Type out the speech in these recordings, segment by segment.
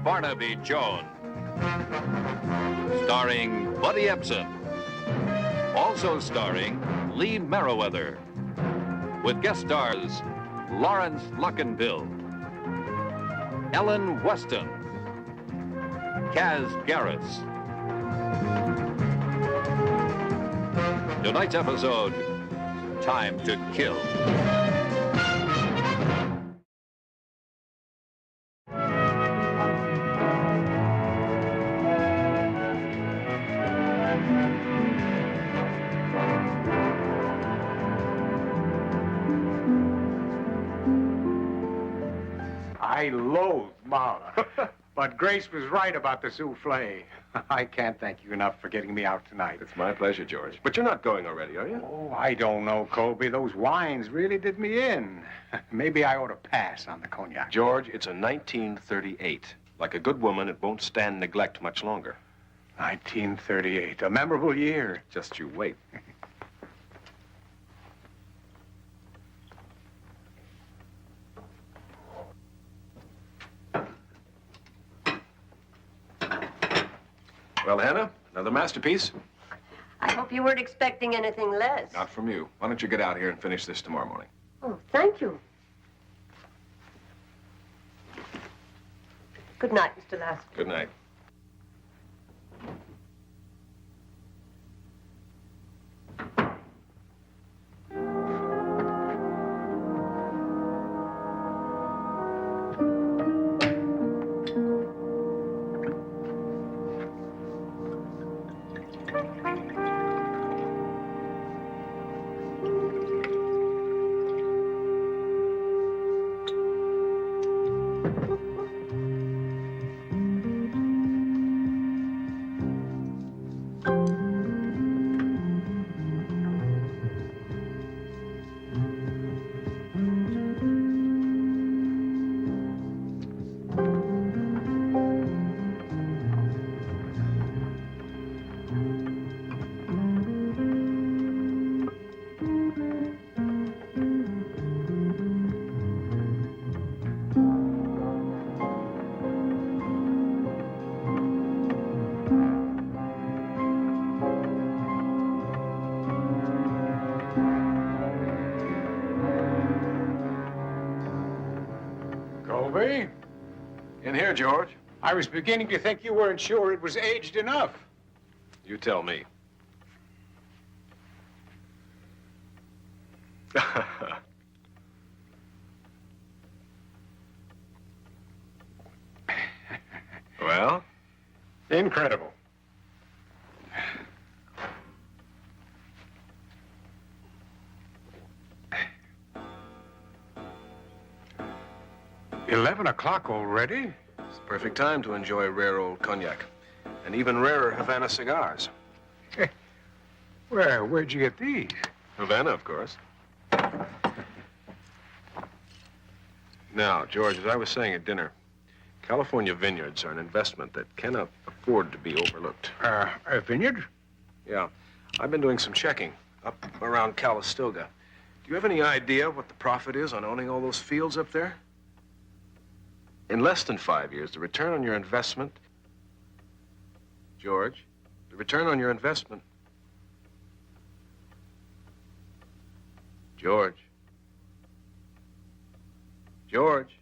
Barnaby Jones, starring Buddy Ebsen, also starring Lee Merriweather, with guest stars Lawrence Luckinbill, Ellen Weston, Kaz Garris. Tonight's episode, Time to Kill. I loathe Marla, but Grace was right about the souffle. I can't thank you enough for getting me out tonight. It's my pleasure, George. But you're not going already, are you? Oh, I don't know, Colby. Those wines really did me in. Maybe I ought to pass on the cognac. George, it's a 1938. Like a good woman, it won't stand neglect much longer. 1938, a memorable year. Just you wait. Well, Hannah, another masterpiece? I hope you weren't expecting anything less. Not from you. Why don't you get out here and finish this tomorrow morning? Oh, thank you. Good night, Mr. Lasker. Good night. Colby? In here, George. I was beginning to think you weren't sure it was aged enough. You tell me. Well? Incredible. $11 already? It's the perfect time to enjoy rare old cognac. And even rarer Havana cigars. Where'd you get these? Havana, of course. Now, George, as I was saying at dinner, California vineyards are an investment that cannot afford to be overlooked. A vineyard? Yeah. I've been doing some checking up around Calistoga. Do you have any idea what the profit is on owning all those fields up there? In less than 5 years, the return on your investment... George, the return on your investment... George. George.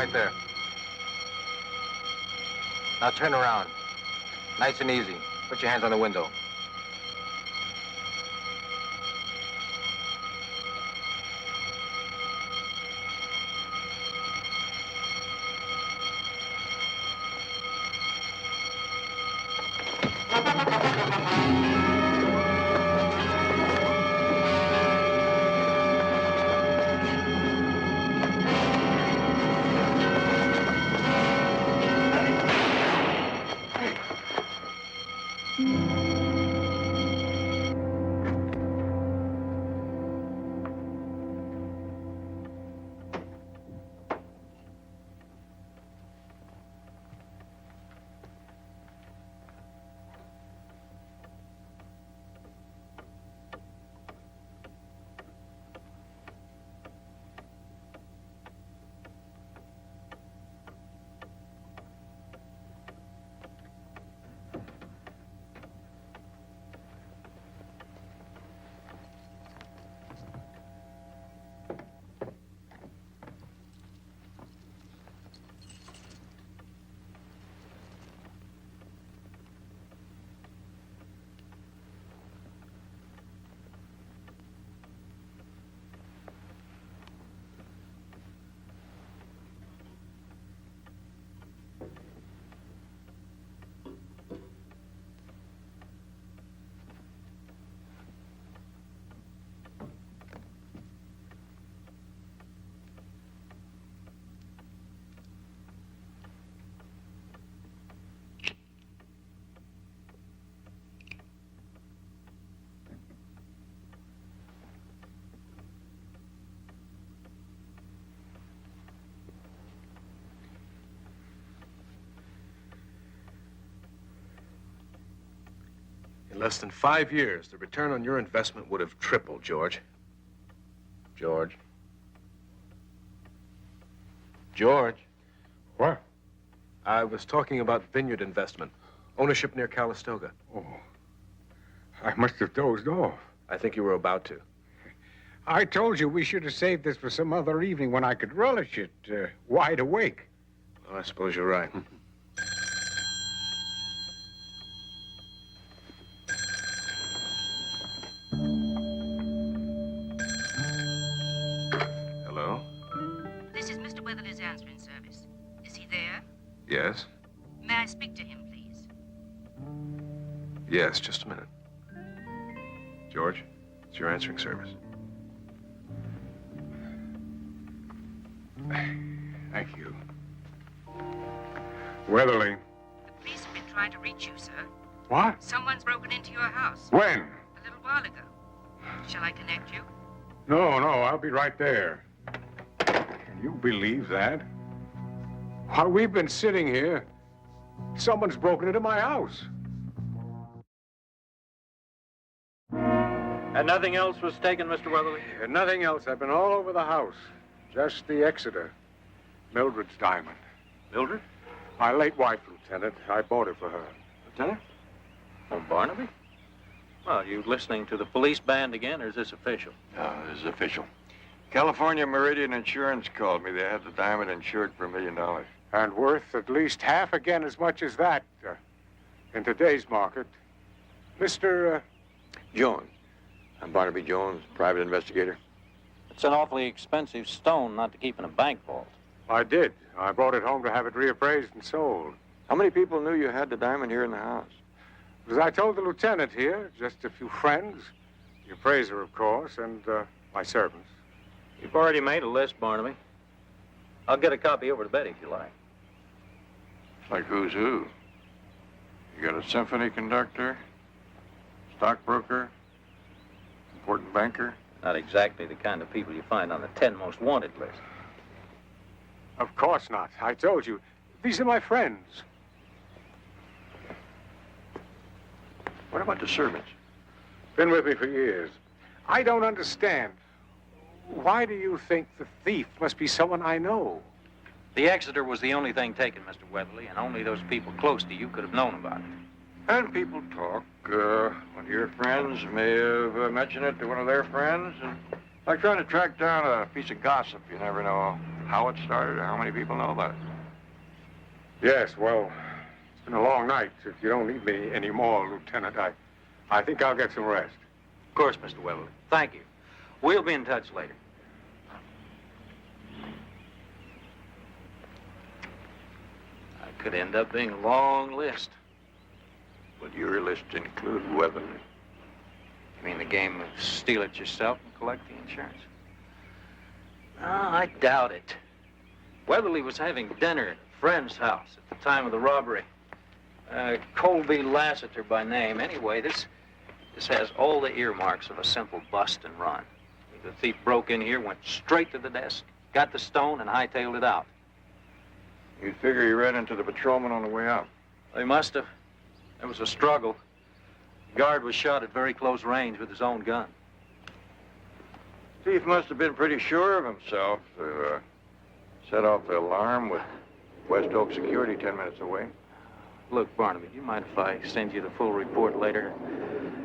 right there. Now turn around. Nice and easy. Put your hands on the window. In less than 5 years, the return on your investment would have tripled, George. George. George. What? I was talking about vineyard investment. Ownership near Calistoga. Oh, I must have dozed off. I think you were about to. I told you we should have saved this for some other evening when I could relish it, wide awake. Well, I suppose you're right. Hello? This is Mr. Weatherly's answering service. Is he there? Yes? May I speak to him, please? Yes, just a minute. George, it's your answering service. Thank you. Weatherly. The police have been trying to reach you, sir. What? Someone's broken into your house When? a little while ago. Shall I connect you? No, I'll be right there. Can you believe that? While we've been sitting here, someone's broken into my house. And nothing else was taken, Mr. Weatherly? And nothing else. I've been all over the house. Just the Exeter. Mildred's diamond. Mildred? My late wife, Lieutenant. I bought it for her. Lieutenant? Oh, Barnaby? Well, are you listening to the police band again, or is this official? No, this is official. California Meridian Insurance called me. They had the diamond insured for $1 million. And worth at least half again as much as that in today's market. Mr. Jones. I'm Barnaby Jones, private investigator. It's an awfully expensive stone not to keep in a bank vault. I did. I brought it home to have it reappraised and sold. How many people knew you had the diamond here in the house? As I told the lieutenant here, just a few friends, the appraiser, of course, and my servants. You've already made a list, Barnaby. I'll get a copy over to Betty if you like. Like who's who? You got a symphony conductor, stockbroker, important banker? Not exactly the kind of people you find on the 10 most wanted list. Of course not. I told you. These are my friends. What about the servants? Been with me for years. I don't understand. Why do you think the thief must be someone I know? The Exeter was the only thing taken, Mr. Weatherly, and only those people close to you could have known about it. And people talk. One of your friends may have mentioned it to one of their friends. And like trying to track down a piece of gossip. You never know how it started or how many people know about it? Yes, well, it's been a long night. If you don't need me anymore, Lieutenant, I think I'll get some rest. Of course, Mr. Weatherly. Thank you. We'll be in touch later. That could end up being a long list. Would your list include Weatherly? You mean the game of steal it yourself and collect the insurance? No, I doubt it. Weatherly was having dinner at a friend's house at the time of the robbery. Colby Lassiter by name. Anyway, this has all the earmarks of a simple bust and run. The thief broke in here, went straight to the desk, got the stone, and hightailed it out. You'd figure he ran into the patrolman on the way out. They must have. There was a struggle. The guard was shot at very close range with his own gun. Thief must have been pretty sure of himself to set off the alarm with West Oak Security 10 minutes away. Look, Barnaby, do you mind if I send you the full report later?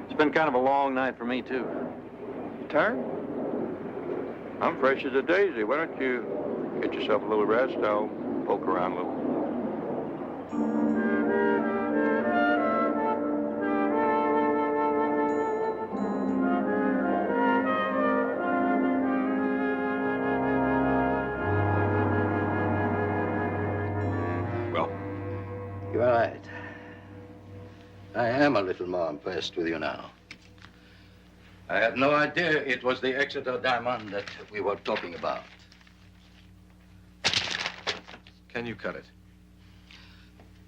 It's been kind of a long night for me, too. You tired? I'm fresh as a daisy. Why don't you get yourself a little rest? I'll poke around a little. You're right. I am a little more impressed with you now. I had no idea it was the Exeter diamond that we were talking about. Can you cut it?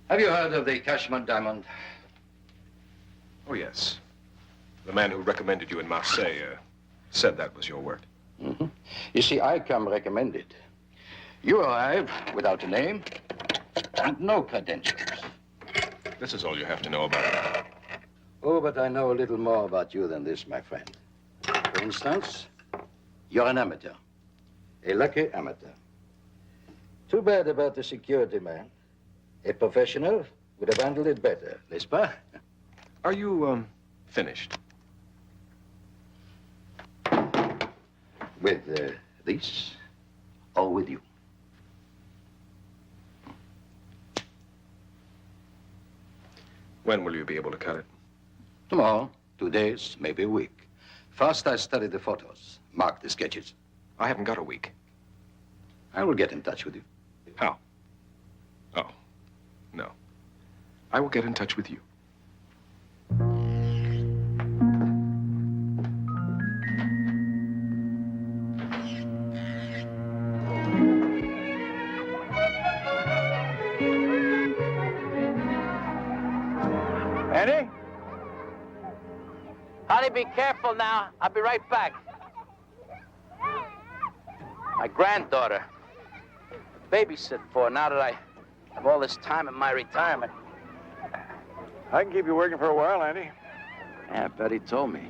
Have you heard of the Cashman diamond? Oh, yes. The man who recommended you in Marseille said that was your work. Mm-hmm. You see, I come recommended. You arrive without a name and no credentials. This is all you have to know about it. Oh, but I know a little more about you than this, my friend. For instance, you're an amateur. A lucky amateur. Too bad about the security man. A professional would have handled it better, n'est-ce pas? Are you, finished? With this or with you? When will you be able to cut it? Tomorrow, 2 days, maybe a week. First, I study the photos, mark the sketches. I haven't got a week. I will get in touch with you. How? Oh, no. I will get in touch with you. Andy? Honey, be careful now. I'll be right back. My granddaughter. Babysit for now that I have all this time in my retirement. I can keep you working for a while, Andy. Yeah, Betty told me.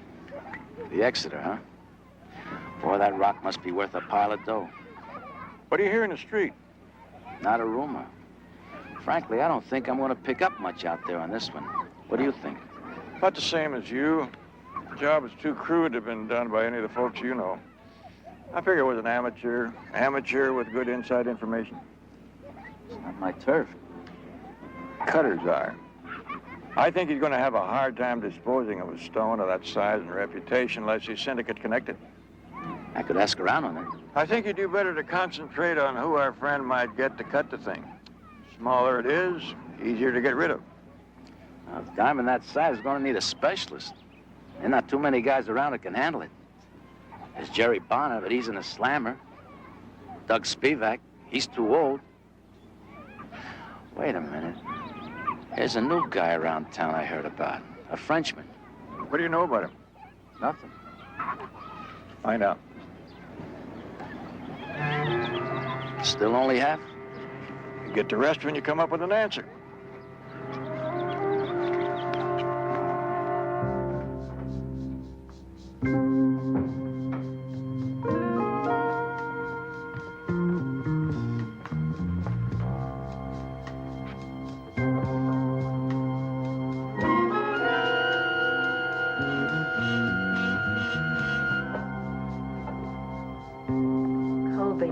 The Exeter, huh? Boy, that rock must be worth a pile of dough. What do you hear in the street? Not a rumor. Frankly, I don't think I'm going to pick up much out there on this one. What do you think? About the same as you. The job is too crude to have been done by any of the folks you know. I figure it was an amateur with good inside information. It's not my turf. Cutters are. I think he's going to have a hard time disposing of a stone of that size and reputation unless he's syndicate connected. I could ask around on it. I think you do better to concentrate on who our friend might get to cut the thing. Smaller it is, easier to get rid of. Now, a diamond that size is going to need a specialist. There are not too many guys around that can handle it. There's Jerry Bonner, but he's in a slammer. Doug Spivak, he's too old. Wait a minute. There's a new guy around town I heard about. A Frenchman. What do you know about him? Nothing. Find out. Still only half? You get the rest when you come up with an answer. Colby.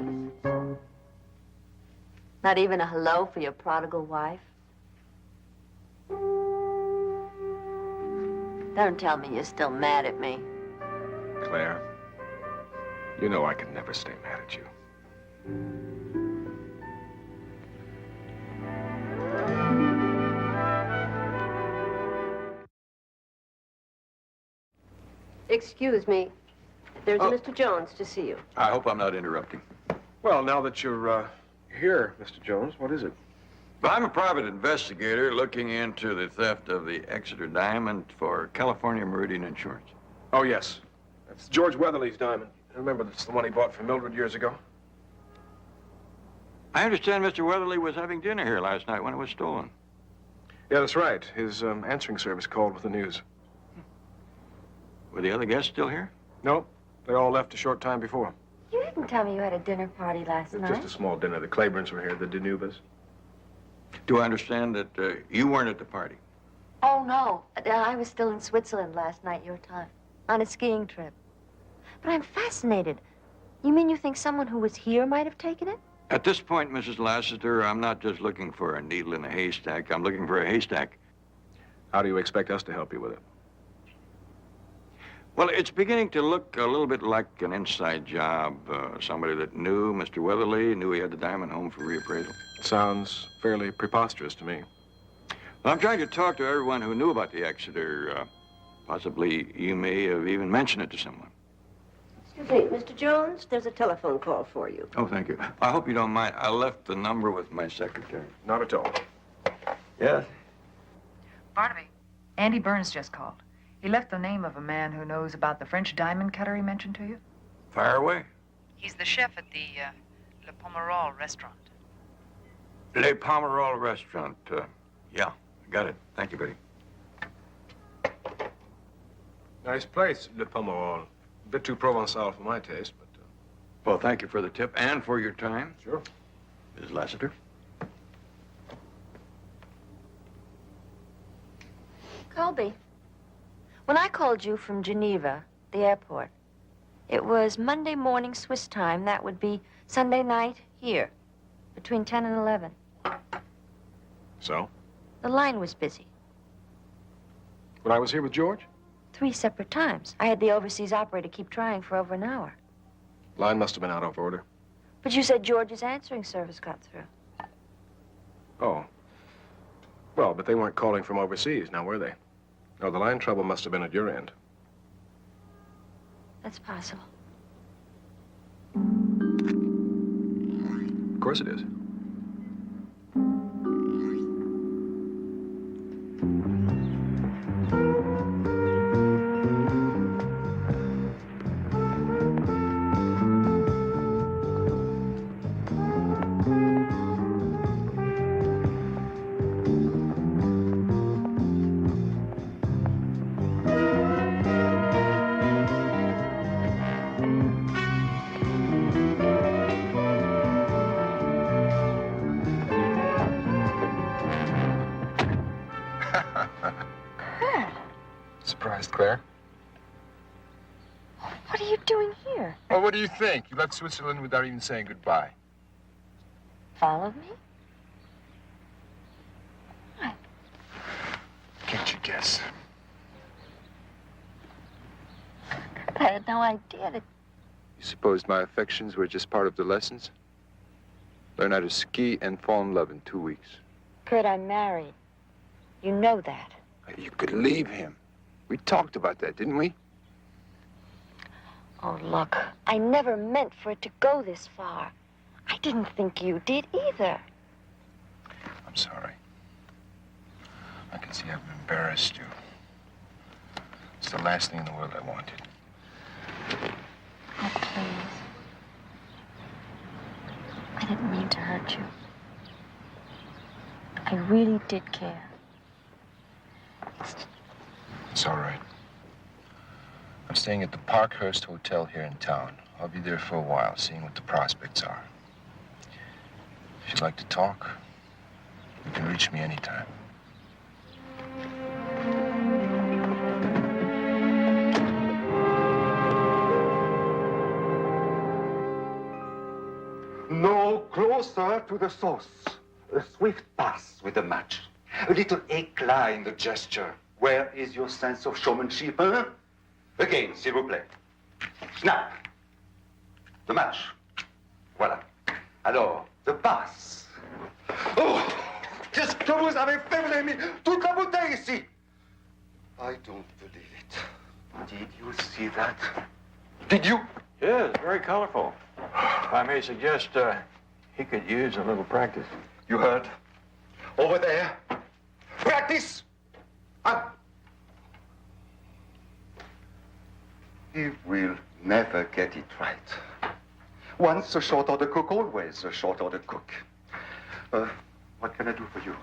Not even a hello for your prodigal wife? Don't tell me you're still mad at me. Claire, you know I can never stay mad at you. Excuse me. There's a Mr. Jones to see you. I hope I'm not interrupting. Well, now that you're here, Mr. Jones, what is it? I'm a private investigator looking into the theft of the Exeter diamond for California Meridian Insurance. Oh, yes. That's George Weatherly's diamond. Remember, that's the one he bought from Mildred years ago? I understand Mr. Weatherly was having dinner here last night when it was stolen. Yeah, that's right. His answering service called with the news. Were the other guests still here? No, they all left a short time before. You didn't tell me you had a dinner party last night. Just a small dinner. The Claibornes were here, the Danubas. Do I understand that you weren't at the party? Oh, no. I was still in Switzerland last night, your time, on a skiing trip. But I'm fascinated. You mean you think someone who was here might have taken it? At this point, Mrs. Lassiter, I'm not just looking for a needle in a haystack. I'm looking for a haystack. How do you expect us to help you with it? Well, it's beginning to look a little bit like an inside job. Somebody that knew Mr. Weatherly, knew he had the diamond home for reappraisal. Sounds fairly preposterous to me. Well, I'm trying to talk to everyone who knew about the Exeter. Possibly you may have even mentioned it to someone. Excuse me, Mr. Jones, there's a telephone call for you. Oh, thank you. I hope you don't mind. I left the number with my secretary. Not at all. Yes? Barnaby, Andy Burns just called. He left the name of a man who knows about the French diamond cutter he mentioned to you. Fire away. He's the chef at the Le Pomerol restaurant. Le Pomerol restaurant. Yeah, I got it. Thank you, Betty. Nice place, Le Pomerol. A bit too Provençal for my taste, but... Well, thank you for the tip and for your time. Sure. Mrs. Lassiter. Colby, when I called you from Geneva, the airport, it was Monday morning Swiss time. That would be Sunday night here, between 10 and 11. So? The line was busy. When I was here with George? 3 separate times. I had the overseas operator keep trying for over an hour. Line must have been out of order. But you said George's answering service got through. Oh. Well, but they weren't calling from overseas, now were they? No, the line trouble must have been at your end. That's possible. Of course it is. Surprised, Claire? What are you doing here? Well, what do you think? You left Switzerland without even saying goodbye. Followed me? What? Can't you guess? I had no idea that... You supposed my affections were just part of the lessons? Learn how to ski and fall in love in 2 weeks. Kurt, I'm married. You know that. You could leave him. We talked about that, didn't we? Oh, look, I never meant for it to go this far. I didn't think you did either. I'm sorry. I can see I've embarrassed you. It's the last thing in the world I wanted. Oh, please. I didn't mean to hurt you. I really did care. It's all right. I'm staying at the Parkhurst Hotel here in town. I'll be there for a while, seeing what the prospects are. If you'd like to talk, you can reach me anytime. No closer to the source. A swift pass with the match. A little éclat in the gesture. Where is your sense of showmanship, huh? Again, s'il vous plaît. Snap. The match. Voilà. Alors, the pass. Oh! Qu'est-ce que vous avez fait? Vous avez mis toute la bouteille ici. I don't believe it. Did you see that? Did you? Yes, very colorful. If I may suggest, he could use a little practice. You heard? Over there. Practice! He will never get it right. Once a short order cook, always a short order cook. What can I do for you?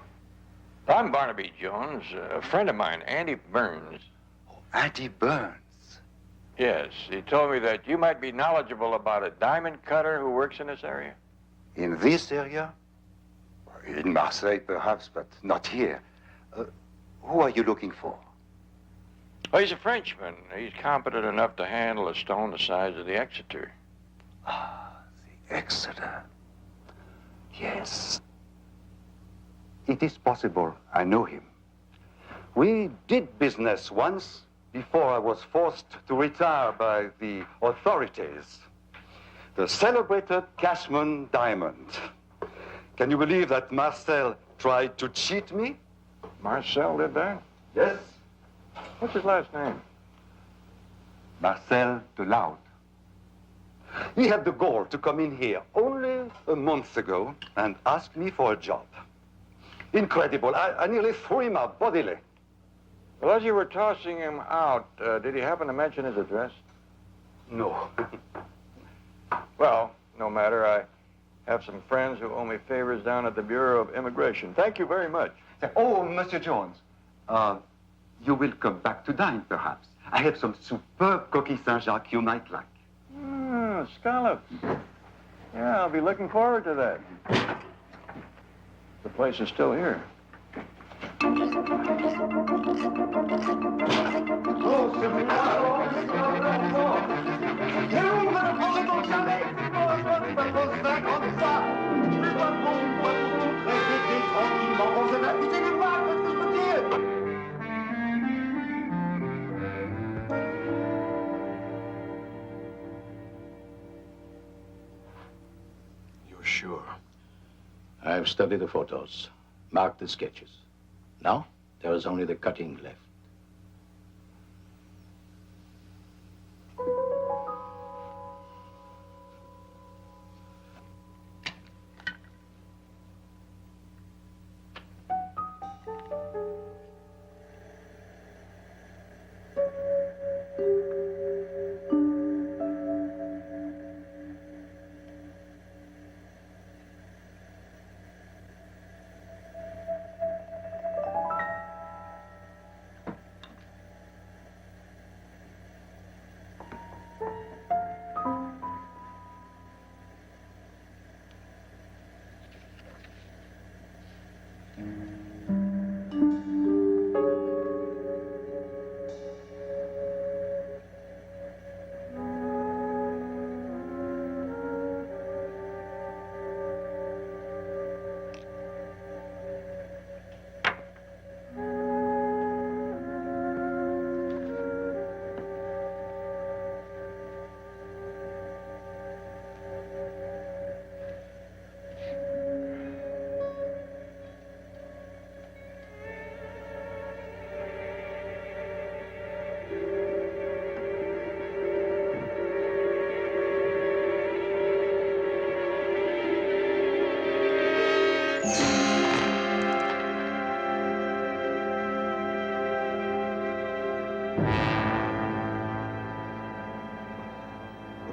I'm Barnaby Jones. A friend of mine, Andy Burns. Oh, Andy Burns? Yes, he told me that you might be knowledgeable about a diamond cutter who works in this area. In this area? In Marseille, perhaps, but not here. Who are you looking for? Oh, he's a Frenchman. He's competent enough to handle a stone the size of the Exeter. Ah, the Exeter. Yes. It is possible. I know him. We did business once before I was forced to retire by the authorities. The celebrated Cashman diamond. Can you believe that Marcel tried to cheat me? Marcel did that? Yes. What's his last name? Marcel de Loud. He had the gall to come in here only a month ago and ask me for a job. Incredible. I nearly threw him out bodily. Well, as you were tossing him out, did he happen to mention his address? No. Well, no matter. I have some friends who owe me favors down at the Bureau of Immigration. Thank you very much. Oh, Monsieur Jones. You will come back to dine, perhaps. I have some superb coquille Saint-Jacques you might like. Scallop. Yeah, I'll be looking forward to that. The place is still here. You're sure? I've studied the photos, marked the sketches. Now, there is only the cutting left.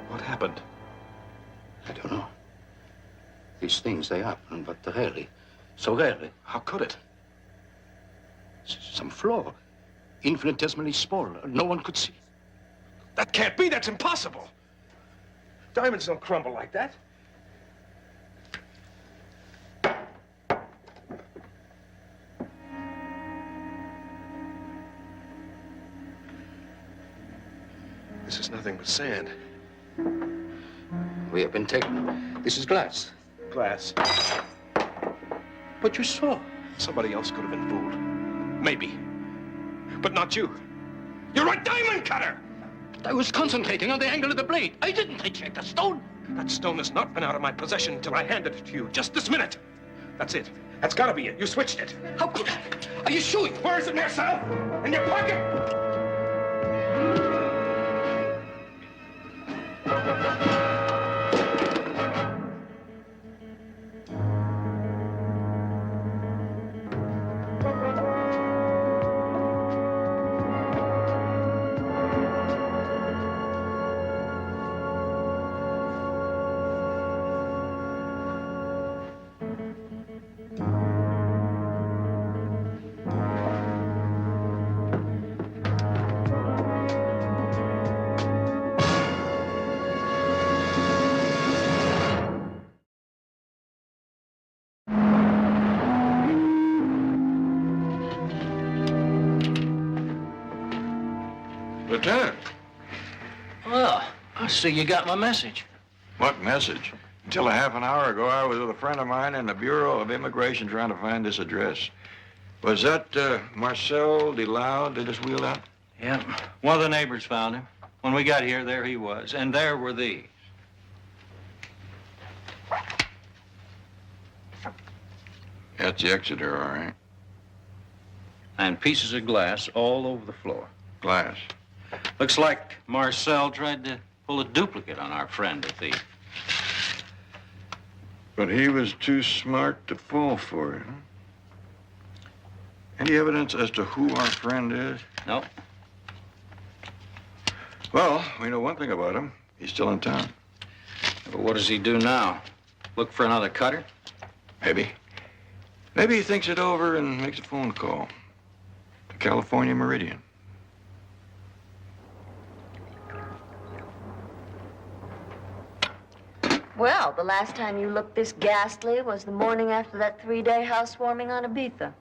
What happened? I don't know. These things, they happen, but rarely. So rarely. How could it? Some flaw. Infinitesimally small. No one could see. That can't be. That's impossible. Diamonds don't crumble like that. This is nothing but sand. We have been taken. This is glass. glass. But you saw. Somebody else could have been fooled. Maybe. But not you. You're a diamond cutter! I was concentrating on the angle of the blade. I didn't hijack the stone. That stone has not been out of my possession until I handed it to you just this minute. That's it. That's gotta be it. You switched it. How could I? Are you sure? Where is it, Marcel? In your pocket? Lieutenant. Well, I see you got my message. What message? Until a half an hour ago, I was with a friend of mine in the Bureau of Immigration trying to find this address. Was that Marcel DeLau they just wheeled out? Yeah. One of the neighbors found him. When we got here, there he was. And there were these. That's the Exeter, all right. And pieces of glass all over the floor. Glass. Looks like Marcel tried to pull a duplicate on our friend, the thief. But he was too smart to fall for it, huh? Any evidence as to who our friend is? No. Well, we know one thing about him. He's still in town. But what does he do now? Look for another cutter? Maybe. Maybe he thinks it over and makes a phone call to California Meridian. Well, the last time you looked this ghastly was the morning after that 3-day housewarming on Ibiza.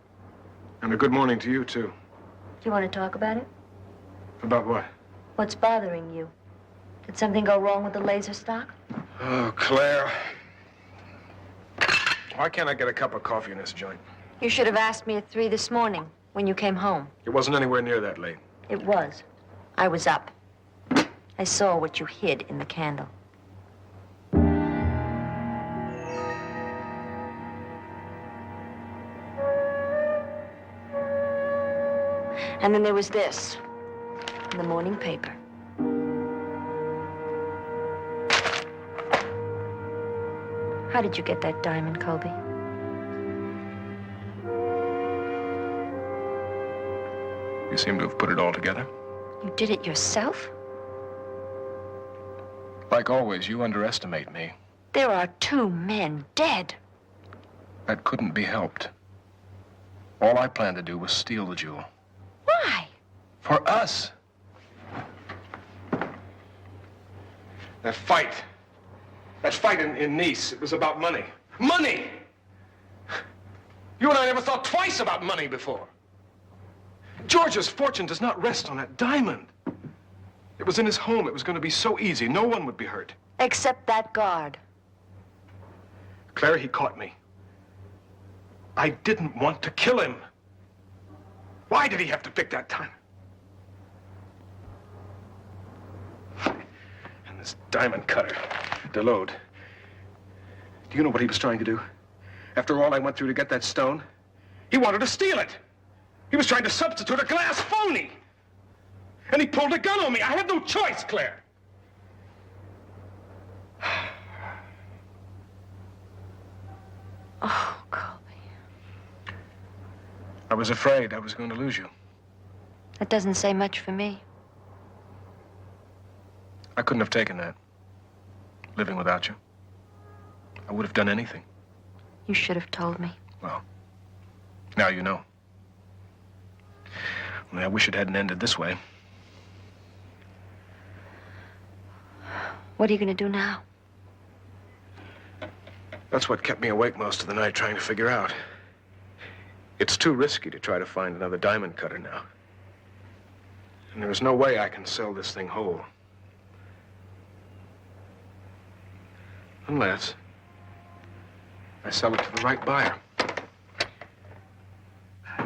And a good morning to you, too. Do you want to talk about it? About what? What's bothering you? Did something go wrong with the laser stock? Oh, Claire. Why can't I get a cup of coffee in this joint? You should have asked me at 3 this morning when you came home. It wasn't anywhere near that late. It was. I was up. I saw what you hid in the candle. And then there was this, in the morning paper. How did you get that diamond, Colby? You seem to have put it all together. You did it yourself? Like always, you underestimate me. There are 2 men dead. That couldn't be helped. All I planned to do was steal the jewel. Why? For us. That fight in Nice, it was about money. Money! You and I never thought twice about money before. George's fortune does not rest on that diamond. It was in his home. It was going to be so easy. No one would be hurt. Except that guard. Claire, he caught me. I didn't want to kill him. Why did he have to pick that time? And this diamond cutter, DeLode. Do you know what he was trying to do? After all I went through to get that stone, he wanted to steal it. He was trying to substitute a glass phony. And he pulled a gun on me. I had no choice, Claire. Oh, Colby. I was afraid I was going to lose you. That doesn't say much for me. I couldn't have taken that, living without you. I would have done anything. You should have told me. Well, now you know. Only I wish it hadn't ended this way. What are you going to do now? That's what kept me awake most of the night, trying to figure out. It's too risky to try to find another diamond cutter now. And there's no way I can sell this thing whole. I sell it to the right buyer.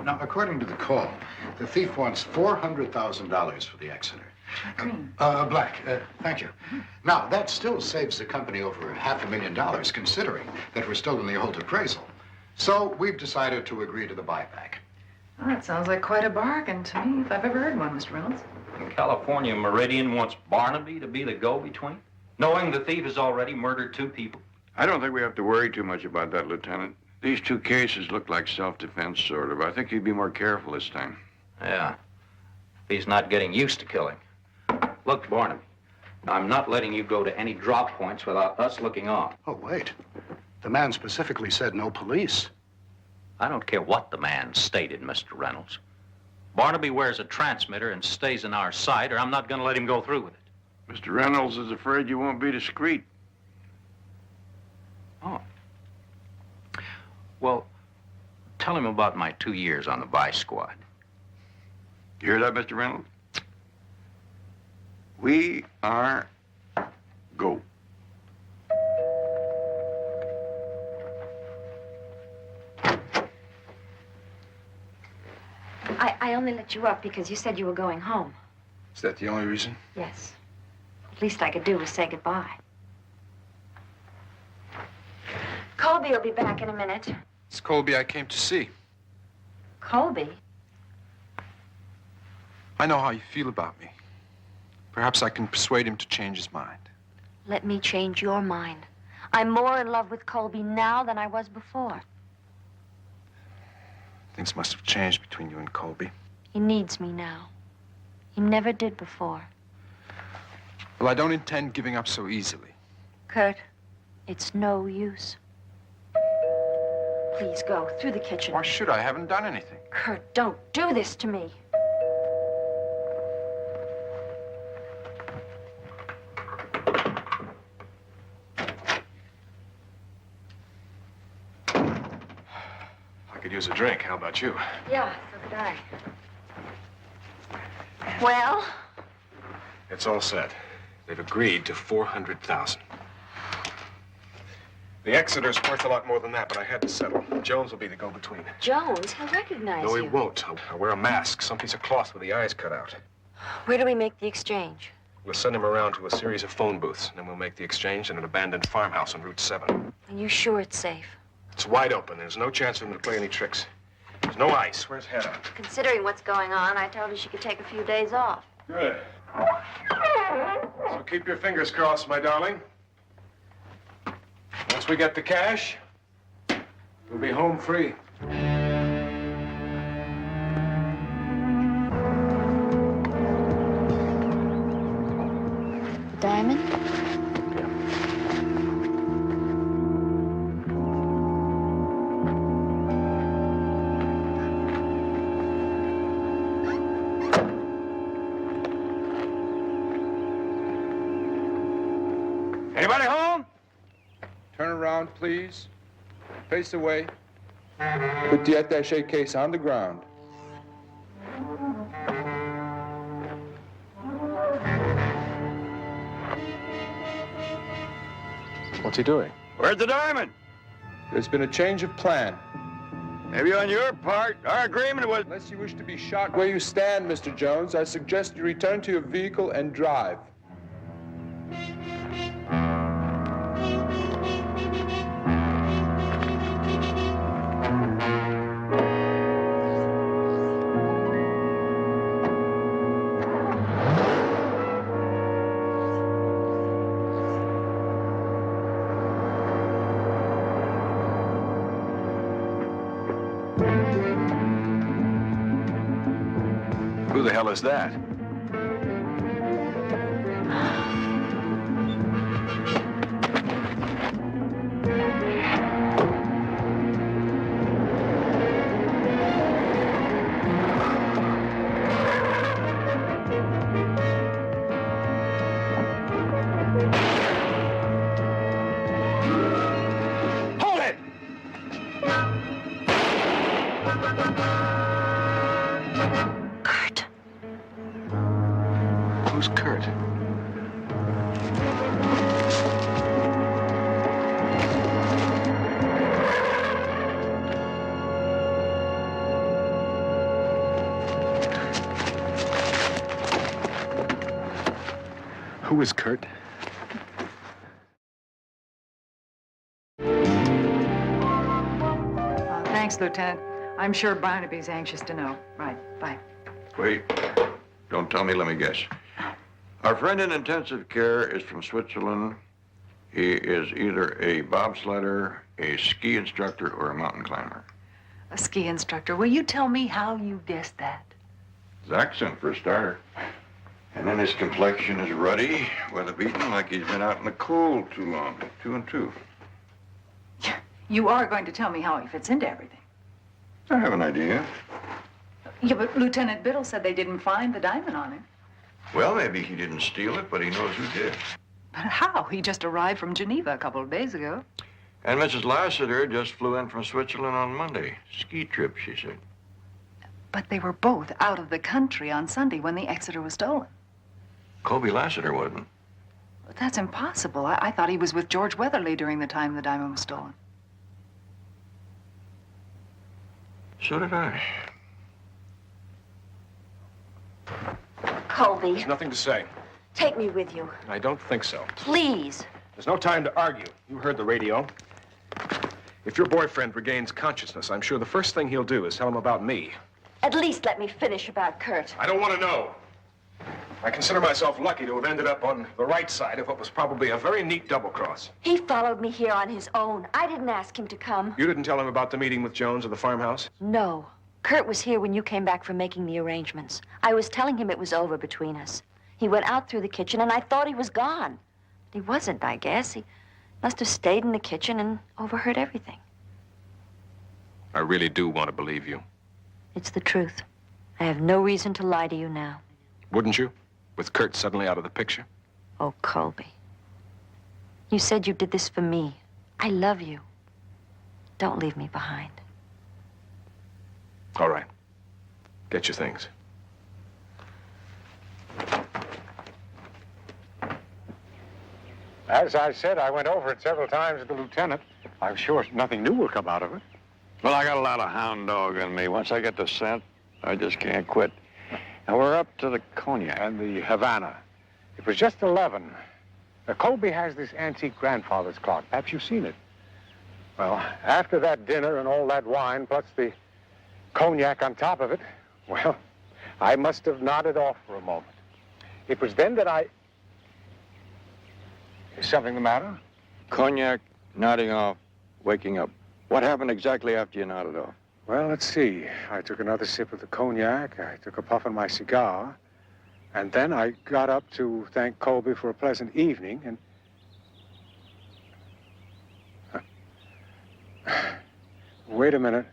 Now, according to the call, the thief wants $400,000 for the Exeter. Green. Black. Thank you. Now, that still saves the company over $500,000, considering that we're still in the old appraisal. So we've decided to agree to the buyback. Well, that sounds like quite a bargain to me, if I've ever heard one, Mr. Reynolds. And California Meridian wants Barnaby to be the go-between, knowing the thief has already murdered 2 people. I don't think we have to worry too much about that, Lieutenant. These 2 cases look like self-defense, sort of. I think he'd be more careful this time. Yeah. If he's not getting used to killing. Look, Barnaby, I'm not letting you go to any drop points without us looking on. Oh, wait. The man specifically said no police. I don't care what the man stated, Mr. Reynolds. Barnaby wears a transmitter and stays in our sight, or I'm not going to let him go through with it. Mr. Reynolds is afraid you won't be discreet. Oh. Well, tell him about my 2 years on the Vice Squad. You hear that, Mr. Reynolds? We are go. I only let you up because you said you were going home. Is that the only reason? Yes. At least I could do was say goodbye. Colby will be back in a minute. It's Colby I came to see. Colby? I know how you feel about me. Perhaps I can persuade him to change his mind. Let me change your mind. I'm more in love with Colby now than I was before. Things must have changed between you and Colby. He needs me now. He never did before. Well, I don't intend giving up so easily. Kurt, it's no use. Please go through the kitchen. Why should I? I haven't done anything. Kurt, don't do this to me. I could use a drink. How about you? Yeah, so could I. Well? It's all set. They've agreed to $400,000. The Exeter's worth a lot more than that, but I had to settle. Jones will be the go-between. Jones? He'll recognize you. No, he won't. I'll wear a mask, some piece of cloth with the eyes cut out. Where do we make the exchange? We'll send him around to a series of phone booths, and then we'll make the exchange in an abandoned farmhouse on Route 7. Are you sure it's safe? It's wide open. There's no chance for him to play any tricks. There's no ice. Where's Hedda? Considering what's going on, I told her she could take a few days off. Good. So keep your fingers crossed, my darling. Once we get the cash, we'll be home free. Diamond? Anybody home? Turn around, please. Face away. Put the attaché case on the ground. What's he doing? Where's the diamond? There's been a change of plan. Maybe on your part. Our agreement was... Unless you wish to be shot where you stand, Mr. Jones, I suggest you return to your vehicle and drive. Who the hell is that? Hold it! Kurt. Who is Kurt? Thanks, Lieutenant. I'm sure Barnaby's anxious to know. Right, bye. Wait. Don't tell me, let me guess. Our friend in intensive care is from Switzerland. He is either a bobsledder, a ski instructor, or a mountain climber. A ski instructor. Will you tell me how you guessed that? His accent, for a starter. And then his complexion is ruddy, weather-beaten, like he's been out in the cold too long. 2 and 2. You are going to tell me how he fits into everything. I have an idea. Yeah, but Lieutenant Biddle said they didn't find the diamond on him. Well, maybe he didn't steal it, but he knows who did. But how? He just arrived from Geneva a couple of days ago. And Mrs. Lassiter just flew in from Switzerland on Monday. Ski trip, she said. But they were both out of the country on Sunday when the Exeter was stolen. Colby Lassiter wasn't. But that's impossible. I thought he was with George Weatherly during the time the diamond was stolen. So did I. Colby, There's nothing to say. take me with you. I don't think so. Please. There's no time to argue. You heard the radio. If your boyfriend regains consciousness, I'm sure the first thing he'll do is tell him about me. At least let me finish about Kurt. I don't want to know. I consider myself lucky to have ended up on the right side of what was probably a very neat double-cross. He followed me here on his own. I didn't ask him to come. You didn't tell him about the meeting with Jones at the farmhouse? No. Kurt was here when you came back from making the arrangements. I was telling him it was over between us. He went out through the kitchen, and I thought he was gone. But he wasn't, I guess. He must have stayed in the kitchen and overheard everything. I really do want to believe you. It's the truth. I have no reason to lie to you now. Wouldn't you? With Kurt suddenly out of the picture? Oh, Colby. You said you did this for me. I love you. Don't leave me behind. All right. Get your things. As I said, I went over it several times with the lieutenant. I'm sure nothing new will come out of it. Well, I got a lot of hound dog in me. Once I get the scent, I just can't quit. Now, we're up to the cognac. And the Havana. It was just 11. Colby has this antique grandfather's clock. Perhaps you've seen it. Well, after that dinner and all that wine, plus the cognac on top of it, well, I must have nodded off for a moment. It was then that I... Is something the matter? Cognac, nodding off, waking up. What happened exactly after you nodded off? Well, let's see. I took another sip of the cognac, I took a puff on my cigar, and then I got up to thank Colby for a pleasant evening, and... Wait a minute.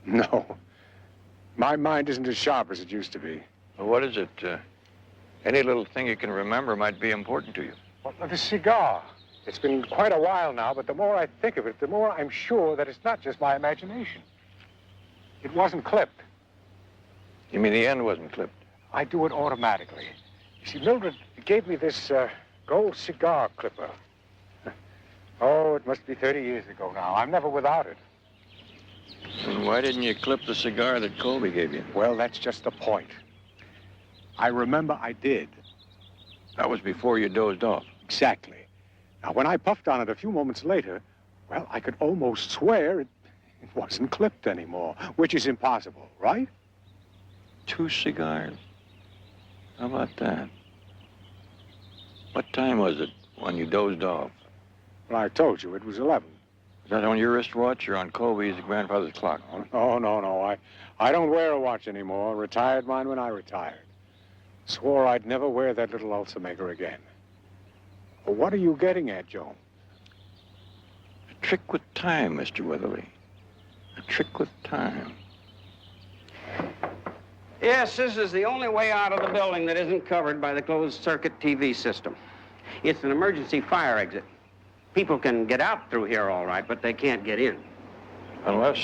No. My mind isn't as sharp as it used to be. Well, what is it? Any little thing you can remember might be important to you. Well, the cigar. It's been quite a while now, but the more I think of it, the more I'm sure that it's not just my imagination. It wasn't clipped. You mean the end wasn't clipped? I do it automatically. You see, Mildred gave me this gold cigar clipper. Oh, it must be 30 years ago now. I'm never without it. And why didn't you clip the cigar that Colby gave you? Well, that's just the point. I remember I did. That was before you dozed off. Exactly. Now, when I puffed on it a few moments later, well, I could almost swear it wasn't clipped anymore, which is impossible, right? 2 cigars. How about that? What time was it when you dozed off? Well, I told you it was 11. Is that on your wristwatch or on Colby's grandfather's clock? Oh, no. I don't wear a watch anymore. Retired mine when I retired. Swore I'd never wear that little ultimaker again. Well, what are you getting at, Joe? A trick with time, Mr. Weatherly. A trick with time. Yes, this is the only way out of the building that isn't covered by the closed-circuit TV system. It's an emergency fire exit. People can get out through here all right, but they can't get in. Unless...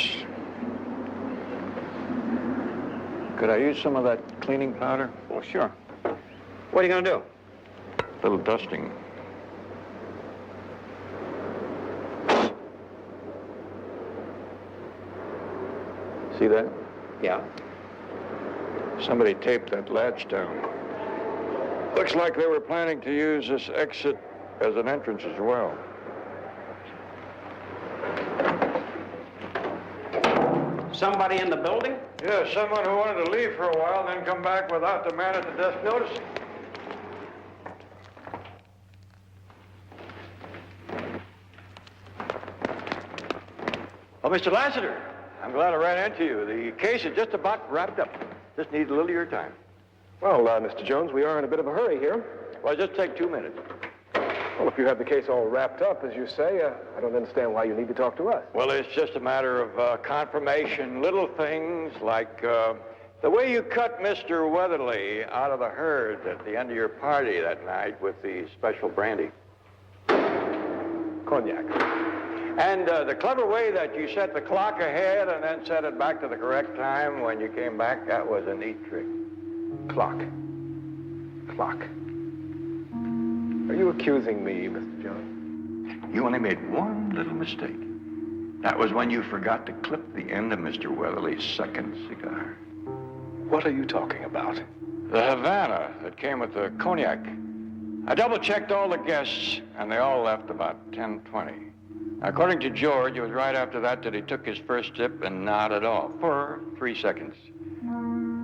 Could I use some of that cleaning powder? Oh, sure. What are you going to do? A little dusting. See that? Yeah. Somebody taped that latch down. Looks like they were planning to use this exit as an entrance as well. Somebody in the building? Yeah, someone who wanted to leave for a while, then come back without the man at the desk noticing. Oh, Mr. Lassiter, I'm glad I ran into you. The case is just about wrapped up. Just needs a little of your time. Well, Mr. Jones, we are in a bit of a hurry here. Well, just take 2 minutes. Well, if you have the case all wrapped up, as you say, I don't understand why you need to talk to us. Well, it's just a matter of confirmation, little things like the way you cut Mr. Weatherly out of the herd at the end of your party that night with the special brandy. Cognac. And the clever way that you set the clock ahead and then set it back to the correct time when you came back, that was a neat trick. Clock. Are you accusing me, Mr. Jones? You only made one little mistake. That was when you forgot to clip the end of Mr. Weatherly's second cigar. What are you talking about? The Havana that came with the cognac. I double-checked all the guests, and they all left about 10:20. According to George, it was right after that he took his first sip and nodded off for 3 seconds.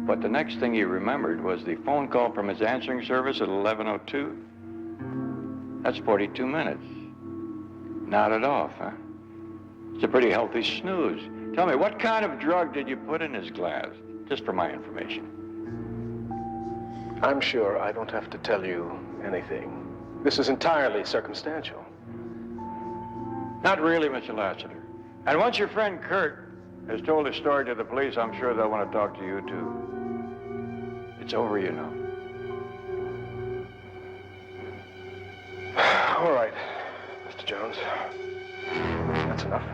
But the next thing he remembered was the phone call from his answering service at 11:02. That's 42 minutes. Nodded off, huh? It's a pretty healthy snooze. Tell me, what kind of drug did you put in his glass? Just for my information. I'm sure I don't have to tell you anything. This is entirely circumstantial. Not really, Mr. Lassiter. And once your friend Kurt has told his story to the police, I'm sure they'll want to talk to you, too. It's over, you know. All right, Mr. Jones. That's enough.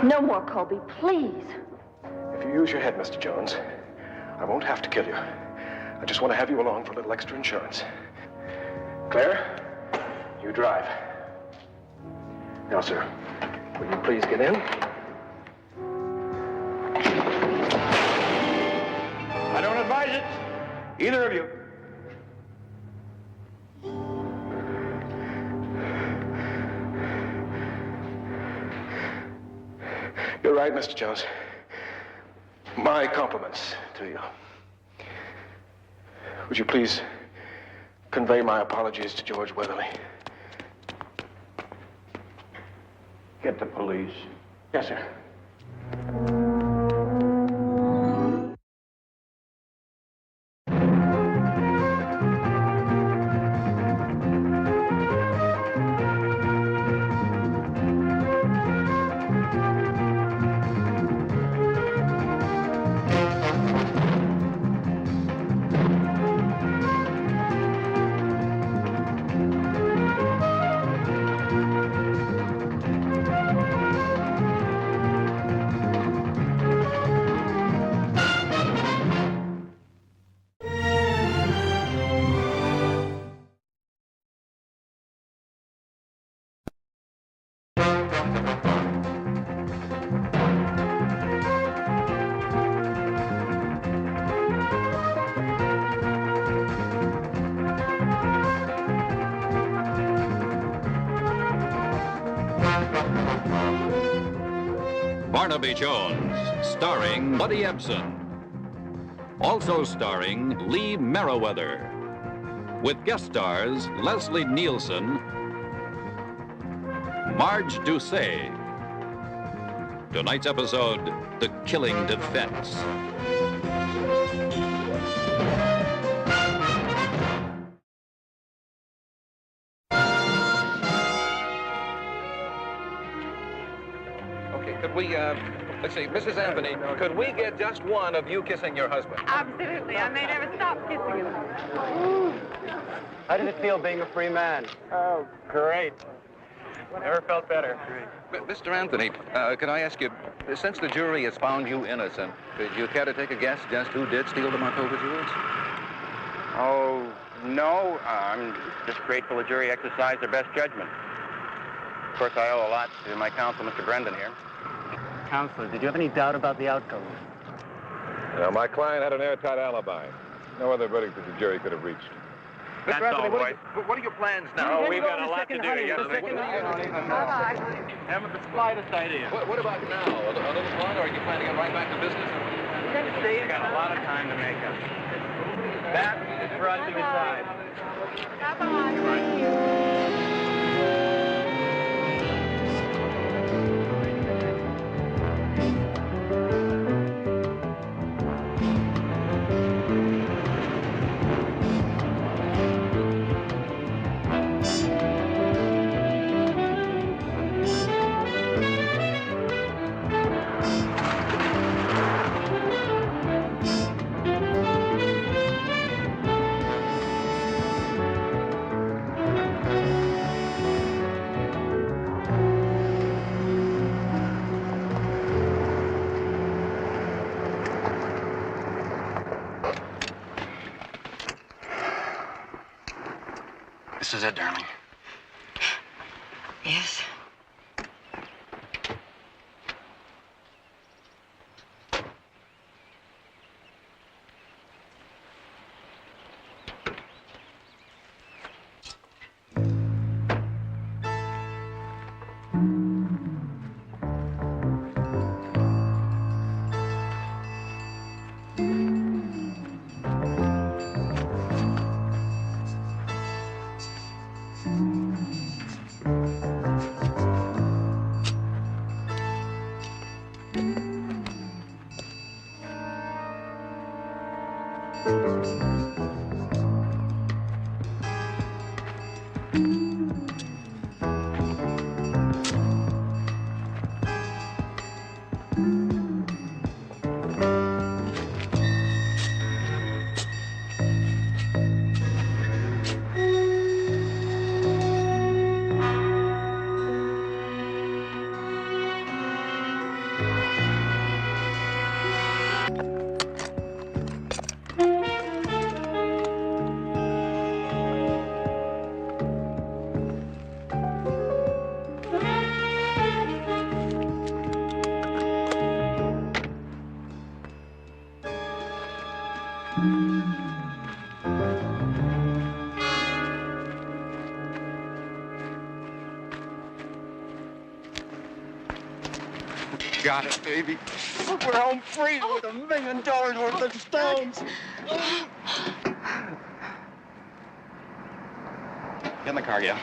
No more, Colby, please. If you use your head, Mr. Jones, I won't have to kill you. I just want to have you along for a little extra insurance. Claire, you drive. Now, sir, will you please get in? I don't advise it. Either of you. You're right, Mr. Jones. My compliments to you. Would you please convey my apologies to George Weatherly? Get the police. Yes, sir. Barnaby Jones, starring Buddy Ebsen. Also starring Lee Merriweather. With guest stars Leslie Nielsen, Marge Doucet. Tonight's episode, The Killing Defense. Could we, let's see, Mrs. Anthony, could we get just one of you kissing your husband? Absolutely. I may never stop kissing him. How does it feel being a free man? Oh, great. Never felt better. Mr. Anthony, can I ask you, since the jury has found you innocent, could you care to take a guess just who did steal the Markova jewels? Oh, no. I'm just grateful the jury exercised their best judgment. Of course, I owe a lot to my counsel, Mr. Brendan, here. Counselor, did you have any doubt about the outcome? My client had an airtight alibi. No other verdict that the jury could have reached. That's Anthony, all, boys. what are your plans now? Oh, we've got a lot to do yet. Haven't the slightest idea. What about now? A little fun, or are you planning to get right back to business? We've got a lot of time to make up. That is for us to decide. This is it, darling. Yes. Got it, baby. We're home free with $1 million worth of stones. Get in the car, yeah.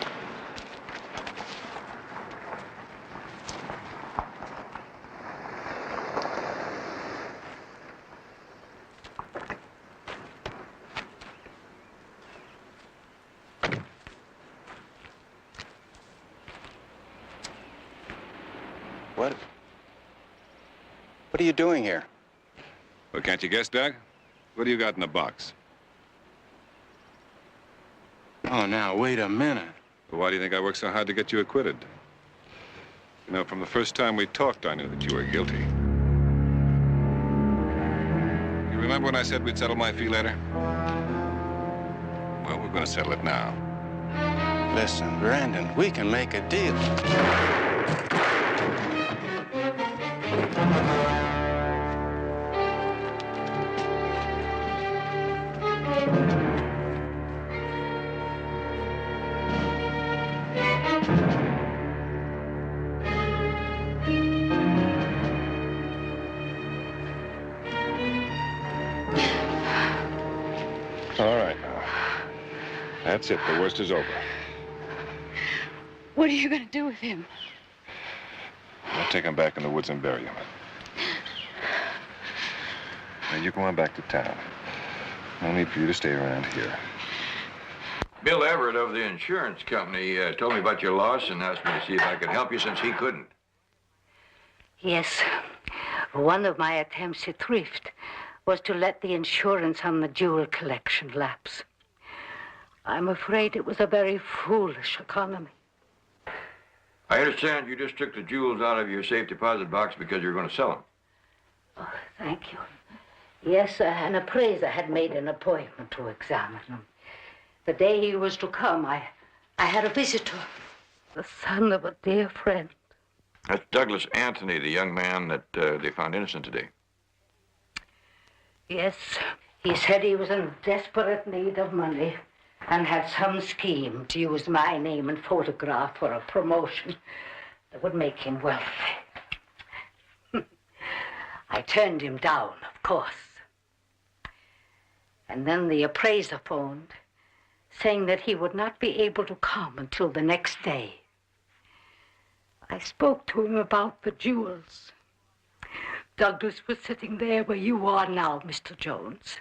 What are you doing here? Well, can't you guess, Doug? What do you got in the box? Oh, now, wait a minute. Well, why do you think I worked so hard to get you acquitted? You know, from the first time we talked, I knew that you were guilty. You remember when I said we'd settle my fee later? Well, we're going to settle it now. Listen, Brandon, we can make a deal. All right, now. That's it. The worst is over. What are you going to do with him? I'll take him back in the woods and bury him. Now, you go on back to town. No need for you to stay around here. Bill Everett of the insurance company told me about your loss and asked me to see if I could help you since he couldn't. Yes. One of my attempts at thrift was to let the insurance on the jewel collection lapse. I'm afraid it was a very foolish economy. I understand you just took the jewels out of your safe deposit box because you were going to sell them. Oh, thank you. Yes, an appraiser had made an appointment to examine them. The day he was to come, I had a visitor, the son of a dear friend. That's Douglas Anthony, the young man that they found innocent today. Yes, he said he was in desperate need of money. and had some scheme to use my name and photograph for a promotion that would make him wealthy. I turned him down, of course. And then the appraiser phoned, saying that he would not be able to come until the next day. I spoke to him about the jewels. Douglas was sitting there where you are now, Mr. Jones,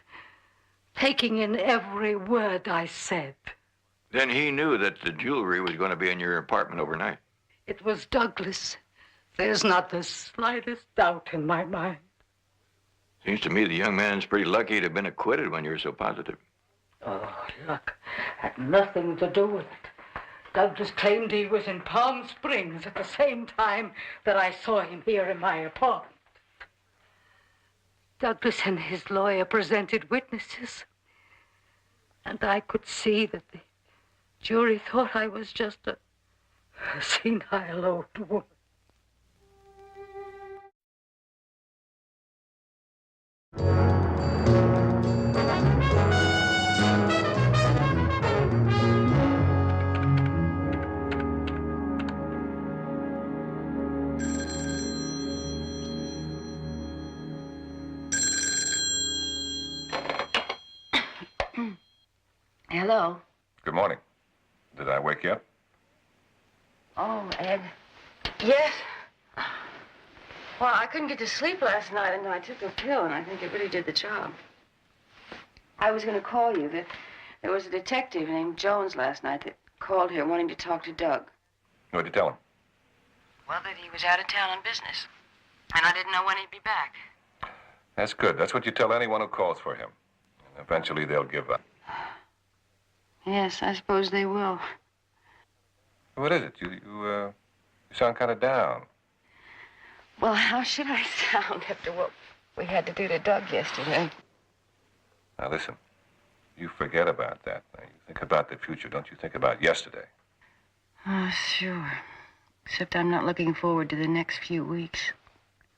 taking in every word I said. Then he knew that the jewelry was going to be in your apartment overnight. It was Douglas. There's not the slightest doubt in my mind. Seems to me the young man's pretty lucky to have been acquitted when you're so positive. Oh, luck had nothing to do with it. Douglas claimed he was in Palm Springs at the same time that I saw him here in my apartment. Douglas and his lawyer presented witnesses, and I could see that the jury thought I was just a senile old woman. Hello. Good morning. Did I wake you up? Oh, Ed. Yes. Well, I couldn't get to sleep last night, and I took a pill, and I think it really did the job. I was going to call you. There was a detective named Jones last night that called here wanting to talk to Doug. What'd you tell him? Well, that he was out of town on business, and I didn't know when he'd be back. That's good. That's what you tell anyone who calls for him. And eventually they'll give up. Yes, I suppose they will. What is it? You sound kind of down. Well, how should I sound after what we had to do to Doug yesterday? Now, listen. You forget about that. Now, you think about the future. Don't you think about yesterday. Oh, sure. Except I'm not looking forward to the next few weeks.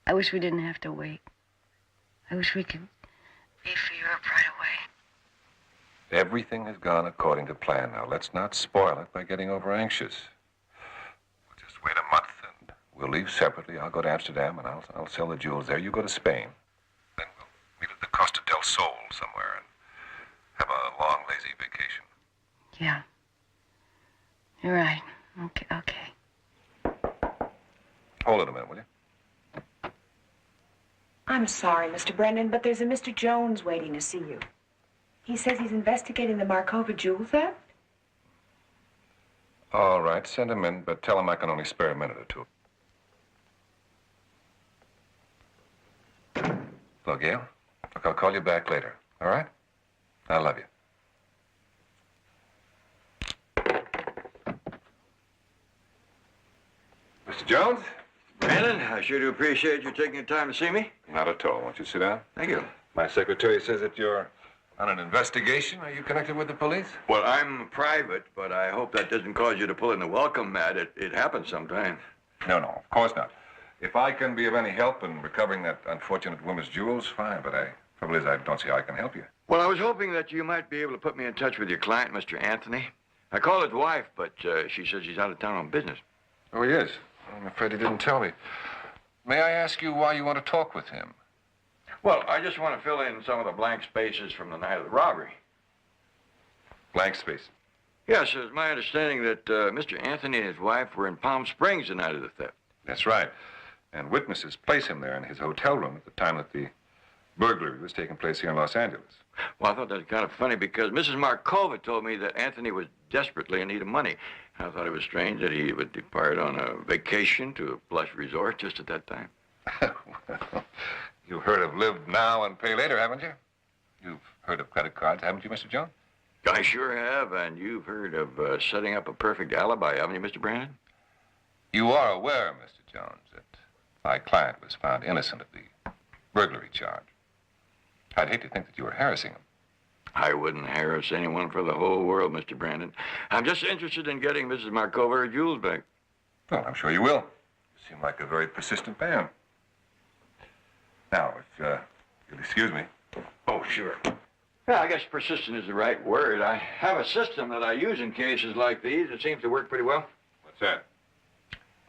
I wish we didn't have to wait. I wish we could leave for Europe right away. Everything has gone according to plan. Now, let's not spoil it by getting over anxious. We'll just wait a month, and we'll leave separately. I'll go to Amsterdam, and I'll sell the jewels there. You go to Spain. Then we'll meet at the Costa del Sol somewhere and have a long, lazy vacation. Yeah. You're right. Okay. Hold it a minute, will you? I'm sorry, Mr. Brennan, but there's a Mr. Jones waiting to see you. He says he's investigating the Markova jewel theft. All right, send him in, but tell him I can only spare a minute or two. Look, Gail, look, I'll call you back later, all right? I love you. Mr. Jones? Brandon, I sure do appreciate you taking the time to see me. Not at all. Won't you sit down? Thank you. My secretary says that you're on an investigation. Are you connected with the police? Well, I'm private, but I hope that doesn't cause you to pull in the welcome mat. It happens sometimes. No, of course not. If I can be of any help in recovering that unfortunate woman's jewels, fine, but trouble is I don't see how I can help you. Well, I was hoping that you might be able to put me in touch with your client, Mr. Anthony. I called his wife, but she says he's out of town on business. Oh, he is? I'm afraid he didn't tell me. May I ask you why you want to talk with him? Well, I just want to fill in some of the blank spaces from the night of the robbery. Blank space? Yes, it's my understanding that Mr. Anthony and his wife were in Palm Springs the night of the theft. That's right. And witnesses place him there in his hotel room at the time that the burglary was taking place here in Los Angeles. Well, I thought that was kind of funny because Mrs. Markova told me that Anthony was desperately in need of money. I thought it was strange that he would depart on a vacation to a plush resort just at that time. Well, you've heard of live now and pay later, haven't you? You've heard of credit cards, haven't you, Mr. Jones? I sure have, and you've heard of setting up a perfect alibi, haven't you, Mr. Brandon? You are aware, Mr. Jones, that my client was found innocent of the burglary charge. I'd hate to think that you were harassing him. I wouldn't harass anyone for the whole world, Mr. Brandon. I'm just interested in getting Mrs. Markova her jewels back. Well, I'm sure you will. You seem like a very persistent man. Now, if you'll excuse me. Oh, sure. Yeah, I guess persistent is the right word. I have a system that I use in cases like these. It seems to work pretty well. What's that?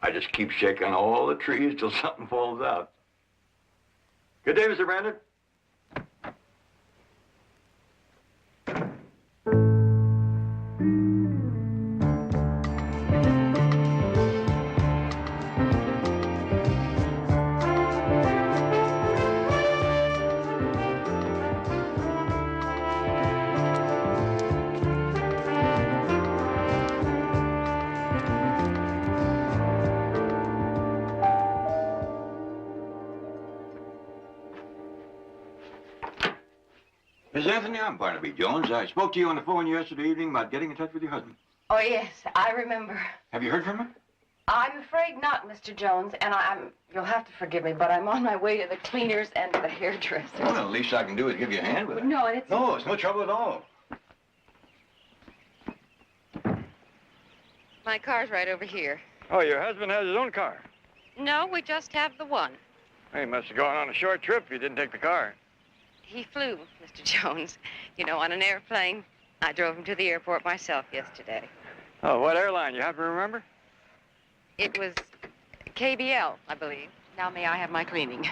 I just keep shaking all the trees till something falls out. Good day, Mr. Brandon. Miss Anthony, I'm Barnaby Jones. I spoke to you on the phone yesterday evening about getting in touch with your husband. Oh, yes, I remember. Have you heard from him? I'm afraid not, Mr. Jones, and you'll have to forgive me, but I'm on my way to the cleaners and to the hairdresser. Well, the least I can do is give you a hand with it. No, it's... No, it's no trouble at all. My car's right over here. Oh, your husband has his own car? No, we just have the one. He must have gone on a short trip if you didn't take the car. He flew, Mr. Jones. You know, on an airplane. I drove him to the airport myself yesterday. Oh, what airline? You happen to remember? It was KBL, I believe. Now may I have my cleaning?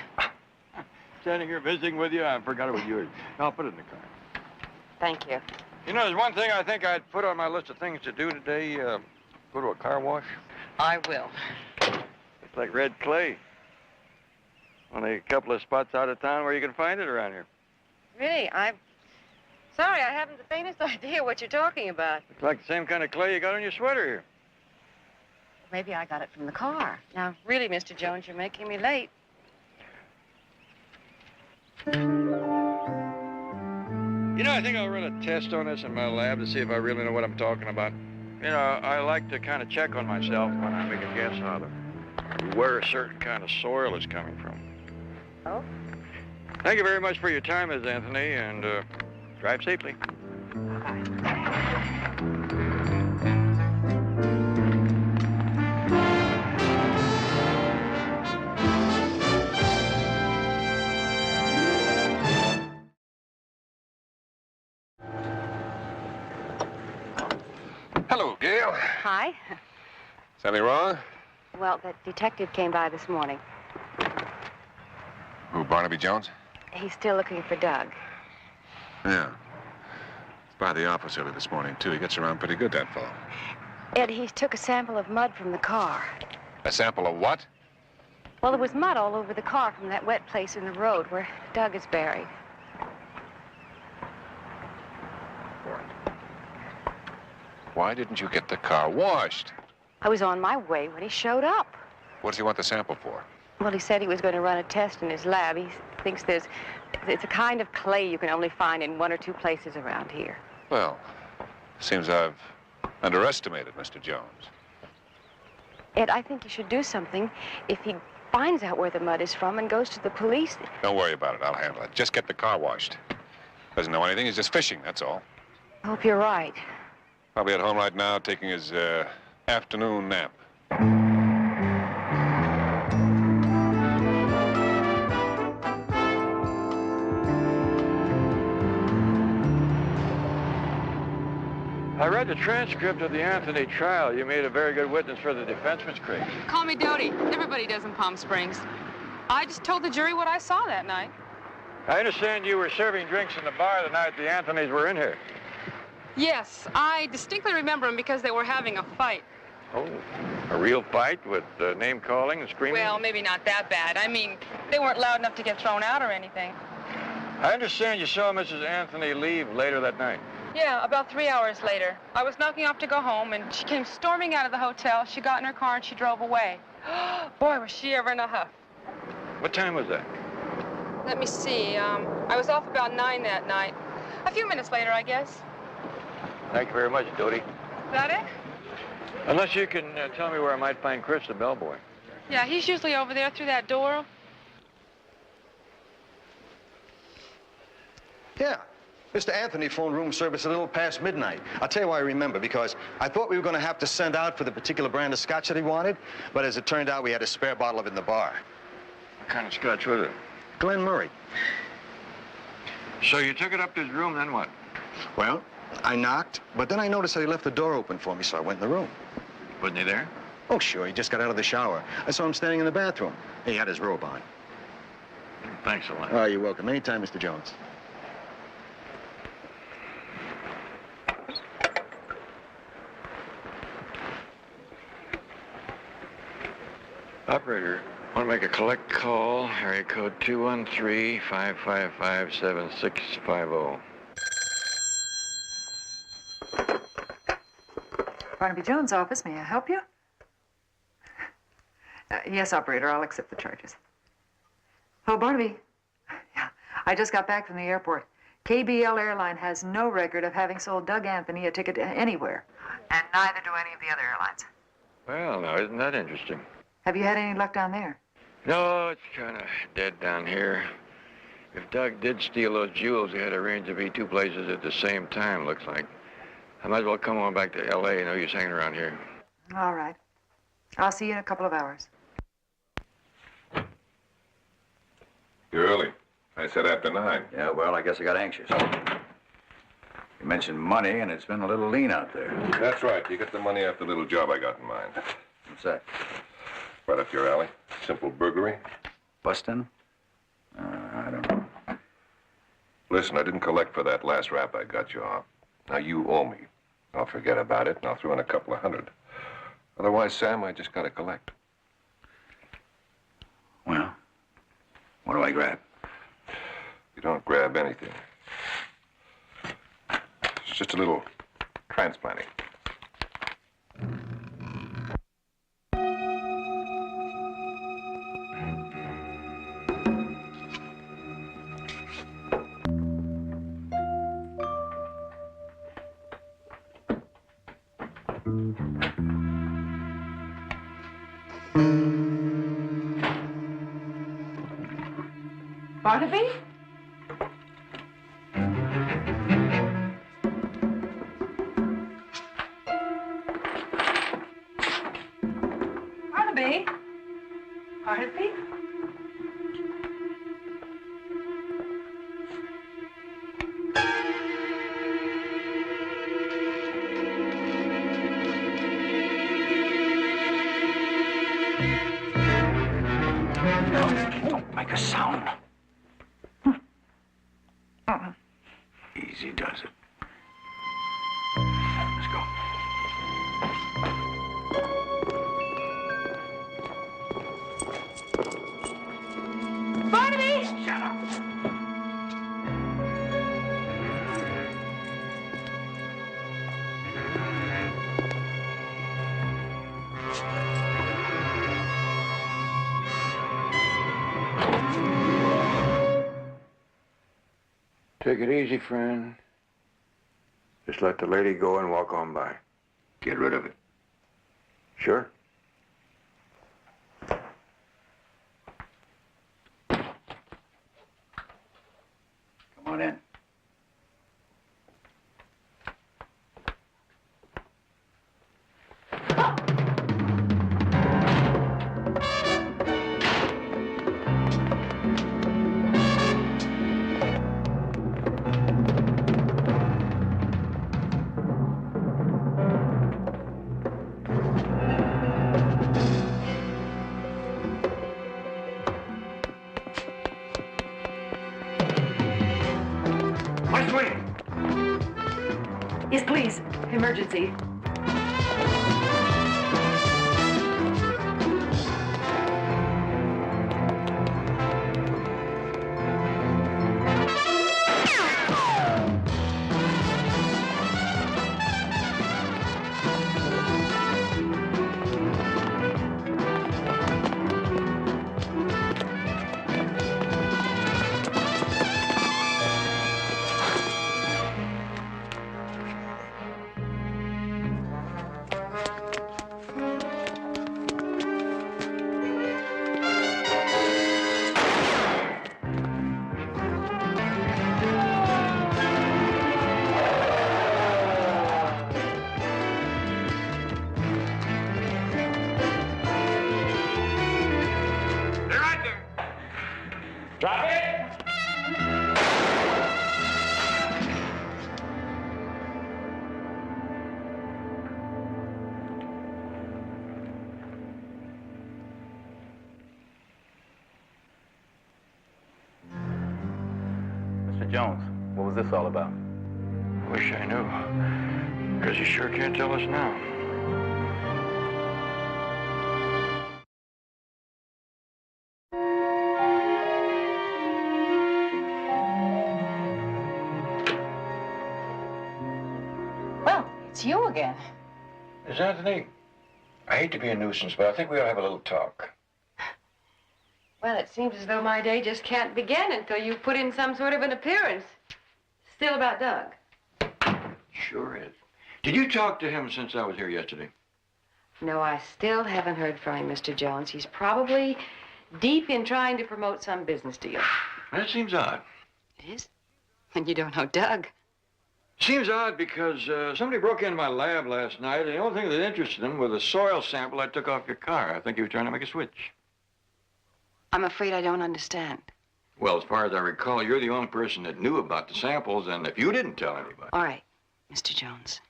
Standing here visiting with you, I forgot it was yours. I'll put it in the car. Thank you. You know, there's one thing I think I'd put on my list of things to do today. Go to a car wash. I will. It's like red clay. Only a couple of spots out of town where you can find it around here. Really, I'm sorry, I haven't the faintest idea what you're talking about. It's like the same kind of clay you got on your sweater here. Maybe I got it from the car. Now, really, Mr. Jones, you're making me late. You know, I think I'll run a test on this in my lab to see if I really know what I'm talking about. You know, I like to kind of check on myself when I make a guess how where a certain kind of soil is coming from. Oh? Thank you very much for your time, Miss Anthony, and drive safely. Hello, Gail. Hi. Something wrong? Well, the detective came by this morning. Who, Barnaby Jones? He's still looking for Doug. Yeah. He's by the office early this morning, too. He gets around pretty good, that fellow. Ed, he took a sample of mud from the car. A sample of what? Well, there was mud all over the car from that wet place in the road where Doug is buried. Why didn't you get the car washed? I was on my way when he showed up. What does he want the sample for? Well, he said he was going to run a test in his lab. He thinks it's a kind of clay you can only find in 1 or 2 places around here. Well, seems I've underestimated Mr. Jones. Ed, I think you should do something if he finds out where the mud is from and goes to the police. Don't worry about it. I'll handle it. Just get the car washed. Doesn't know anything. He's just fishing, that's all. I hope you're right. Probably at home right now taking his afternoon nap. I read the transcript of the Anthony trial. You made a very good witness for the defense, Miss Craig. Call me Dodie. Everybody does in Palm Springs. I just told the jury what I saw that night. I understand you were serving drinks in the bar the night the Anthonys were in here. Yes, I distinctly remember them because they were having a fight. Oh, a real fight with name-calling and screaming? Well, maybe not that bad. I mean, they weren't loud enough to get thrown out or anything. I understand you saw Mrs. Anthony leave later that night. Yeah, about 3 hours later. I was knocking off to go home, and she came storming out of the hotel. She got in her car, and she drove away. Boy, was she ever in a huff. What time was that? Let me see. I was off about 9 that night. A few minutes later, I guess. Thank you very much, Dodie. Is that it? Unless you can tell me where I might find Chris, the bellboy. Yeah, he's usually over there through that door. Yeah. Mr. Anthony phoned room service a little past midnight. I'll tell you why I remember, because I thought we were going to have to send out for the particular brand of scotch that he wanted, but as it turned out, we had a spare bottle of it in the bar. What kind of scotch was it? Glen Murray. So you took it up to his room, then what? Well, I knocked, but then I noticed that he left the door open for me, so I went in the room. Wasn't he there? Oh, sure, he just got out of the shower. I saw him standing in the bathroom. He had his robe on. Thanks a lot. Oh, you're welcome. Anytime, Mr. Jones. Operator, want to make a collect call, area code 213-555-7650. Barnaby Jones' office. May I help you? Yes, operator. I'll accept the charges. Oh, Barnaby. Yeah, I just got back from the airport. KBL Airline has no record of having sold Doug Anthony a ticket anywhere. And neither do any of the other airlines. Well, now, isn't that interesting? Have you had any luck down there? No, it's kind of dead down here. If Doug did steal those jewels, he had arranged to be two places at the same time, looks like. I might as well come on back to L.A. No use hanging around here. All right. I'll see you in a couple of hours. You're early. I said after 9. Yeah, well, I guess I got anxious. You mentioned money, and it's been a little lean out there. That's right. You get the money off the little job I got in mind. What's that? Right up your alley. Simple burglary. Bustin'? I don't know. Listen, I didn't collect for that last rap I got you off. Now, you owe me. I'll forget about it, and I'll throw in a couple of hundred. Otherwise, Sam, I just gotta collect. Well, what do I grab? You don't grab anything. It's just a little transplanting. Barnaby? Barnaby? Barnaby? Don't make a sound. Easy does it. Let's go. Barnaby! Shut up. Take it easy, friend. Just let the lady go and walk on by. Get rid of it. Sure. Come on in. Yes, please. Emergency. Mr. Jones, what was this all about? Wish I knew. Because you sure can't tell us now. Well, it's you again. Miss Anthony, I hate to be a nuisance, but I think we ought to have a little talk. Well, it seems as though my day just can't begin until you put in some sort of an appearance. Still about Doug. Sure is. Did you talk to him since I was here yesterday? No, I still haven't heard from him, Mr. Jones. He's probably deep in trying to promote some business deal. That seems odd. It is? And you don't know Doug. Seems odd because somebody broke into my lab last night, and the only thing that interested him was a soil sample I took off your car. I think he was trying to make a switch. I'm afraid I don't understand. Well, as far as I recall, you're the only person that knew about the samples, and if you didn't tell anybody... All right, Mr. Jones.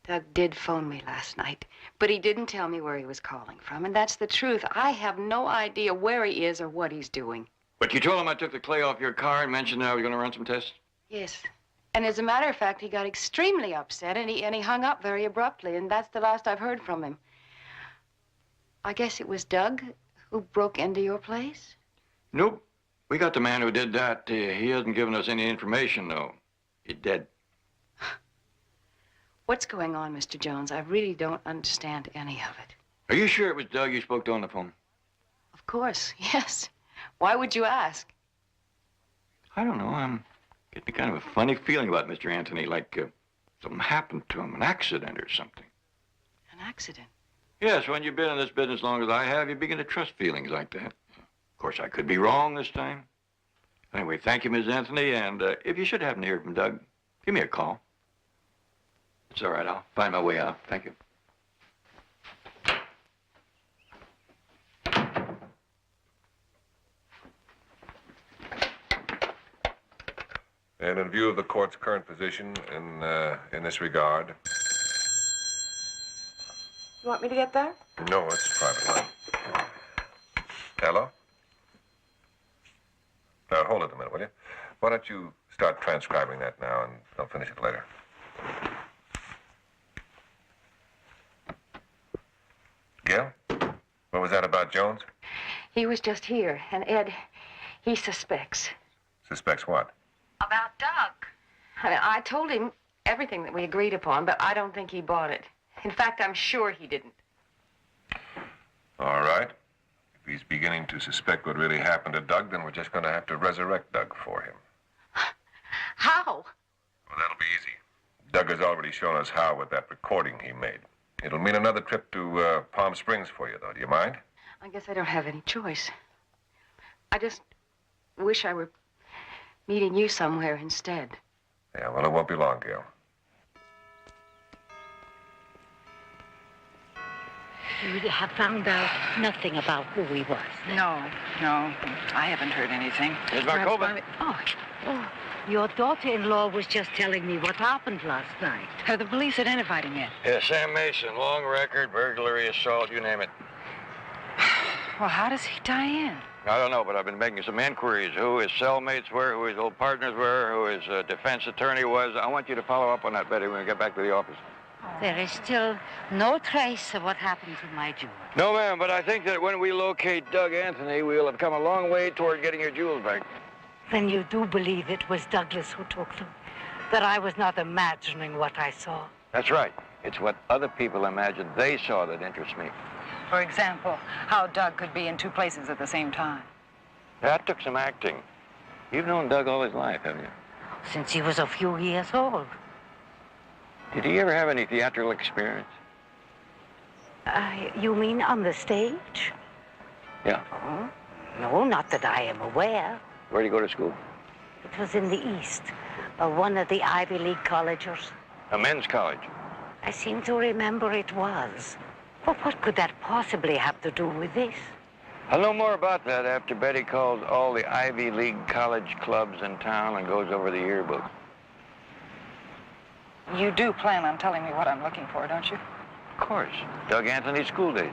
Doug did phone me last night, but he didn't tell me where he was calling from, and that's the truth. I have no idea where he is or what he's doing. But you told him I took the clay off your car and mentioned that I was going to run some tests? Yes. And as a matter of fact, he got extremely upset, and he hung up very abruptly, and that's the last I've heard from him. I guess it was Doug who broke into your place? Nope. We got the man who did that. He hasn't given us any information, though. He's dead. What's going on, Mr. Jones? I really don't understand any of it. Are you sure it was Doug you spoke to on the phone? Of course, yes. Why would you ask? I don't know. I'm getting kind of a funny feeling about Mr. Anthony, like something happened to him, an accident or something. An accident? Yes, when you've been in this business as long as I have, you begin to trust feelings like that. Of course, I could be wrong this time. Anyway, thank you, Miss Anthony, and if you should happen to hear from Doug, give me a call. It's all right. I'll find my way out. Thank you. And in view of the court's current position in this regard... You want me to get there? No, it's a private line. Hello? Now, hold it a minute, will you? Why don't you start transcribing that now, and I'll finish it later. Gail? What was that about Jones? He was just here, and Ed, he suspects. Suspects what? About Doug. I told him everything that we agreed upon, but I don't think he bought it. In fact, I'm sure he didn't. All right. If he's beginning to suspect what really happened to Doug, then we're just going to have to resurrect Doug for him. How? Well, that'll be easy. Doug has already shown us how with that recording he made. It'll mean another trip to Palm Springs for you, though. Do you mind? I guess I don't have any choice. I just wish I were meeting you somewhere instead. Yeah, well, it won't be long, Gail. You have found out nothing about who he was. No, I haven't heard anything. Here's Markova. Oh, your daughter-in-law was just telling me what happened last night. Have the police identified him yet? Yeah, Sam Mason, long record, burglary, assault, you name it. Well, how does he tie in? I don't know, but I've been making some inquiries. Who his cellmates were, who his old partners were, who his defense attorney was. I want you to follow up on that, Betty, when we get back to the office. There is still no trace of what happened to my jewels. No, ma'am, but I think that when we locate Doug Anthony, we'll have come a long way toward getting your jewels back. Then you do believe it was Douglas who took them? That I was not imagining what I saw? That's right. It's what other people imagined they saw that interests me. For example, how Doug could be in two places at the same time. That took some acting. You've known Doug all his life, haven't you? Since he was a few years old. Did he ever have any theatrical experience? You mean on the stage? Yeah. Oh, no, not that I am aware. Where did he go to school? It was in the East, one of the Ivy League colleges. A men's college? I seem to remember it was. But what could that possibly have to do with this? I'll know more about that after Betty calls all the Ivy League college clubs in town and goes over the yearbook. You do plan on telling me what I'm looking for, don't you? Of course. Doug Anthony's school days.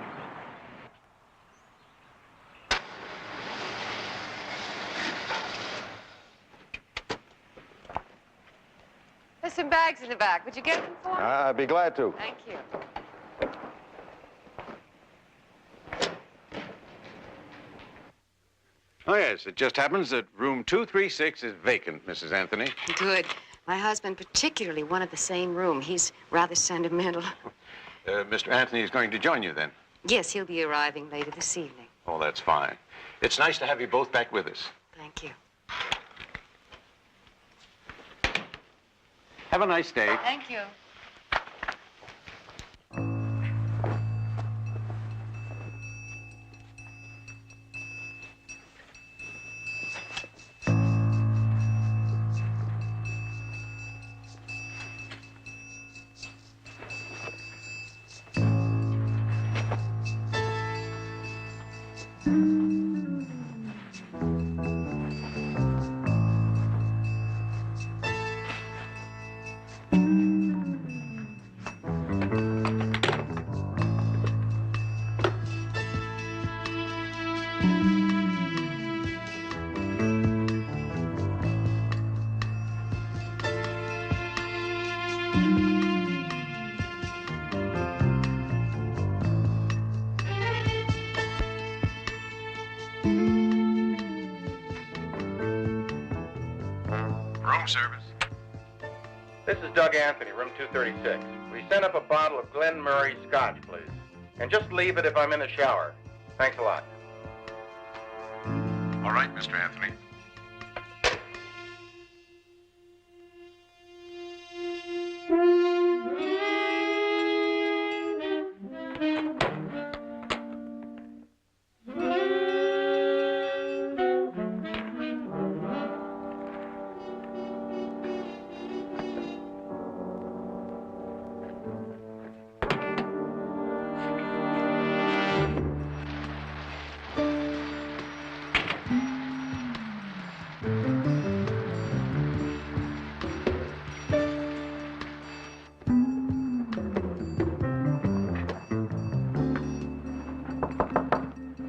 some bags in the back. Would you get them for me? I'd be glad to. Thank you. Oh, yes. It just happens that room 236 is vacant, Mrs. Anthony. Good. My husband particularly wanted the same room. He's rather sentimental. Mr. Anthony is going to join you then? Yes, he'll be arriving later this evening. Oh, that's fine. It's nice to have you both back with us. Thank you. Have a nice day. Thank you. Room service. This is Doug Anthony, room 236. We sent up a bottle of Glen Murray Scotch, please. And just leave it if I'm in the shower. Thanks a lot. All right, Mr. Anthony.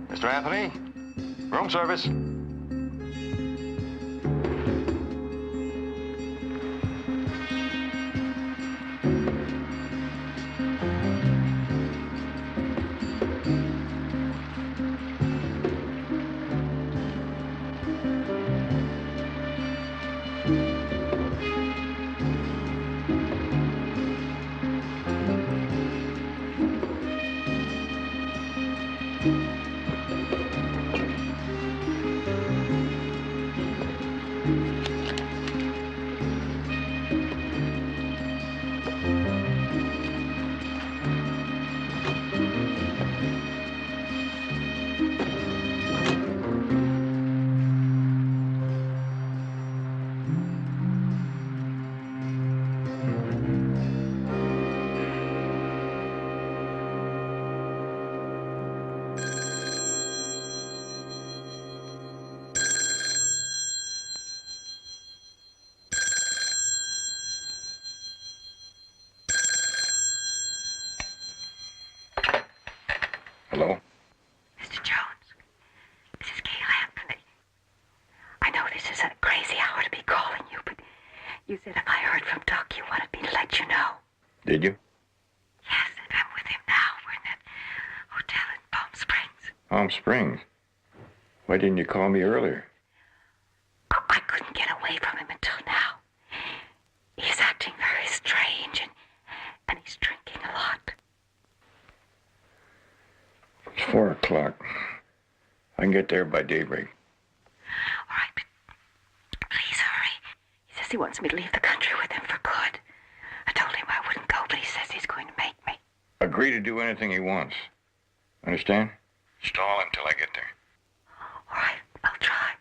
Mr. Anthony, room service. Hello? Mr. Jones, this is Gail Anthony. I know this is a crazy hour to be calling you, but you said if I heard from Doc, you wanted me to let you know. Did you? Yes, and I'm with him now. We're in that hotel in Palm Springs. Palm Springs? Why didn't you call me earlier? I couldn't get away from him until now. He's acting very strange, and he's drinking a lot. It's 4 o'clock. I can get there by daybreak. All right, but please hurry. He says he wants me to leave the country with him for good. I told him I wouldn't go, but he says he's going to make me. Agree to do anything he wants. Understand? Stall him till I get there. All right, I'll try.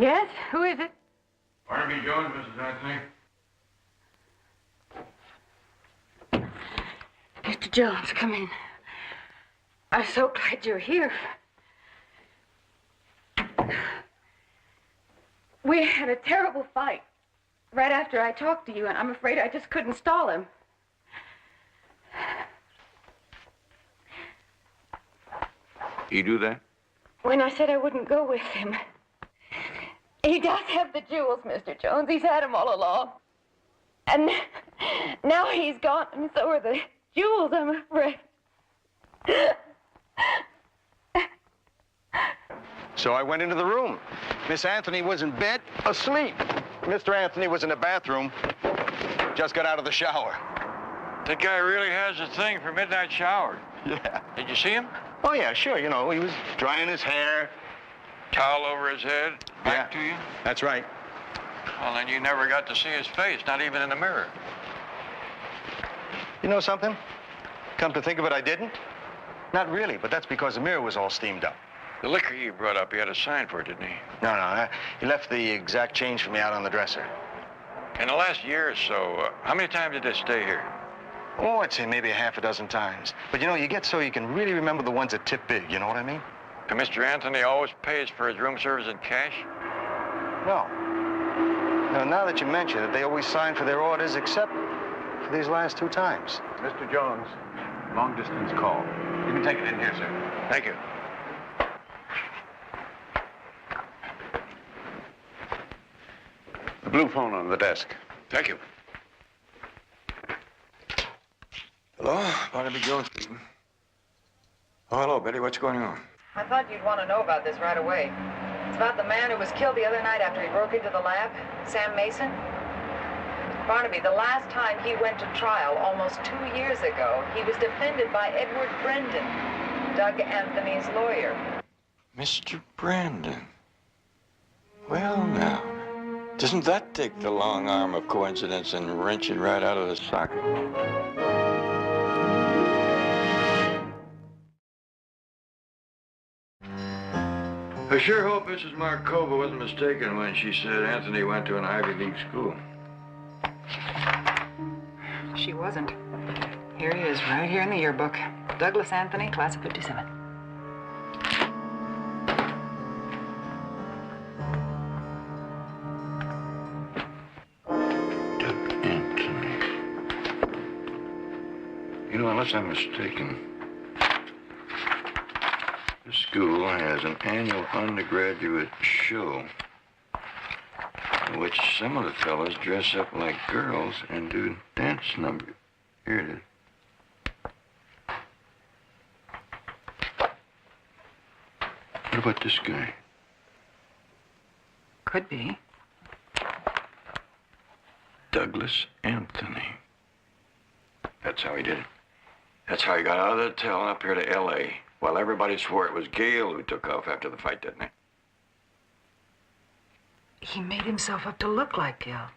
Yes? Who is it? Barnaby Jones, Mrs. Anthony. Mr. Jones, come in. I'm so glad you're here. We had a terrible fight right after I talked to you, and I'm afraid I just couldn't stall him. He do that? When I said I wouldn't go with him. He does have the jewels, Mr. Jones. He's had them all along. And now he's gone, and so are the jewels, I'm afraid. So I went into the room. Miss Anthony was in bed, asleep. Mr. Anthony was in the bathroom, just got out of the shower. That guy really has a thing for midnight showers. Yeah. Did you see him? Oh, yeah, sure. You know, he was drying his hair. Towel over his head, back to you? That's right. Well, then you never got to see his face, not even in the mirror. You know something? Come to think of it, I didn't. Not really, but that's because the mirror was all steamed up. The liquor you brought up, he had a sign for it, didn't he? No, he left the exact change for me out on the dresser. In the last year or so, how many times did they stay here? Oh, I'd say maybe a half a dozen times. But you know, you get so you can really remember the ones that tip big, you know what I mean? And Mr. Anthony always pays for his room service in cash? No. Now that you mention it, they always sign for their orders except for these last 2 times. Mr. Jones, long distance call. You can take it in here, sir. Thank you. The blue phone on the desk. Thank you. Hello, Barnaby Jones speaking. Oh, hello, Betty. What's going on? I thought you'd want to know about this right away. It's about the man who was killed the other night after he broke into the lab, Sam Mason. Barnaby, the last time he went to trial, almost 2 years ago, he was defended by Edward Brendan, Doug Anthony's lawyer. Mr. Brandon. Well, now, doesn't that take the long arm of coincidence and wrench it right out of the socket? I sure hope Mrs. Markova wasn't mistaken when she said Anthony went to an Ivy League school. She wasn't. Here he is, right here in the yearbook. Douglas Anthony, class of 57. You know, unless I'm mistaken, this school has an annual undergraduate show in which some of the fellows dress up like girls and do dance numbers. Here it is. What about this guy? Could be. Douglas Anthony. That's how he did it. That's how he got out of the hotel and up here to L.A. While everybody swore it was Gale who took off after the fight, didn't he? He made himself up to look like Gil.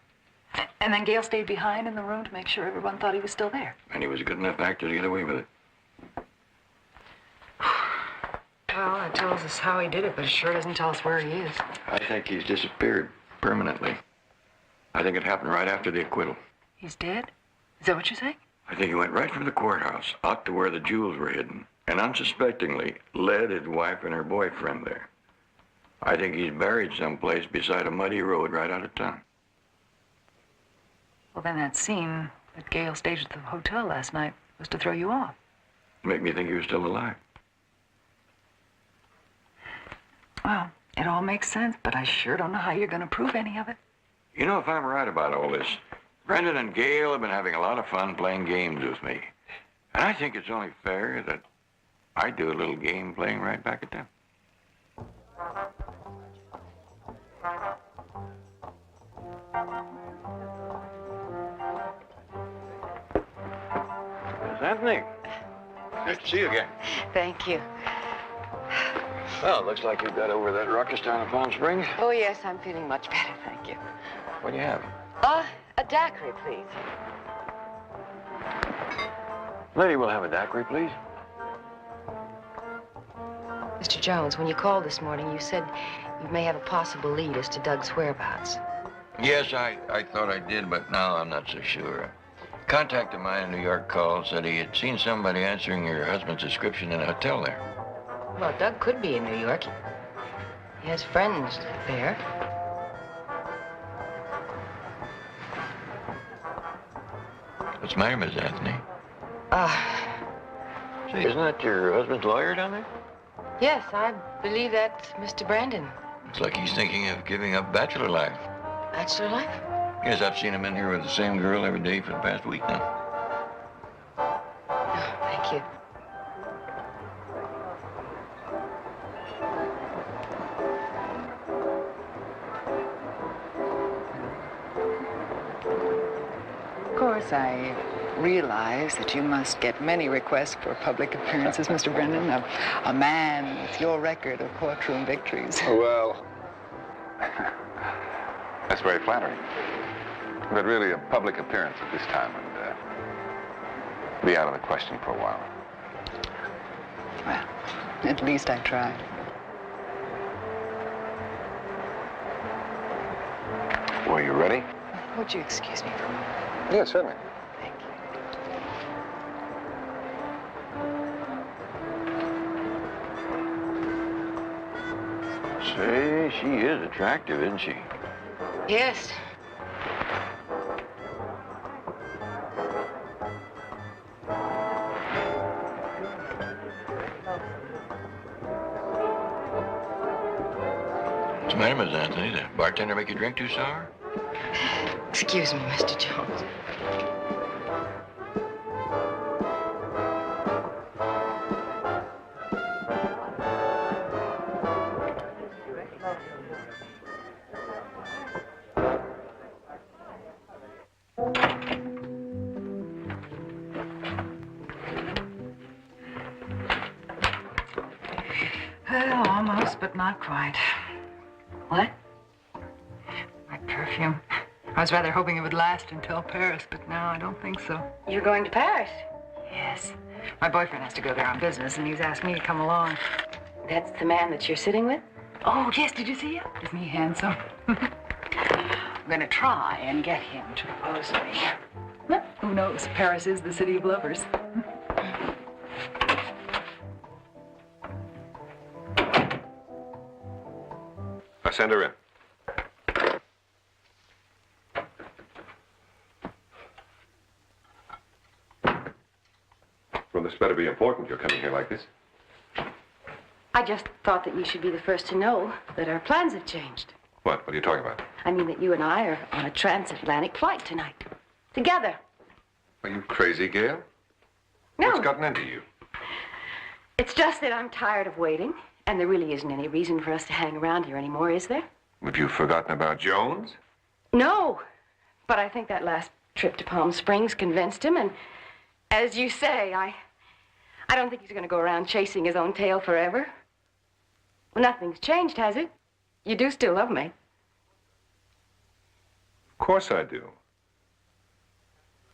And then Gale stayed behind in the room to make sure everyone thought he was still there. And he was a good enough actor to get away with it. Well, that tells us how he did it, but it sure doesn't tell us where he is. I think he's disappeared permanently. I think it happened right after the acquittal. He's dead? Is that what you say? I think he went right from the courthouse out to where the jewels were hidden and unsuspectingly led his wife and her boyfriend there. I think he's buried someplace beside a muddy road right out of town. Well, then that scene that Gale staged at the hotel last night was to throw you off. Make me think he was still alive. Well, it all makes sense, but I sure don't know how you're going to prove any of it. You know, if I'm right about all this, Brendan and Gale have been having a lot of fun playing games with me. And I think it's only fair that I do a little game playing right back at them. Miss Anthony, nice to see you again. Thank you. Well, it looks like you got over that ruckus down in Palm Springs. Oh, yes, I'm feeling much better, thank you. What do you have? A daiquiri, please. Lady, we'll have a daiquiri, please. Mr. Jones, when you called this morning, you said you may have a possible lead as to Doug's whereabouts. Yes, I thought I did, but now I'm not so sure. A contact of mine in New York called, said he had seen somebody answering your husband's description in a hotel there. Well, Doug could be in New York. He has friends there. What's the matter, Miss Anthony? Say, isn't that your husband's lawyer down there? Yes, I believe that's Mr. Brandon. Looks like he's thinking of giving up bachelor life. Bachelor life? Yes, I've seen him in here with the same girl every day for the past week now. Oh, thank you. Of course, I realize that you must get many requests for public appearances, Mr. Brendan. A man with your record of courtroom victories. Well, that's very flattering. But really, a public appearance at this time would be out of the question for a while. Well, at least I tried. Were you ready? Would you excuse me for a moment? Yes, certainly. Thank you. Say, she is attractive, isn't she? Yes. What's the matter, Miss Anthony? The bartender make you drink too sour? Excuse me, Mr. Jones. Well, almost, but not quite. What? My perfume. I was rather hoping it would last until Paris, but now I don't think so. You're going to Paris? Yes. My boyfriend has to go there on business, and he's asked me to come along. That's the man that you're sitting with? Oh, yes, did you see him? Isn't he handsome? I'm gonna try and get him to propose to me. Well, who knows? Paris is the city of lovers. Send her in. Well, this better be important. You're coming here like this. I just thought that you should be the first to know that our plans have changed. What? What are you talking about? I mean that you and I are on a transatlantic flight tonight. Together. Are you crazy, Gail? No. What's gotten into you? It's just that I'm tired of waiting, and there really isn't any reason for us to hang around here anymore, is there? Have you forgotten about Jones? No. But I think that last trip to Palm Springs convinced him, and as you say, I don't think he's going to go around chasing his own tail forever. Well, nothing's changed, has it? You do still love me. Of course I do.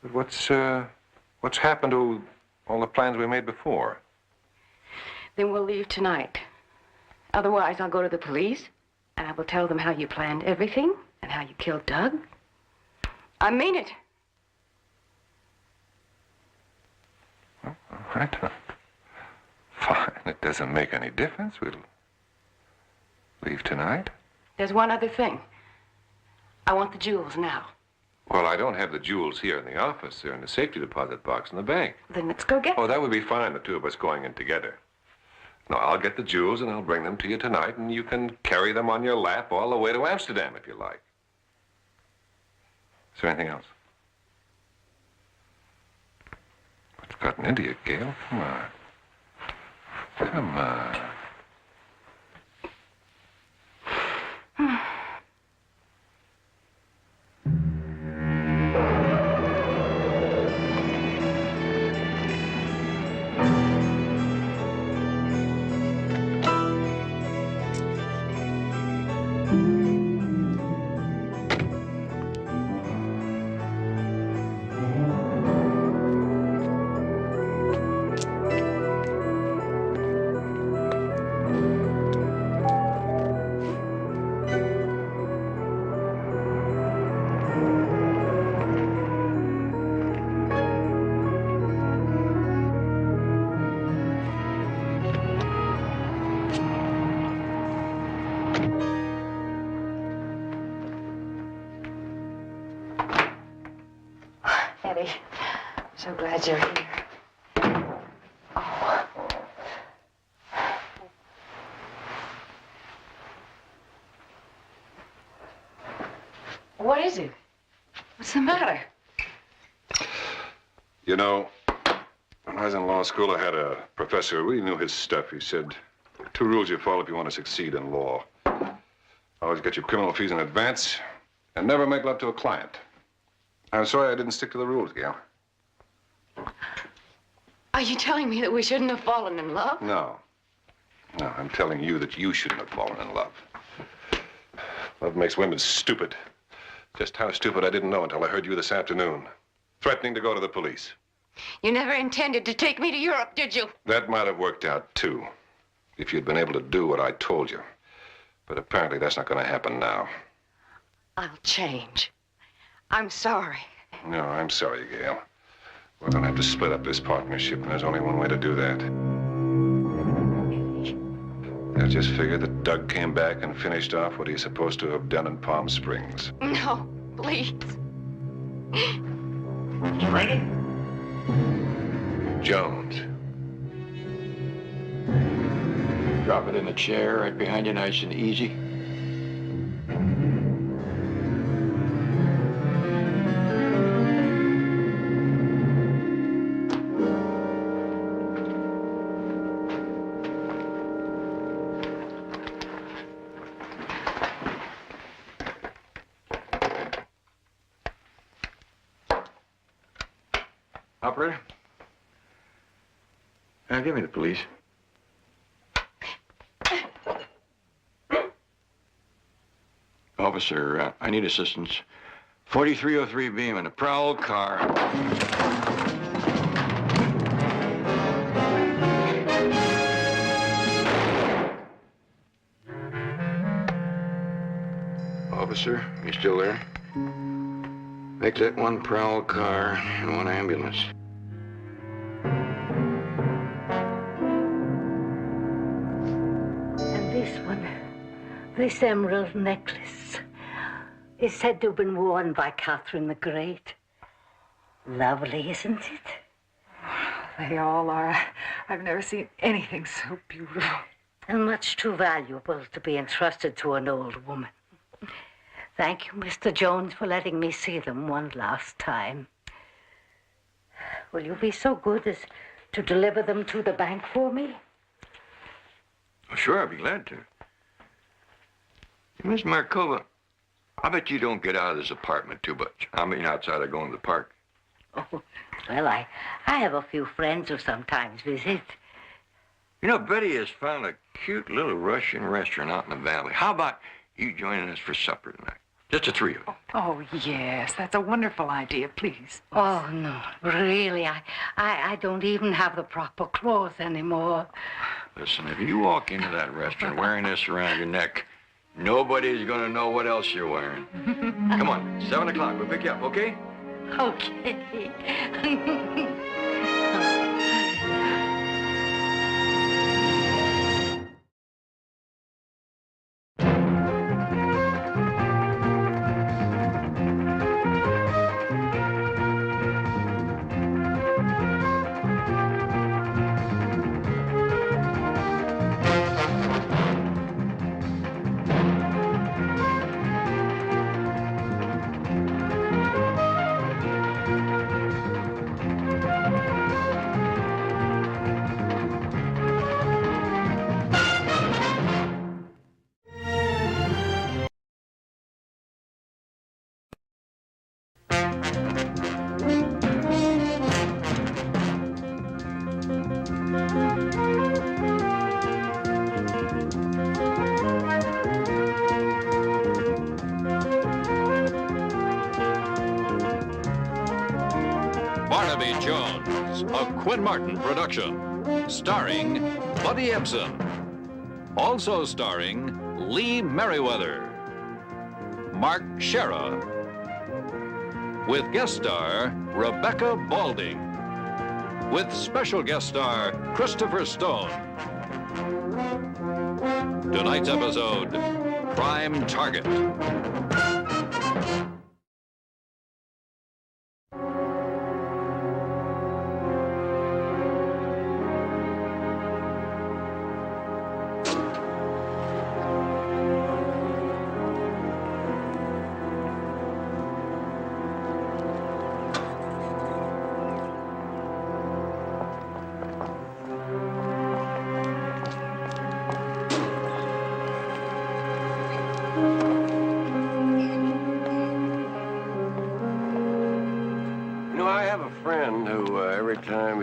But what's happened to all the plans we made before? Then we'll leave tonight. Otherwise, I'll go to the police, and I will tell them how you planned everything and how you killed Doug. I mean it. Well, all right. Fine. It doesn't make any difference. We'll leave tonight. There's one other thing. I want the jewels now. Well, I don't have the jewels here in the office. They're in the safety deposit box in the bank. Then let's go get them. Oh, that would be fine, the two of us going in together. No, I'll get the jewels and I'll bring them to you tonight, and you can carry them on your lap all the way to Amsterdam if you like. Is there anything else? What's gotten into you, Gail? Come on. Come on. so glad you're here. Oh. What is it? What's the matter? You know, when I was in law school, I had a professor who really knew his stuff. He said, 2 rules you follow if you want to succeed in law. Always get your criminal fees in advance, and never make love to a client. I'm sorry I didn't stick to the rules, Gail. Are you telling me that we shouldn't have fallen in love? No. No, I'm telling you that you shouldn't have fallen in love. Love makes women stupid. Just how stupid I didn't know until I heard you this afternoon, threatening to go to the police. You never intended to take me to Europe, did you? That might have worked out, too, if you'd been able to do what I told you. But apparently that's not going to happen now. I'll change. I'm sorry. No, I'm sorry, Gail. We're going to have to split up this partnership, and there's only one way to do that. I just figured that Doug came back and finished off what he's supposed to have done in Palm Springs. No, please. Ready? Jones. Drop it in the chair right behind you, nice and easy. Operator? Give me the police. Officer, I need assistance. 4303 Beam in a prowl car. Officer, you still there? Make that one prowl car and one ambulance. And this emerald necklace, is said to have been worn by Catherine the Great. Lovely, isn't it? They all are. I've never seen anything so beautiful. And much too valuable to be entrusted to an old woman. Thank you, Mr. Jones, for letting me see them one last time. Will you be so good as to deliver them to the bank for me? Oh, sure, I'd be glad to. Miss Markova, I bet you don't get out of this apartment too much. I mean, outside of going to the park. Oh, well, I have a few friends who sometimes visit. You know, Betty has found a cute little Russian restaurant out in the valley. How about you joining us for supper tonight? Just the 3 of you. Oh, yes. That's a wonderful idea. Please. Oh, no. Really, I don't even have the proper clothes anymore. Listen, if you walk into that restaurant wearing this around your neck, nobody's going to know what else you're wearing. Come on, 7 o'clock. We'll pick you up, okay? Okay. Barnaby Jones, a Quinn Martin production, starring Buddy Ebsen. Also starring Lee Merriweather, Mark Shera, with guest star Rebecca Balding, with special guest star Christopher Stone. Tonight's episode, Prime Target.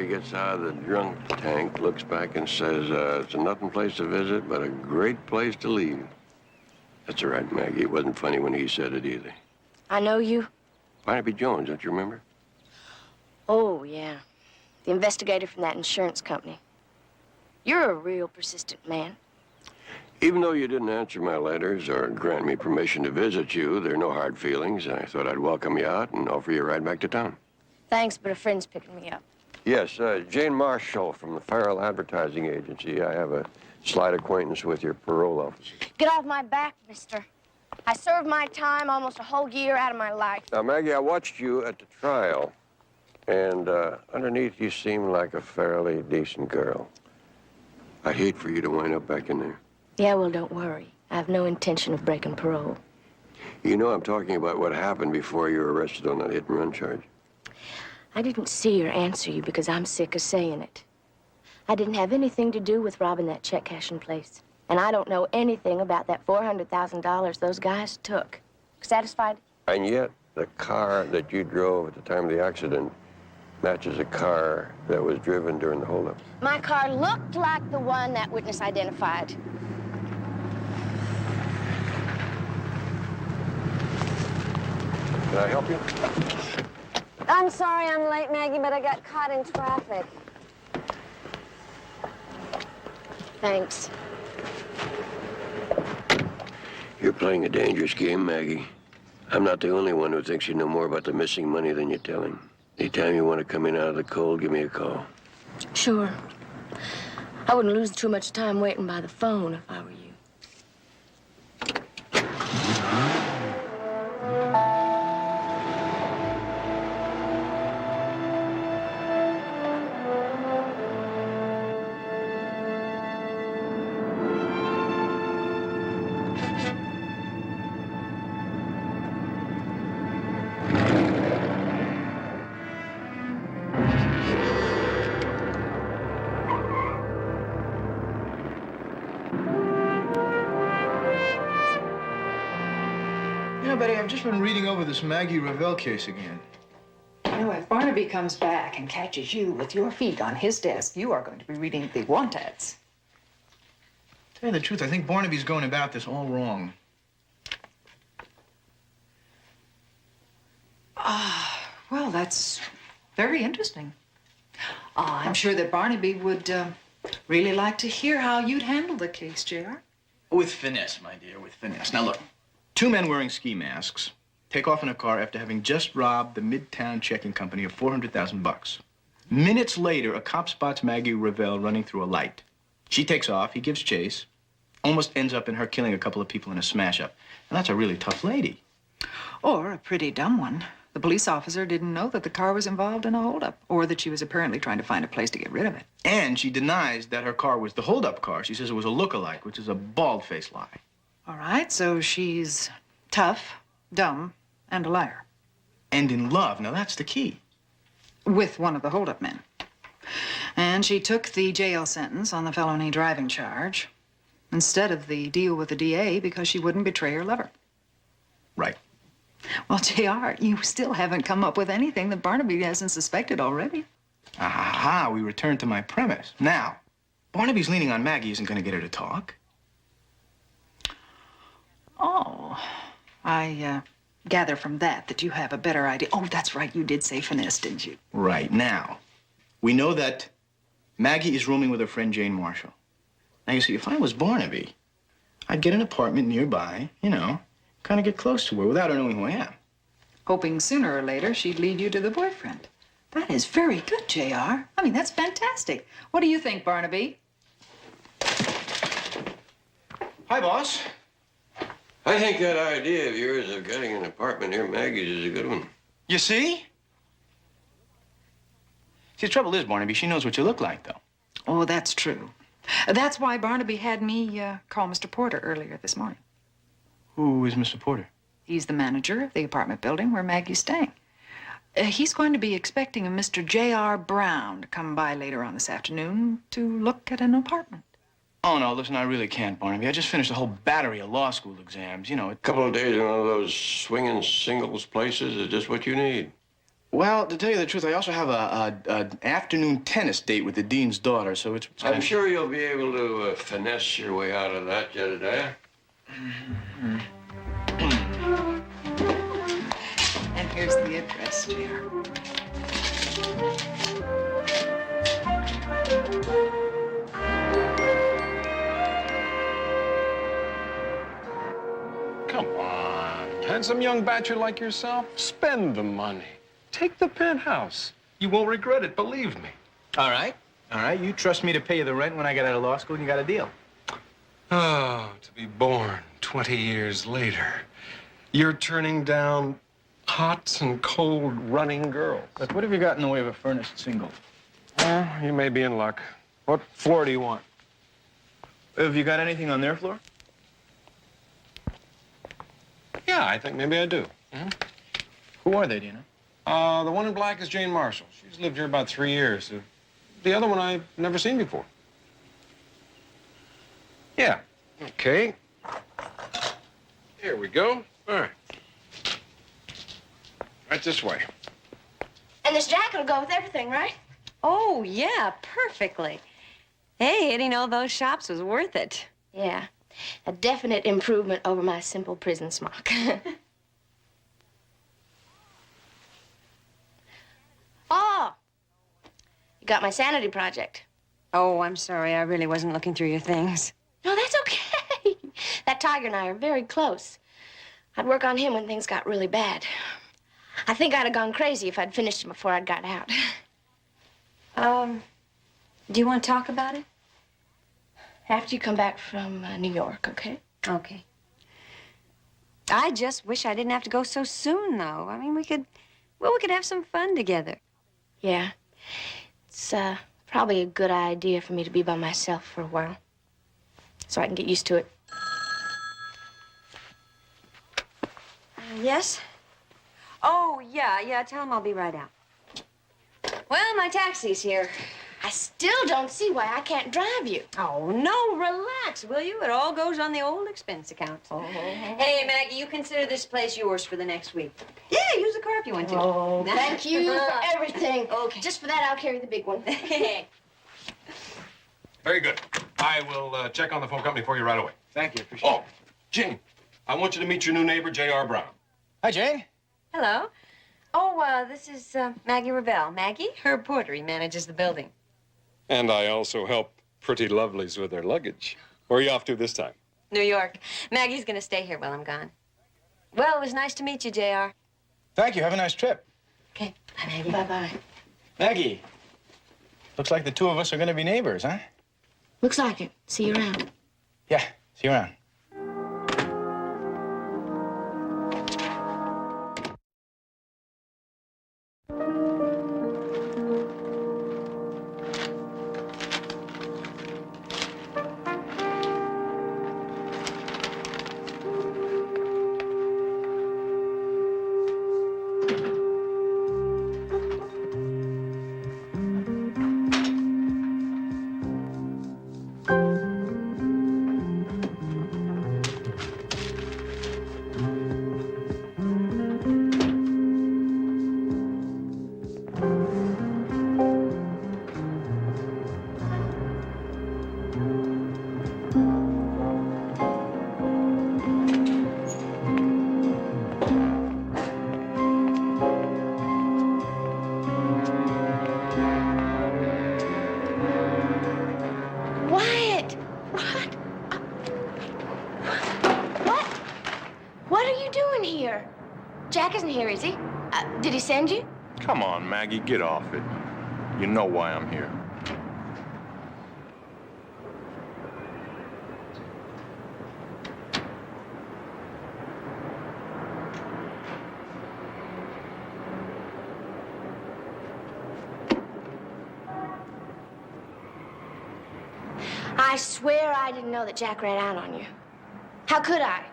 he gets out of the drunk tank, looks back and says, it's a nothing place to visit, but a great place to leave. That's all right, Maggie. It wasn't funny when he said it either. I know you. Barnaby Jones, don't you remember? Oh, yeah. The investigator from that insurance company. You're a real persistent man. Even though you didn't answer my letters or grant me permission to visit you, there are no hard feelings. I thought I'd welcome you out and offer you a ride back to town. Thanks, but a friend's picking me up. Yes, Jane Marshall from the Farrell Advertising Agency. I have a slight acquaintance with your parole officer. Get off my back, mister. I served my time almost a whole year out of my life. Now, Maggie, I watched you at the trial, and underneath you seem like a fairly decent girl. I'd hate for you to wind up back in there. Yeah, well, don't worry. I have no intention of breaking parole. You know I'm talking about what happened before you were arrested on that hit-and-run charge. I didn't see or answer you because I'm sick of saying it. I didn't have anything to do with robbing that check cashing place. And I don't know anything about that $400,000 those guys took. Satisfied? And yet, the car that you drove at the time of the accident matches a car that was driven during the holdup. My car looked like the one that witness identified. Can I help you? I'm sorry I'm late, Maggie, but I got caught in traffic. Thanks. You're playing a dangerous game, Maggie. I'm not the only one who thinks you know more about the missing money than you're telling. Anytime you want to come in out of the cold, give me a call. Sure. I wouldn't lose too much time waiting by the phone if I were you. Betty, I've just been reading over this Maggie Revell case again. You know, if Barnaby comes back and catches you with your feet on his desk, you are going to be reading the want ads. Tell you the truth, I think Barnaby's going about this all wrong. Well, that's very interesting. I'm sure that Barnaby would really like to hear how you'd handle the case, J.R. With finesse, my dear, with finesse. Now, look. Two men wearing ski masks take off in a car after having just robbed the Midtown checking company of $400,000. Minutes later, a cop spots Maggie Revell running through a light. She takes off, he gives chase, almost ends up in her killing a couple of people in a smash-up. And that's a really tough lady. Or a pretty dumb one. The police officer didn't know that the car was involved in a holdup, or that she was apparently trying to find a place to get rid of it. And she denies that her car was the holdup car. She says it was a look-alike, which is a bald-faced lie. All right, so she's tough, dumb, and a liar. And in love. Now, that's the key. With one of the holdup men. And she took the jail sentence on the felony driving charge instead of the deal with the DA because she wouldn't betray her lover. Right. Well, J.R., you still haven't come up with anything that Barnaby hasn't suspected already. Aha, we return to my premise. Now, Barnaby's leaning on Maggie isn't going to get her to talk. Oh, I gather from that you have a better idea. Oh, that's right, you did say finesse, didn't you? Right. Now, we know that Maggie is rooming with her friend Jane Marshall. Now, you see, if I was Barnaby, I'd get an apartment nearby, you know, kind of get close to her without her knowing who I am. Hoping sooner or later she'd lead you to the boyfriend. That is very good, J.R. I mean, that's fantastic. What do you think, Barnaby? Hi, boss. I think that idea of yours of getting an apartment near Maggie's is a good one. You see? See, the trouble is, Barnaby, she knows what you look like, though. Oh, that's true. That's why Barnaby had me call Mr. Porter earlier this morning. Who is Mr. Porter? He's the manager of the apartment building where Maggie's staying. He's going to be expecting a Mr. J.R. Brown to come by later on this afternoon to look at an apartment. Oh, no, listen, I really can't, Barnaby. I just finished a whole battery of law school exams. You know, A couple of days in one of those swinging singles places is just what you need. Well, to tell you the truth, I also have an afternoon tennis date with the dean's daughter, so it's... I'm sure you'll be able to finesse your way out of that, Jedediah. And here's the address, JR. Come on. Handsome young bachelor like yourself, spend the money. Take the penthouse. You won't regret it, believe me. All right. All right. You trust me to pay you the rent when I get out of law school, and you got a deal. Oh, to be born 20 years later. You're turning down hot and cold running girls. Look, what have you got in the way of a furnished single? Well, you may be in luck. What floor do you want? Have you got anything on their floor? Yeah, I think maybe I do. Who are they, do you know? The one in black is Jane Marshall. She's lived here about 3 years. The other one I've never seen before. Yeah. Okay. Here we go. All right. Right this way. And this jacket will go with everything, right? Oh, yeah, perfectly. Hey, hitting all those shops was worth it. Yeah. A definite improvement over my simple prison smock. Oh! You got my sanity project. Oh, I'm sorry. I really wasn't looking through your things. No, that's okay. That Tiger and I are very close. I'd work on him when things got really bad. I think I'd have gone crazy if I'd finished him before I'd got out. Do you want to talk about it? After you come back from New York, okay? Okay. I just wish I didn't have to go so soon, though. I mean, we could have some fun together. Yeah. It's probably a good idea for me to be by myself for a while, so I can get used to it. Yes? Oh, yeah, tell him I'll be right out. Well, my taxi's here. I still don't see why I can't drive you. Oh, no, relax, will you? It all goes on the old expense account. Oh. Hey, Maggie, you consider this place yours for the next week. Yeah, use the car if you want to. Oh, thank you for everything. Okay. Just for that, I'll carry the big one. Very good. I will check on the phone company for you right away. Thank you. Appreciate it. Oh, Jane, I want you to meet your new neighbor, J.R. Brown. Hi, Jane. Hello. Oh, this is Maggie Ravel. Maggie, Herb Porter. He manages the building. And I also help pretty lovelies with their luggage. Where are you off to this time? New York. Maggie's gonna stay here while I'm gone. Well, it was nice to meet you, J.R. Thank you. Have a nice trip. Okay. Bye, Maggie. Bye-bye. Maggie, looks like the two of us are going to be neighbors, huh? Looks like it. See you around. Yeah, see you around. Jack isn't here, is he? Did he send you? Come on, Maggie, get off it. You know why I'm here. I swear I didn't know that Jack ran out on you. How could I?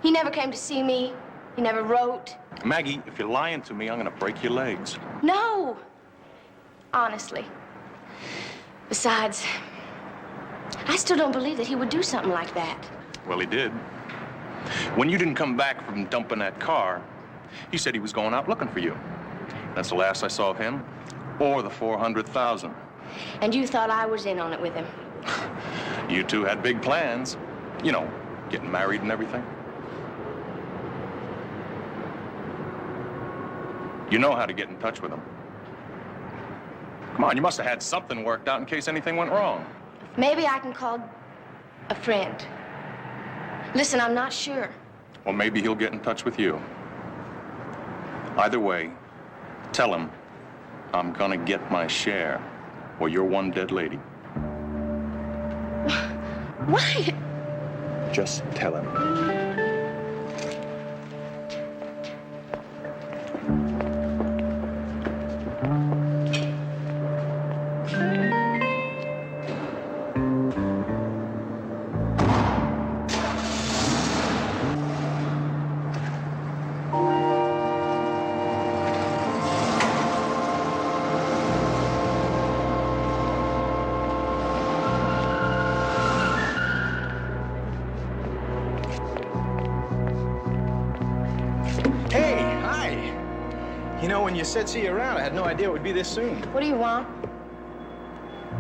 He never came to see me. He never wrote. Maggie, if you're lying to me, I'm gonna break your legs. No. Honestly. Besides, I still don't believe that he would do something like that. Well, he did. When you didn't come back from dumping that car, he said he was going out looking for you. That's the last I saw of him, or the 400,000. And you thought I was in on it with him? You two had big plans. You know, getting married and everything. You know how to get in touch with him. Come on, you must have had something worked out in case anything went wrong. Maybe I can call a friend. Listen, I'm not sure. Or maybe he'll get in touch with you. Either way, tell him I'm gonna get my share, or you're one dead lady. What? Just tell him. Hey, hi. You know, when you said see you around, I had no idea it would be this soon. What do you want?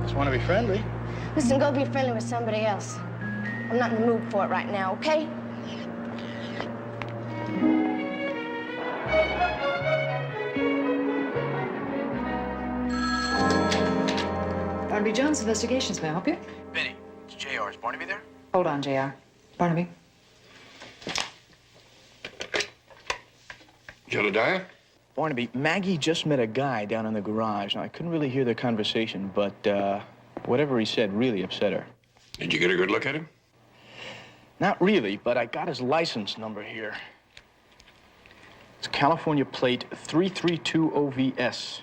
Just want to be friendly. Listen, go be friendly with somebody else. I'm not in the mood for it right now, okay? Barnaby Jones, Investigations. May I help you? Benny, it's JR. Is Barnaby there? Hold on, JR. Barnaby. Jedediah? Barnaby, Maggie just met a guy down in the garage. Now, I couldn't really hear their conversation, but whatever he said really upset her. Did you get a good look at him? Not really, but I got his license number here. It's California plate 332 OVS.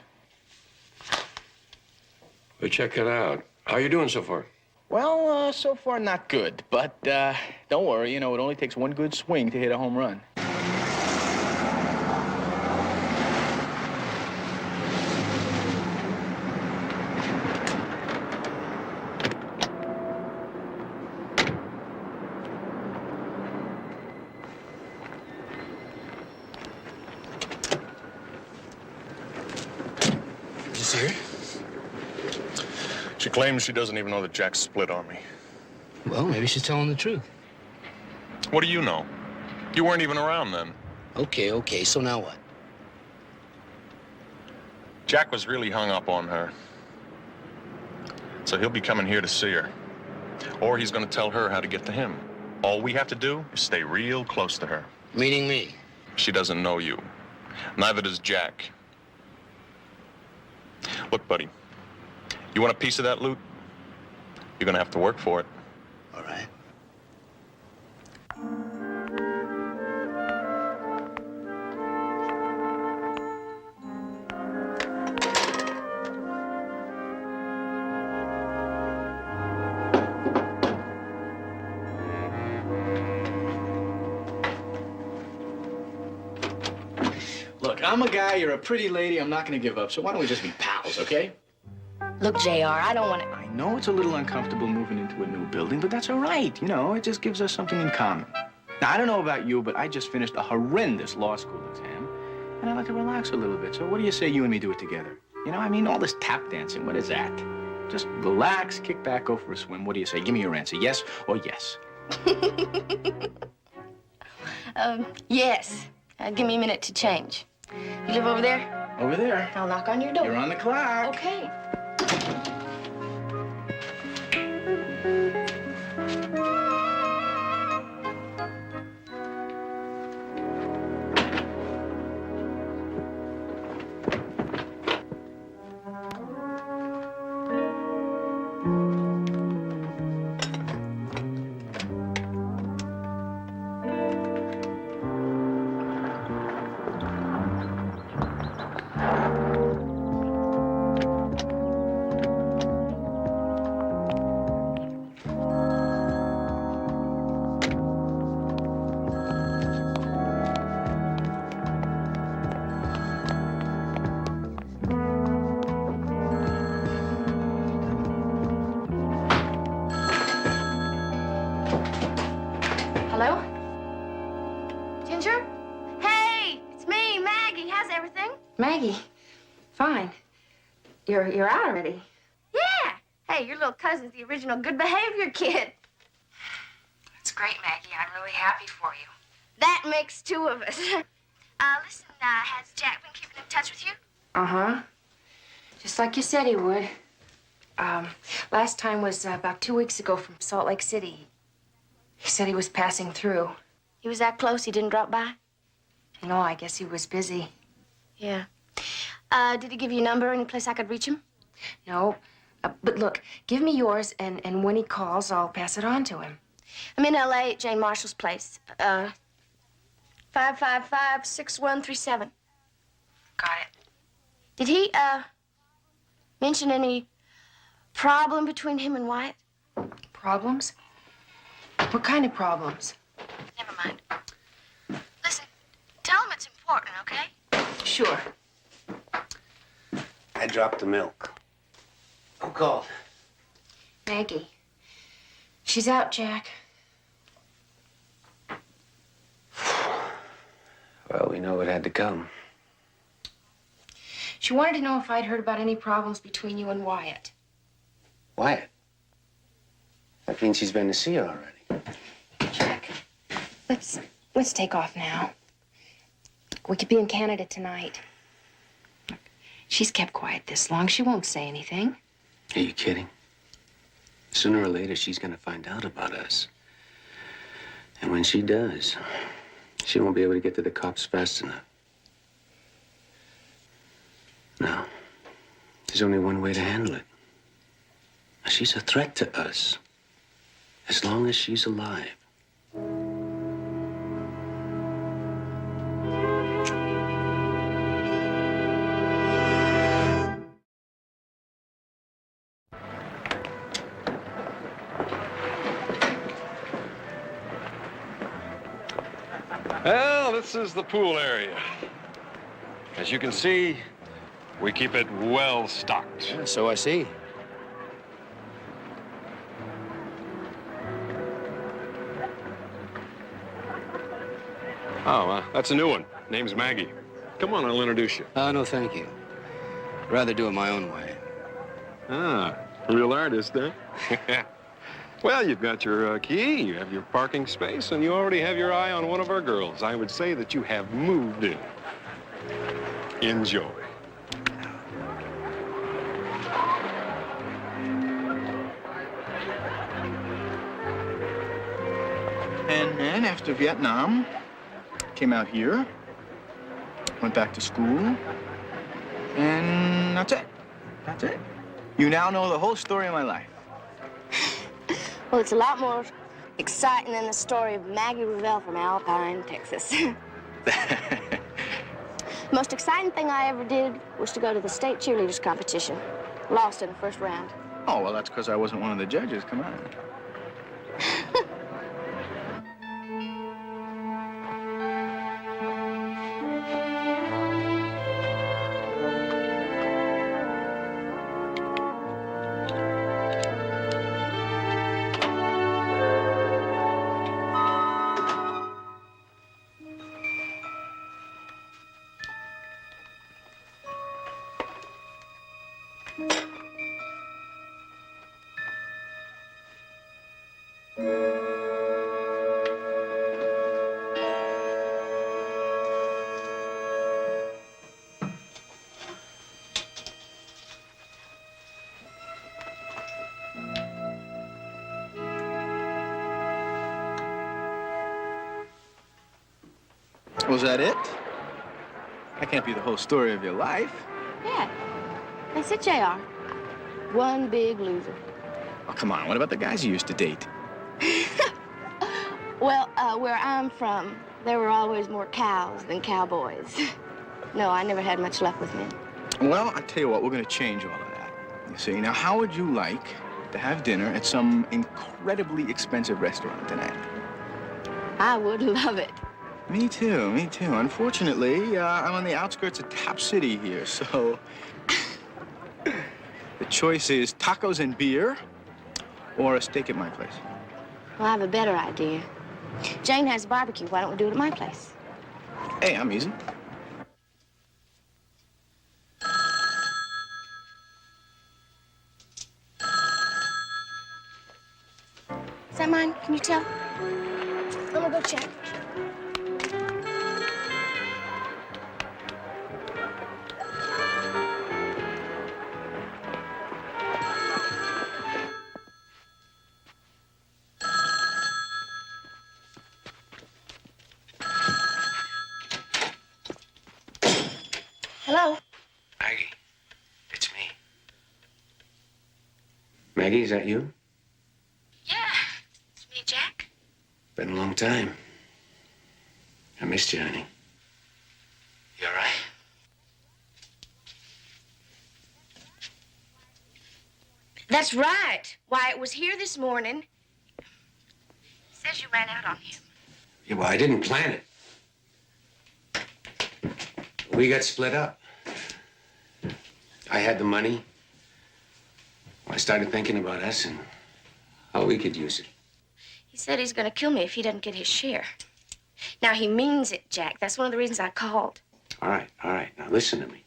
Well, check it out. How you doing so far? Well, so far not good, but don't worry, you know, it only takes one good swing to hit a home run. Did you see her? She claims she doesn't even know that Jack split on me. Well, maybe she's telling the truth. What do you know? You weren't even around then. Okay, so now what? Jack was really hung up on her. So he'll be coming here to see her. Or he's gonna tell her how to get to him. All we have to do is stay real close to her. Meaning me? She doesn't know you. Neither does Jack. Look, buddy, you want a piece of that loot? You're gonna have to work for it. All right. Look, I'm a guy, you're a pretty lady, I'm not gonna give up, so why don't we just be pals, okay? Look, JR, I don't want to... I know it's a little uncomfortable moving into a new building, but that's all right. You know, it just gives us something in common. Now, I don't know about you, but I just finished a horrendous law school exam, and I'd like to relax a little bit. So what do you say you and me do it together? You know, I mean, all this tap dancing, what is that? Just relax, kick back, go for a swim. What do you say? Give me your answer, yes or yes? Yes. Give me a minute to change. You live over there? Over there. I'll knock on your door. You're on the clock. Okay. Hello? Ginger? Hey, it's me, Maggie. How's everything? Maggie? Fine. You're out already. Yeah. Hey, your little cousin's the original good behavior kid. That's great, Maggie. I'm really happy for you. That makes two of us. Listen, has Jack been keeping in touch with you? Uh-huh. Just like you said he would. Last time was about 2 weeks ago from Salt Lake City. He said he was passing through. He was that close he didn't drop by? No, I guess he was busy. Yeah. Did he give you a number, any place I could reach him? No. But look, give me yours, and when he calls, I'll pass it on to him. I'm in L.A. at Jane Marshall's place. 555-6137. Got it. Did he, mention any problem between him and Wyatt? Problems? What kind of problems? Never mind. Listen, tell him it's important, okay? Sure. I dropped the milk. Who called? Maggie. She's out, Jack. Well, we know it had to come. She wanted to know if I'd heard about any problems between you and Wyatt. Wyatt? That means she's been to see her already. Jack, let's take off now. We could be in Canada tonight. She's kept quiet this long. She won't say anything. Are you kidding? Sooner or later, she's gonna find out about us. And when she does, she won't be able to get to the cops fast enough. Now, there's only one way to handle it. She's a threat to us, as long as she's alive. Well, this is the pool area. As you can see, we keep it well stocked. Yeah, so I see. Oh, that's a new one. Name's Maggie. Come on, I'll introduce you. No, thank you. I'd rather do it my own way. Ah, real artist, huh? Well, you've got your key, you have your parking space, and you already have your eye on one of our girls. I would say that you have moved in. Enjoy. And then after Vietnam, came out here, went back to school, and that's it. That's it. You now know the whole story of my life. Well, it's a lot more exciting than the story of Maggie Revelle from Alpine, Texas. Most exciting thing I ever did was to go to the state cheerleaders competition. Lost in the first round. Oh, well, that's because I wasn't one of the judges. Come on. Was that it? That can't be the whole story of your life. Yeah. That's it, JR. One big loser. Oh, come on. What about the guys you used to date? Well, where I'm from, there were always more cows than cowboys. No, I never had much luck with men. Well, I tell you what, we're going to change all of that. You see, now, how would you like to have dinner at some incredibly expensive restaurant tonight? I would love it. Me too, me too. Unfortunately, I'm on the outskirts of Top City here, so the choice is tacos and beer or a steak at my place. Well, I have a better idea. Jane has a barbecue. Why don't we do it at my place? Hey, I'm easy. phone? Can you tell? I'm gonna go check. Hello? Maggie, it's me. Maggie, is that you? Yeah, it's me, Jack. Been a long time. I missed you, honey. You all right? That's right. Wyatt was here this morning. Says you ran out on him. Yeah, well, I didn't plan it. We got split up. I had the money. I started thinking about us and how we could use it. He said he's gonna kill me if he doesn't get his share. Now, he means it, Jack. That's one of the reasons I called. All right. Now, listen to me.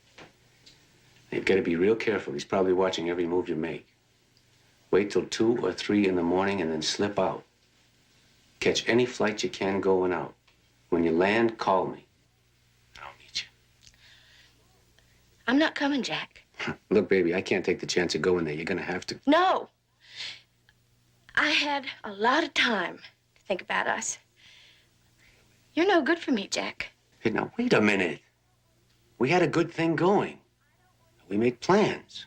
You've got to be real careful. He's probably watching every move you make. Wait till 2 or 3 in the morning and then slip out. Catch any flight you can going out. When you land, call me. I'm not coming, Jack. Look, baby, I can't take the chance of going there. You're going to have to. No. I had a lot of time to think about us. You're no good for me, Jack. Hey, now, wait a minute. We had a good thing going. We made plans.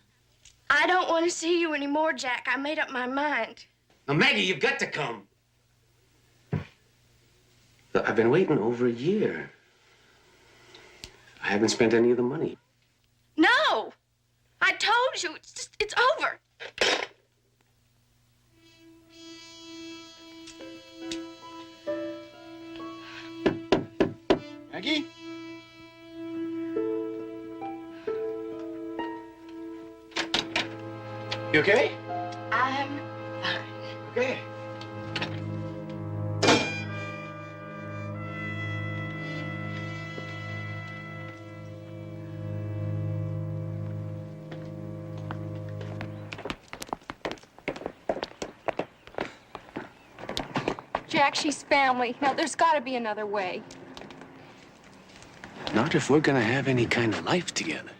I don't want to see you anymore, Jack. I made up my mind. Now, Maggie, you've got to come. Look, I've been waiting over a year. I haven't spent any of the money. No! I told you. It's over. Maggie? You okay? I'm fine. Okay. Jack, she's family. Now, there's got to be another way. Not if we're going to have any kind of life together.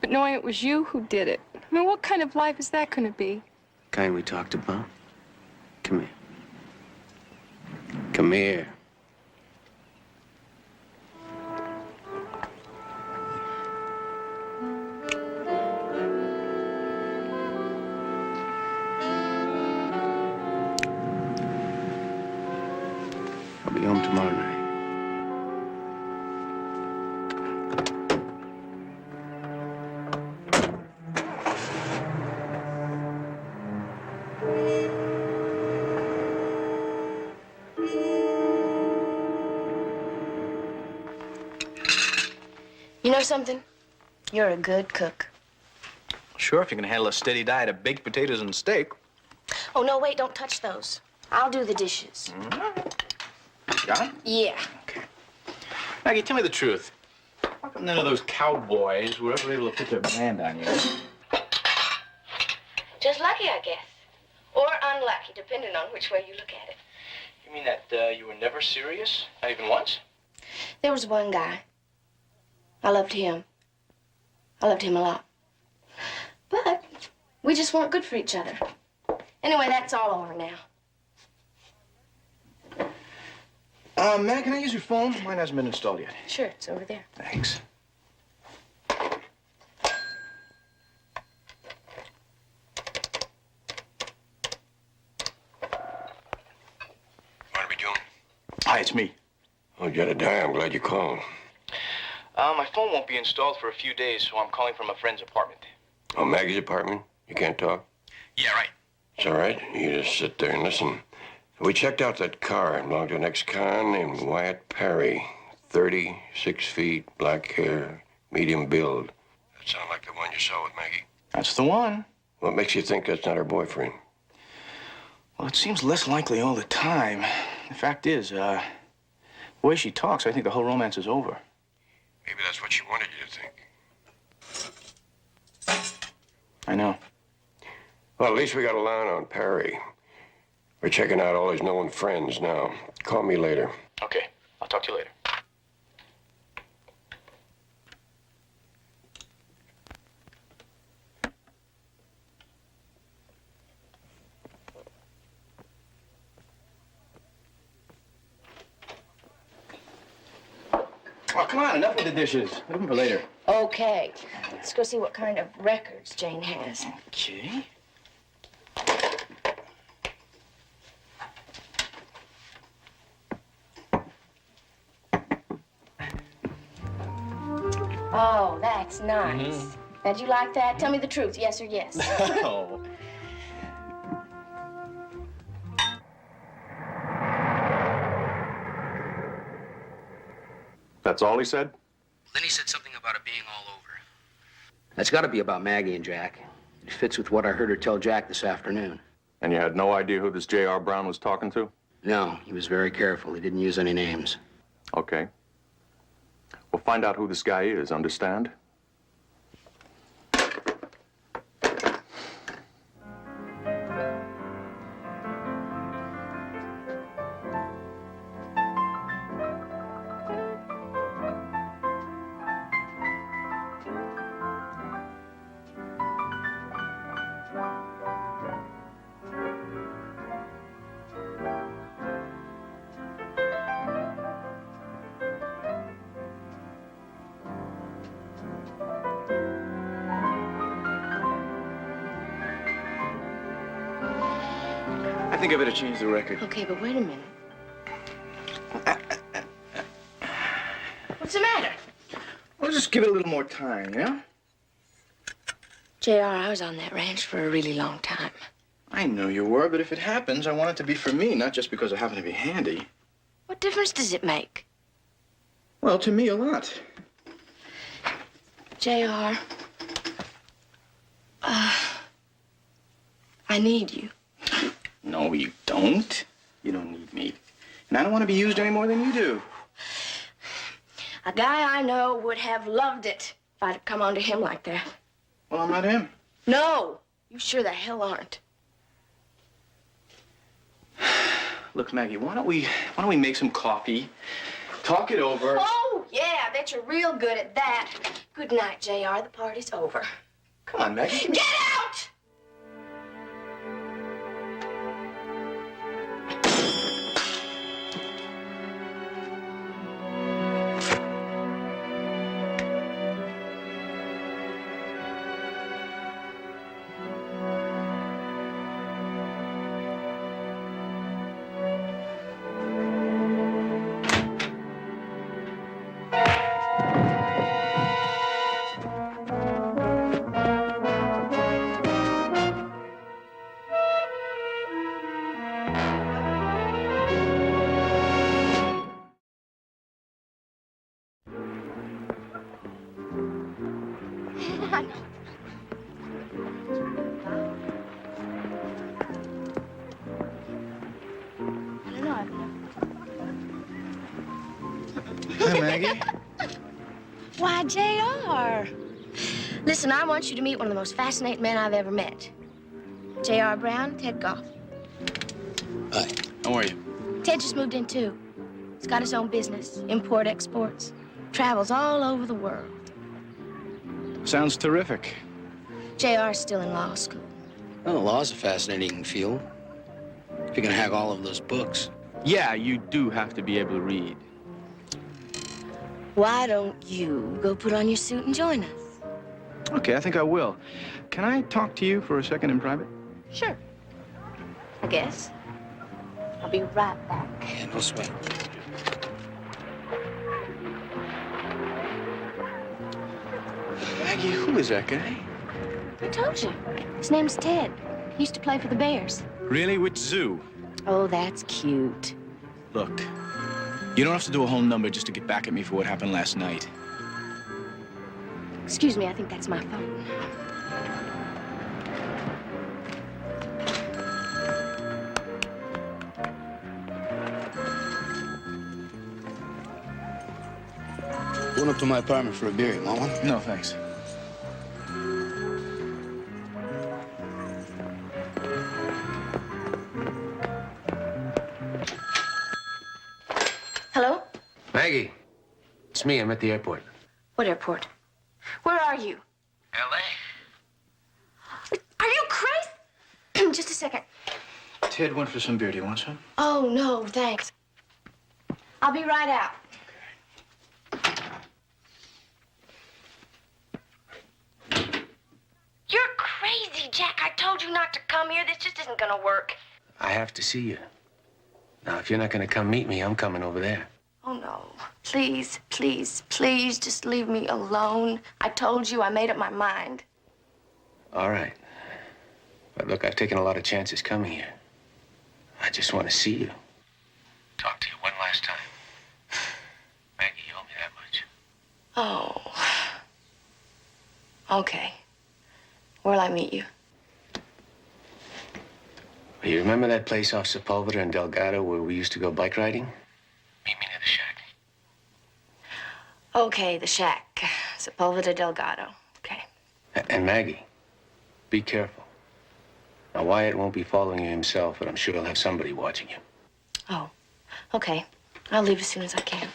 But knowing it was you who did it, I mean, what kind of life is that going to be? Kind we talked about. Come here. Come here. I'll be home tomorrow night. You know something? You're a good cook. Sure, if you can handle a steady diet of baked potatoes and steak. Oh, no, wait, don't touch those. I'll do the dishes. Got it? Yeah. Maggie, tell me the truth. How come none of those cowboys were ever able to put their brand on you? Just lucky, I guess. Or unlucky, depending on which way you look at it. You mean that you were never serious? Not even once? There was one guy. I loved him. I loved him a lot. But we just weren't good for each other. Anyway, that's all over now. Mag, can I use your phone? Mine hasn't been installed yet. Sure, it's over there. Thanks. Barnaby Jones? Hi, it's me. Oh, Jedediah, I'm glad you called. My phone won't be installed for a few days, so I'm calling from a friend's apartment. Oh, Maggie's apartment? You can't talk? Yeah, right. It's all right. You just sit there and listen. We checked out that car. It belonged to an ex-con named Wyatt Perry. 36 feet, black hair, medium build. That sound like the one you saw with Maggie? That's the one. What makes you think that's not her boyfriend? Well, it seems less likely all the time. The fact is, the way she talks, I think the whole romance is over. Maybe that's what she wanted you to think. I know. Well, at least we got a line on Perry. We're checking out all his known friends now. Call me later. Okay, I'll talk to you later. Oh, come on, enough with the dishes. Leave them for later. Okay. Let's go see what kind of records Jane has. Okay. Oh, that's nice. Now, do you like that? Tell me the truth, yes or yes. Oh. That's all he said? Then he said something about it being all over. That's got to be about Maggie and Jack. It fits with what I heard her tell Jack this afternoon. And you had no idea who this J.R. Brown was talking to? No, he was very careful. He didn't use any names. Okay. We'll find out who this guy is, understand? I think I better change the record. Okay, but wait a minute. What's the matter? Well, just give it a little more time, yeah? JR, I was on that ranch for a really long time. I know you were, but if it happens, I want it to be for me, not just because I happen to be handy. What difference does it make? Well, to me, a lot. JR, I need you. No, you don't. You don't need me. And I don't want to be used any more than you do. A guy I know would have loved it if I'd come onto him like that. Well, I'm not him. No, you sure the hell aren't. Look, Maggie, why don't we make some coffee, talk it over. Oh, yeah, I bet you're real good at that. Good night, JR. The party's over. Come on, Maggie. Get out! Hi, Maggie. Why, JR. Listen, I want you to meet one of the most fascinating men I've ever met. J.R. Brown, Ted Goff. Hi. How are you? Ted just moved in, too. He's got his own business, import, exports. Travels all over the world. Sounds terrific. J.R.'s still in law school. Well, the law's a fascinating field. If you can hack all of those books. Yeah, you do have to be able to read. Why don't you go put on your suit and join us? Okay, I think I will. Can I talk to you for a second in private? Sure. I guess. I'll be right back. Yeah, no sweat. Maggie, who is that guy? I told you. His name's Ted. He used to play for the Bears. Really? Which zoo? Oh, that's cute. Look, you don't have to do a whole number just to get back at me for what happened last night. Excuse me, I think that's my phone. Going up to my apartment for a beer. You want one? No, thanks. Maggie, it's me. I'm at the airport. What airport? Where are you? L.A. Are you crazy? Just a second. Ted went for some beer. Do you want some? Oh, no, thanks. I'll be right out. You're crazy, Jack. I told you not to come here. This just isn't gonna work. I have to see you. Now, if you're not going to come meet me, I'm coming over there. Oh, no. Please, please, please, just leave me alone. I told you I made up my mind. All right. But look, I've taken a lot of chances coming here. I just want to see you. Talk to you one last time. Maggie, you owe me that much. Oh. Okay. Where'll I meet you? You remember that place off Sepulveda and Delgado where we used to go bike riding? Meet me near the shack. Okay, the shack. Sepulveda Delgado. Okay. And Maggie, be careful. Now, Wyatt won't be following you himself, but I'm sure he'll have somebody watching you. Oh, okay. I'll leave as soon as I can.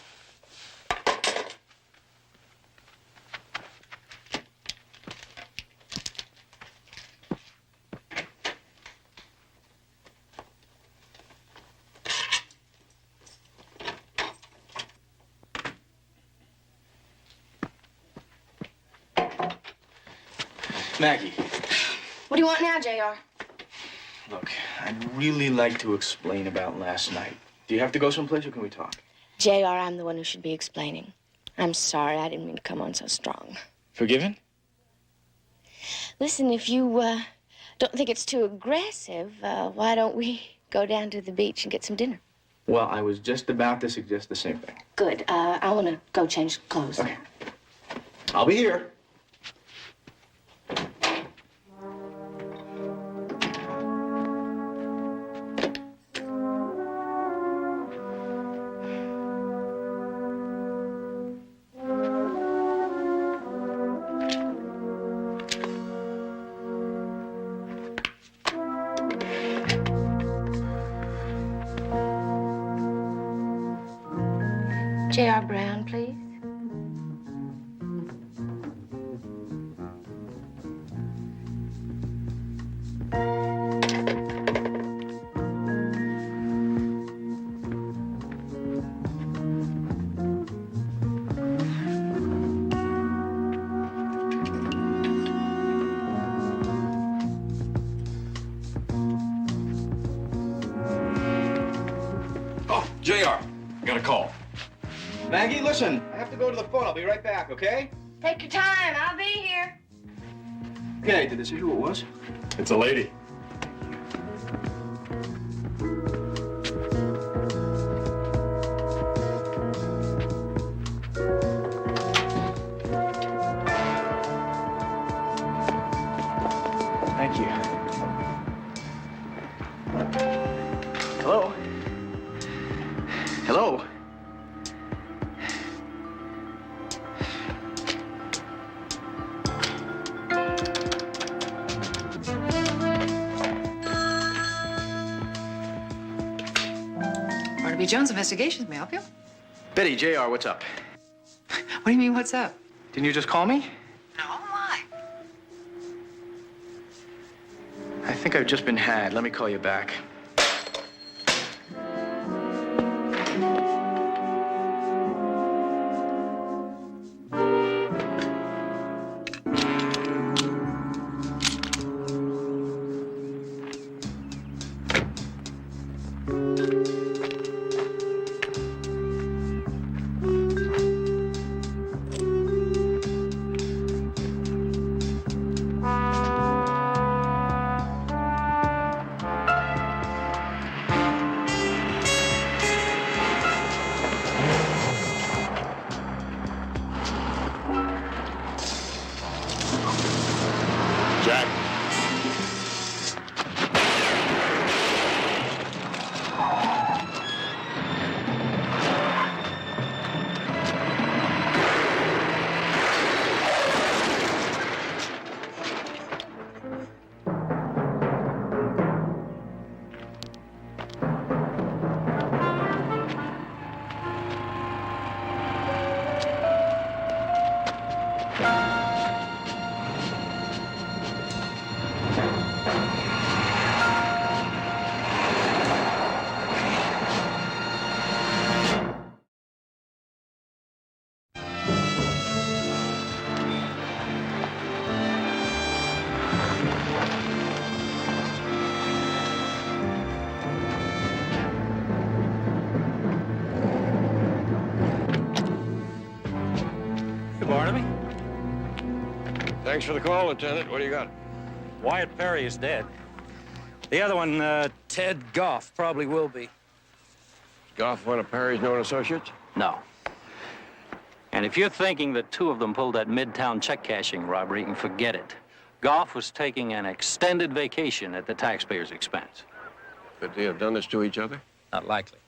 Maggie, What do you want now, JR? look, I'd really like to explain about last night. Do you have to go someplace or can we talk? JR, I'm the one who should be explaining. I'm sorry. I didn't mean to come on so strong. Forgiven? Listen, if you don't think it's too aggressive, why don't we go down to the beach and get some dinner? Well, I was just about to suggest the same thing. Good. I want to go change clothes. Okay. I'll be here. J.R. Brown, please. Oh, JR, got a call. Maggie, listen, I have to go to the phone. I'll be right back, okay? Take your time. I'll be here. Okay, did they say who it was? It's a lady. Thank you. Hello? Hello? Barnaby Jones Investigations, may I help you? Betty, JR, what's up? What do you mean, what's up? Didn't you just call me? No, why? I think I've just been had. Let me call you back. Jack. Barnaby. Thanks for the call, Lieutenant. What do you got? Wyatt Perry is dead. The other one, Ted Goff, probably will be. Goff, one of Perry's known associates? No. And if you're thinking that two of them pulled that Midtown check cashing robbery, you can forget it. Goff was taking an extended vacation at the taxpayer's expense. Could they have done this to each other? Not likely.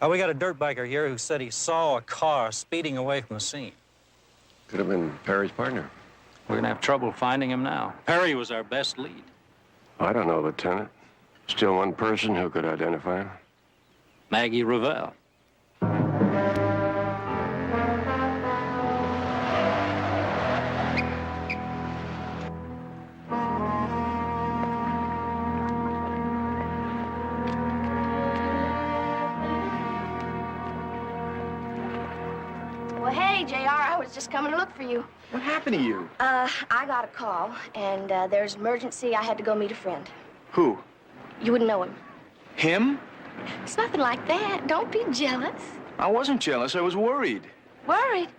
We got a dirt biker here who said he saw a car speeding away from the scene. Could have been Perry's partner. We're gonna have trouble finding him now. Perry was our best lead. I don't know, Lieutenant. Still one person who could identify him. Maggie Revelle. Well, hey, JR, I was just coming to look for you. What happened to you? I got a call, and there's an emergency. I had to go meet a friend. Who? You wouldn't know him. Him? It's nothing like that. Don't be jealous. I wasn't jealous. I was worried. Worried?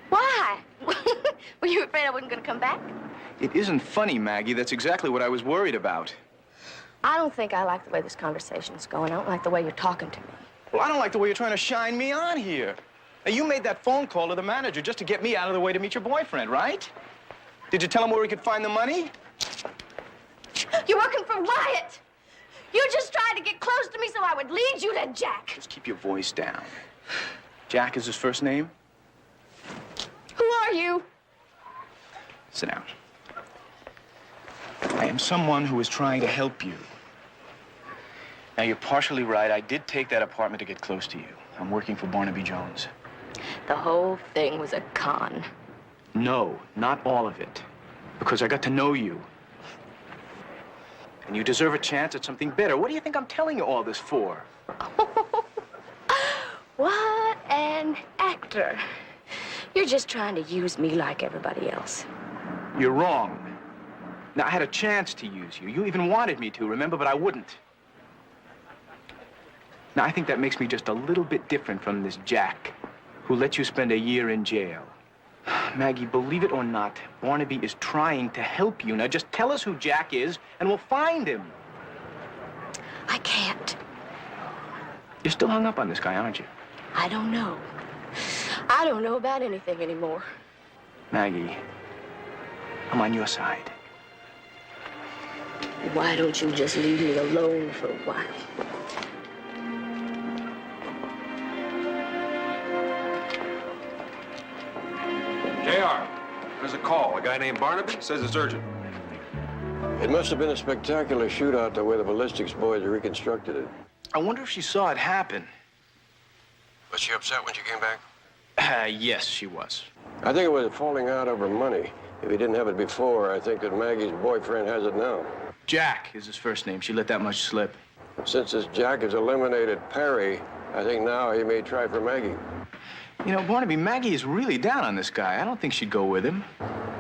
Why? Were you afraid I wasn't going to come back? It isn't funny, Maggie. That's exactly what I was worried about. I don't think I like the way this conversation's going. I don't like the way you're talking to me. Well, I don't like the way you're trying to shine me on here. Now, you made that phone call to the manager just to get me out of the way to meet your boyfriend, right? Did you tell him where he could find the money? You're working for Wyatt. You just tried to get close to me so I would lead you to Jack. Just keep your voice down. Jack is his first name? Who are you? Sit down. I am someone who is trying to help you. Now, you're partially right. I did take that apartment to get close to you. I'm working for Barnaby Jones. The whole thing was a con. No, not all of it. Because I got to know you. And you deserve a chance at something better. What do you think I'm telling you all this for? What an actor. You're just trying to use me like everybody else. You're wrong. Now, I had a chance to use you. You even wanted me to, remember? But I wouldn't. Now, I think that makes me just a little bit different from this Jack, who let you spend a year in jail. Maggie, believe it or not, Barnaby is trying to help you. Now, just tell us who Jack is, and we'll find him. I can't. You're still hung up on this guy, aren't you? I don't know. I don't know about anything anymore. Maggie, I'm on your side. Why don't you just leave me alone for a while? JR, there's a call. A guy named Barnaby says it's urgent. It must have been a spectacular shootout the way the ballistics boys reconstructed it. I wonder if she saw it happen. Was she upset when she came back? Yes, she was. I think it was falling out over money. If he didn't have it before, I think that Maggie's boyfriend has it now. Jack is his first name. She let that much slip. Since this Jack has eliminated Perry, I think now he may try for Maggie. You know, Barnaby, Maggie is really down on this guy. I don't think she'd go with him.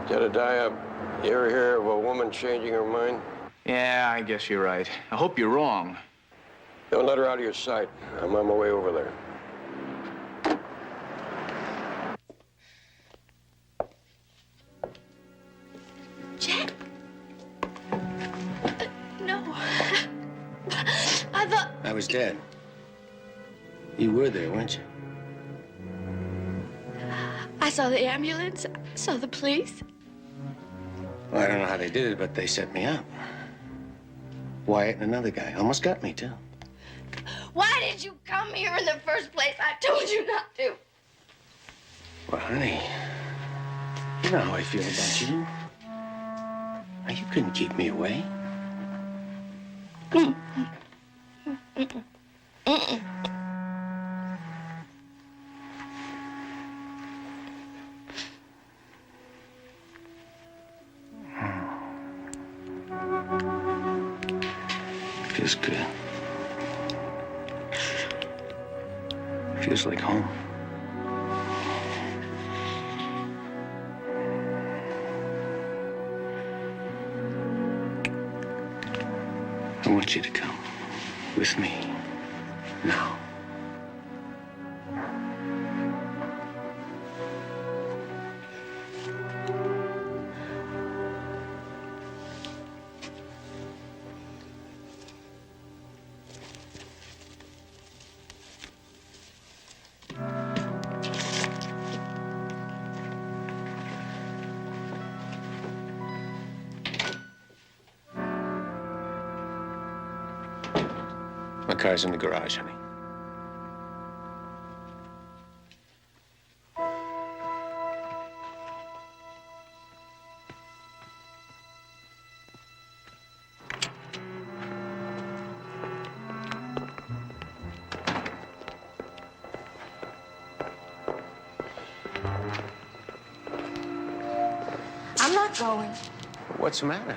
Jedediah, you ever hear of a woman changing her mind? Yeah, I guess you're right. I hope you're wrong. Don't let her out of your sight. I'm on my way over there. Jack? No. I thought... I was dead. You were there, weren't you? I saw the ambulance. I saw the police. Well, I don't know how they did it, but they set me up. Wyatt and another guy almost got me, too. Why did you come here in the first place? I told you not to. Well, honey, you know how I feel about you. Now, you couldn't keep me away. Feels good. Feels like home. I want you to come with me now. car's in the garage, honey. I'm not going. What's the matter?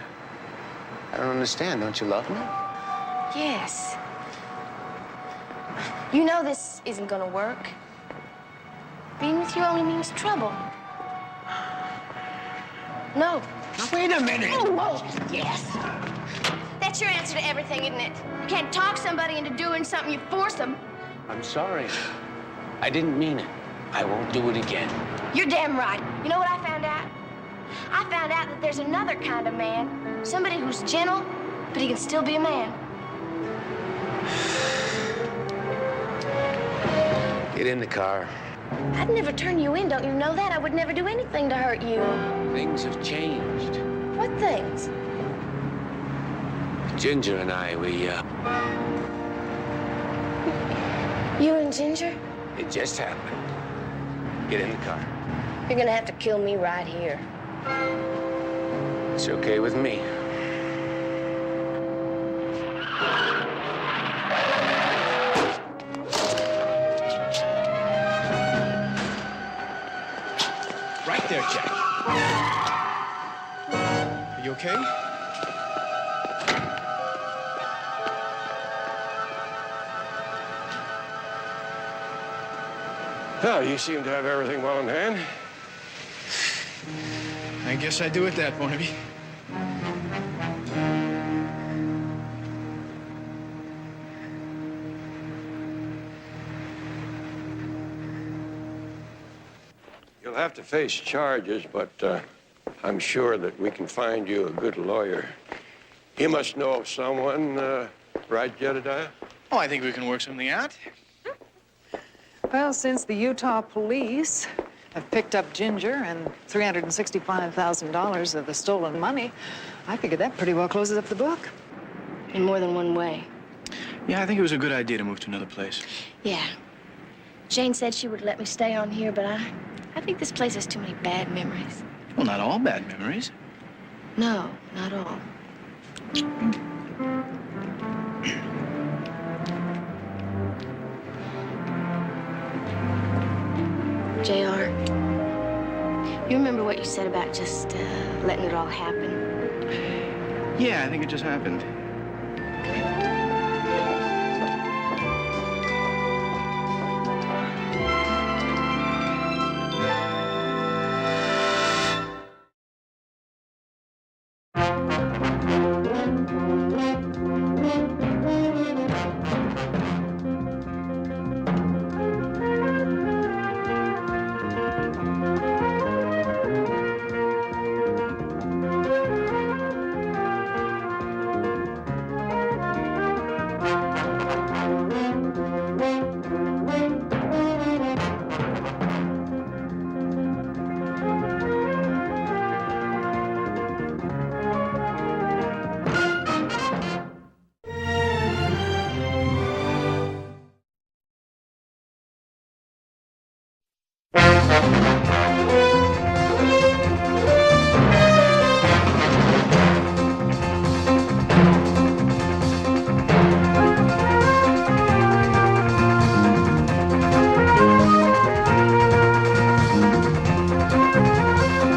I don't understand. Don't you love me? Yes. You know this isn't gonna work. Being with you only means trouble. No. Now, wait a minute. Oh, whoa. Yes. That's your answer to everything, isn't it? You can't talk somebody into doing something, you force them. I'm sorry. I didn't mean it. I won't do it again. You're damn right. You know what I found out? I found out that there's another kind of man. Somebody who's gentle, but he can still be a man. Get in the car. I'd never turn you in, don't you know that? I would never do anything to hurt you. Things have changed. What things? Ginger and I, You and Ginger? it just happened. Get in the car. You're gonna have to kill me right here. It's okay with me. Right there, Jack. Are you okay? Well, you seem to have everything well in hand. I guess I do at that, Barnaby. You'll have to face charges, but I'm sure that we can find you a good lawyer. You must know of someone, right, Jedediah? Oh, I think we can work something out. Well, since the Utah police have picked up Ginger and $365,000 of the stolen money, I figured that pretty well closes up the book. In more than one way. Yeah, I think it was a good idea to move to another place. Yeah. Jane said she would let me stay on here, but I think this place has too many bad memories. Well, not all bad memories. No, not all. JR, you remember what you said about just letting it all happen? Yeah, I think it just happened.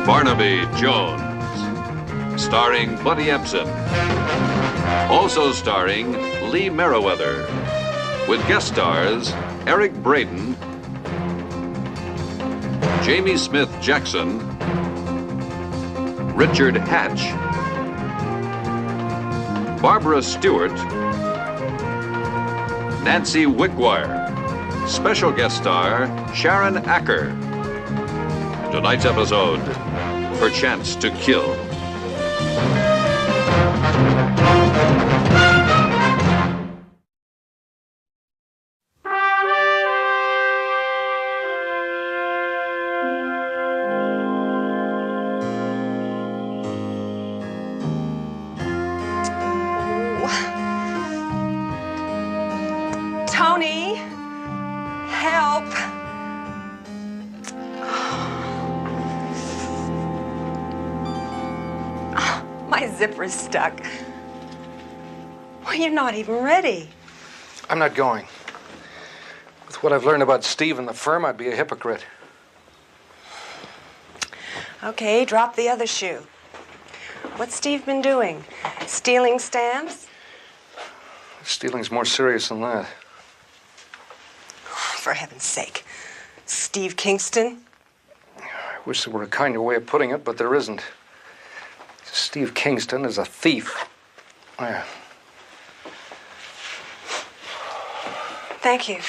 Barnaby Jones, starring Buddy Ebsen. Also starring Lee Merriweather, with guest stars Eric Braden, Jamie Smith Jackson, Richard Hatch, Barbara Stewart, Nancy Wickwire. Special guest star Sharon Acker. Tonight's episode, Her Chance to Kill. me. Help. My zipper's stuck. Well, you're not even ready. I'm not going. With what I've learned about Steve and the firm, I'd be a hypocrite. Okay, drop the other shoe. What's Steve been doing? Stealing stamps? Stealing's more serious than that. For heaven's sake. Steve Kingston? I wish there were a kinder way of putting it, but there isn't. Steve Kingston is a thief. Yeah. Thank you.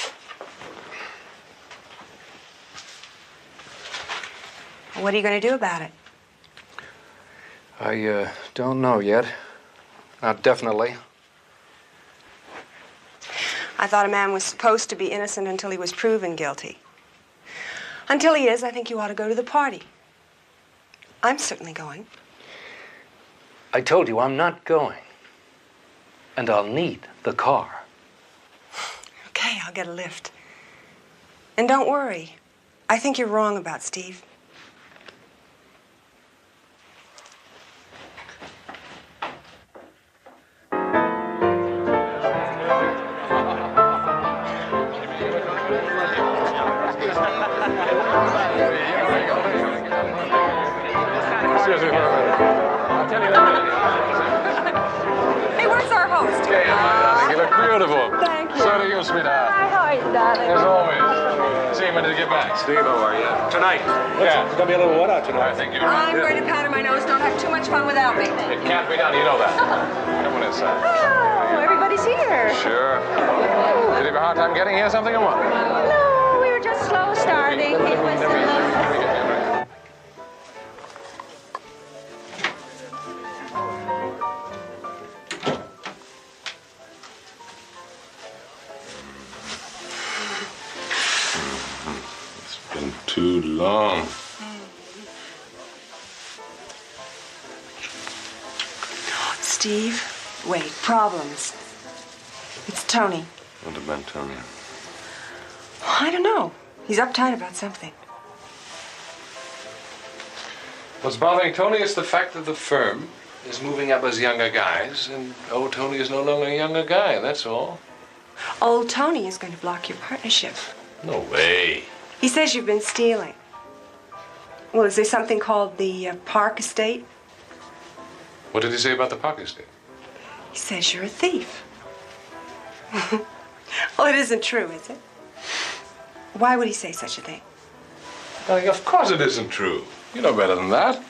What are you going to do about it? I don't know yet. Not definitely. I thought a man was supposed to be innocent until he was proven guilty. Until he is, I think you ought to go to the party. I'm certainly going. I told you I'm not going. And I'll need the car. Okay, I'll get a lift. And don't worry. I think you're wrong about Steve. Excuse me for a minute. I'll tell you in a minute. Hey, where's our host? Hey, my darling, you look beautiful. Thank you. So do you, sweetheart. Hi, how are you, darling? As always. See you when you get back. Steve, how are you? Tonight. Yeah. It's gonna be a little wet out tonight. I think you're I'm right. going to powder my nose. Don't have too much fun without me. It can't be done, you know that. Come on inside. Oh, everybody's here. Sure. Did you have a hard time getting here, something, or what? No, we were just slow starting. It was Been too long. Steve, wait, problems. It's Tony. What about Tony? I don't know. He's uptight about something. What's bothering Tony is the fact that the firm is moving up as younger guys, and old Tony is no longer a younger guy, that's all. Old Tony is going to block your partnership. No way. He says you've been stealing. Well, is there something called the Park Estate? What did he say about the Park Estate? He says you're a thief. Well, it isn't true, is it? Why would he say such a thing? Darling, of course it isn't true. You know better than that.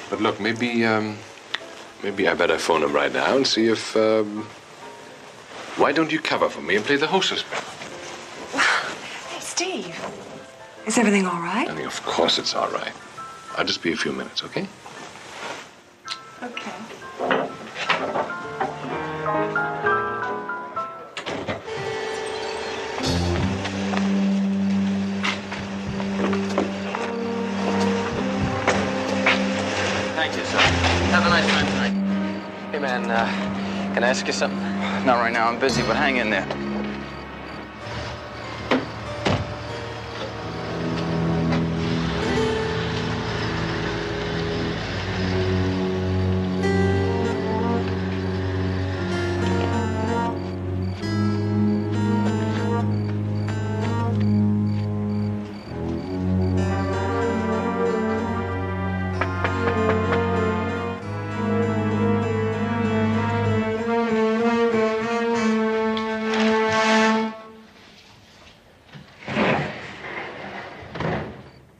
But look, maybe I better phone him right now and see if, why don't you cover for me and play the hostess bit? Hey, Steve. Is everything all right? Darling, of course it's all right. I'll just be a few minutes, okay? Okay. Thank you, sir. Have a nice time tonight. Hey, man, can I ask you something? Not right now. I'm busy, but hang in there.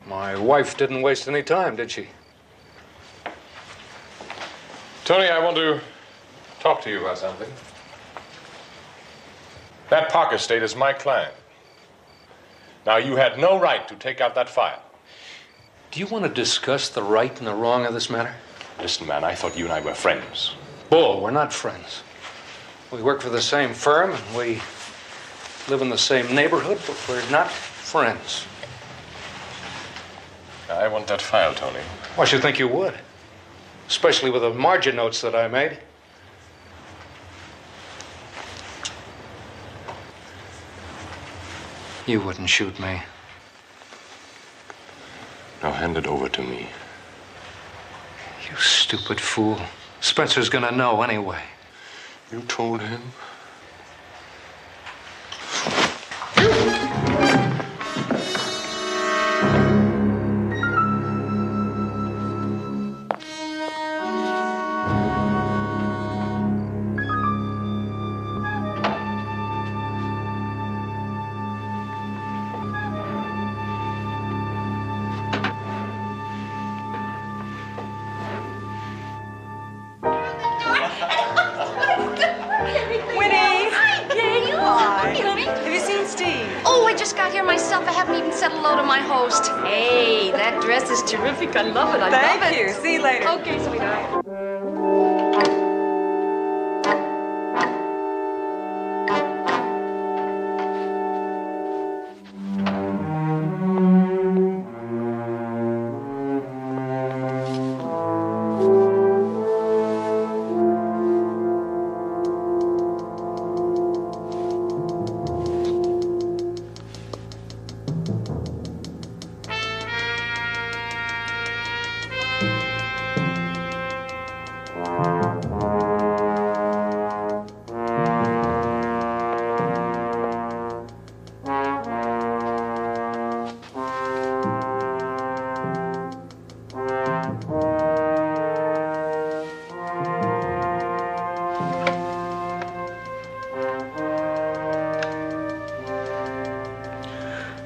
My wife didn't waste any time, did she? Tony, I want to talk to you about something. That Park Estate is my client. Now, you had no right to take out that file. Do you want to discuss the right and the wrong of this matter? Listen, man, I thought you and I were friends. Bull, we're not friends. We work for the same firm, and we live in the same neighborhood, but we're not friends. I want that file, Tony. Why should you think you would? Especially with the margin notes that I made. You wouldn't shoot me. Now hand it over to me. You stupid fool. Spencer's gonna know anyway. You told him? Myself, I haven't even said hello to my host. Hey, that dress is terrific. I love it. I love it. Thank you. See you later. Okay, sweetheart.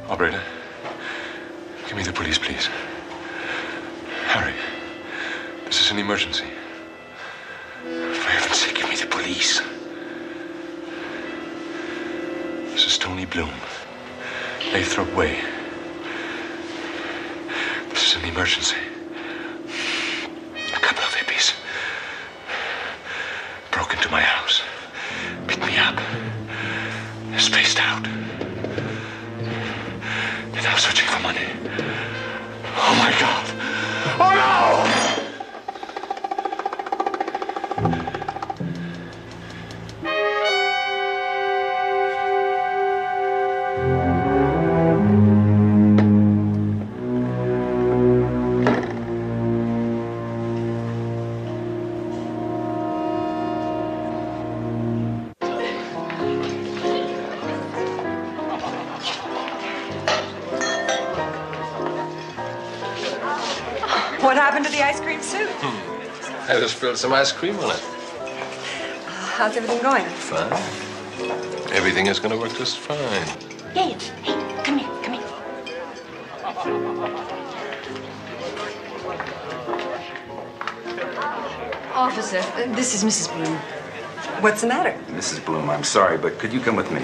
Operator, give me the police, please. Harry, this is an emergency. For heaven's sake, give me the police. This is Tony Bloom, Lathrop Way. This is an emergency. A couple of hippies broke into my house, picked me up, spaced out. And I'm searching for money. Oh, my God. Oh, no! What happened to the ice cream soup? I just spilled some ice cream on it. How's everything going? Fine. Everything is going to work just fine. Hey, come here, come here. Officer, this is Mrs. Bloom. What's the matter? Mrs. Bloom, I'm sorry, but could you come with me?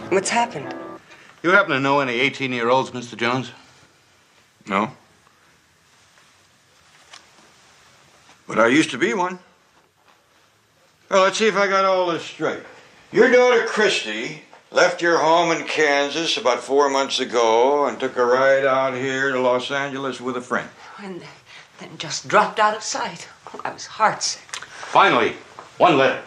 What's happened? You happen to know any 18-year-olds, Mr. Jones? No. But I used to be one. Well, let's see if I got all this straight. Your daughter, Christy, left your home in Kansas about 4 months ago and took a ride out here to Los Angeles with a friend. And then just dropped out of sight. Oh, I was heartsick. Finally, one letter.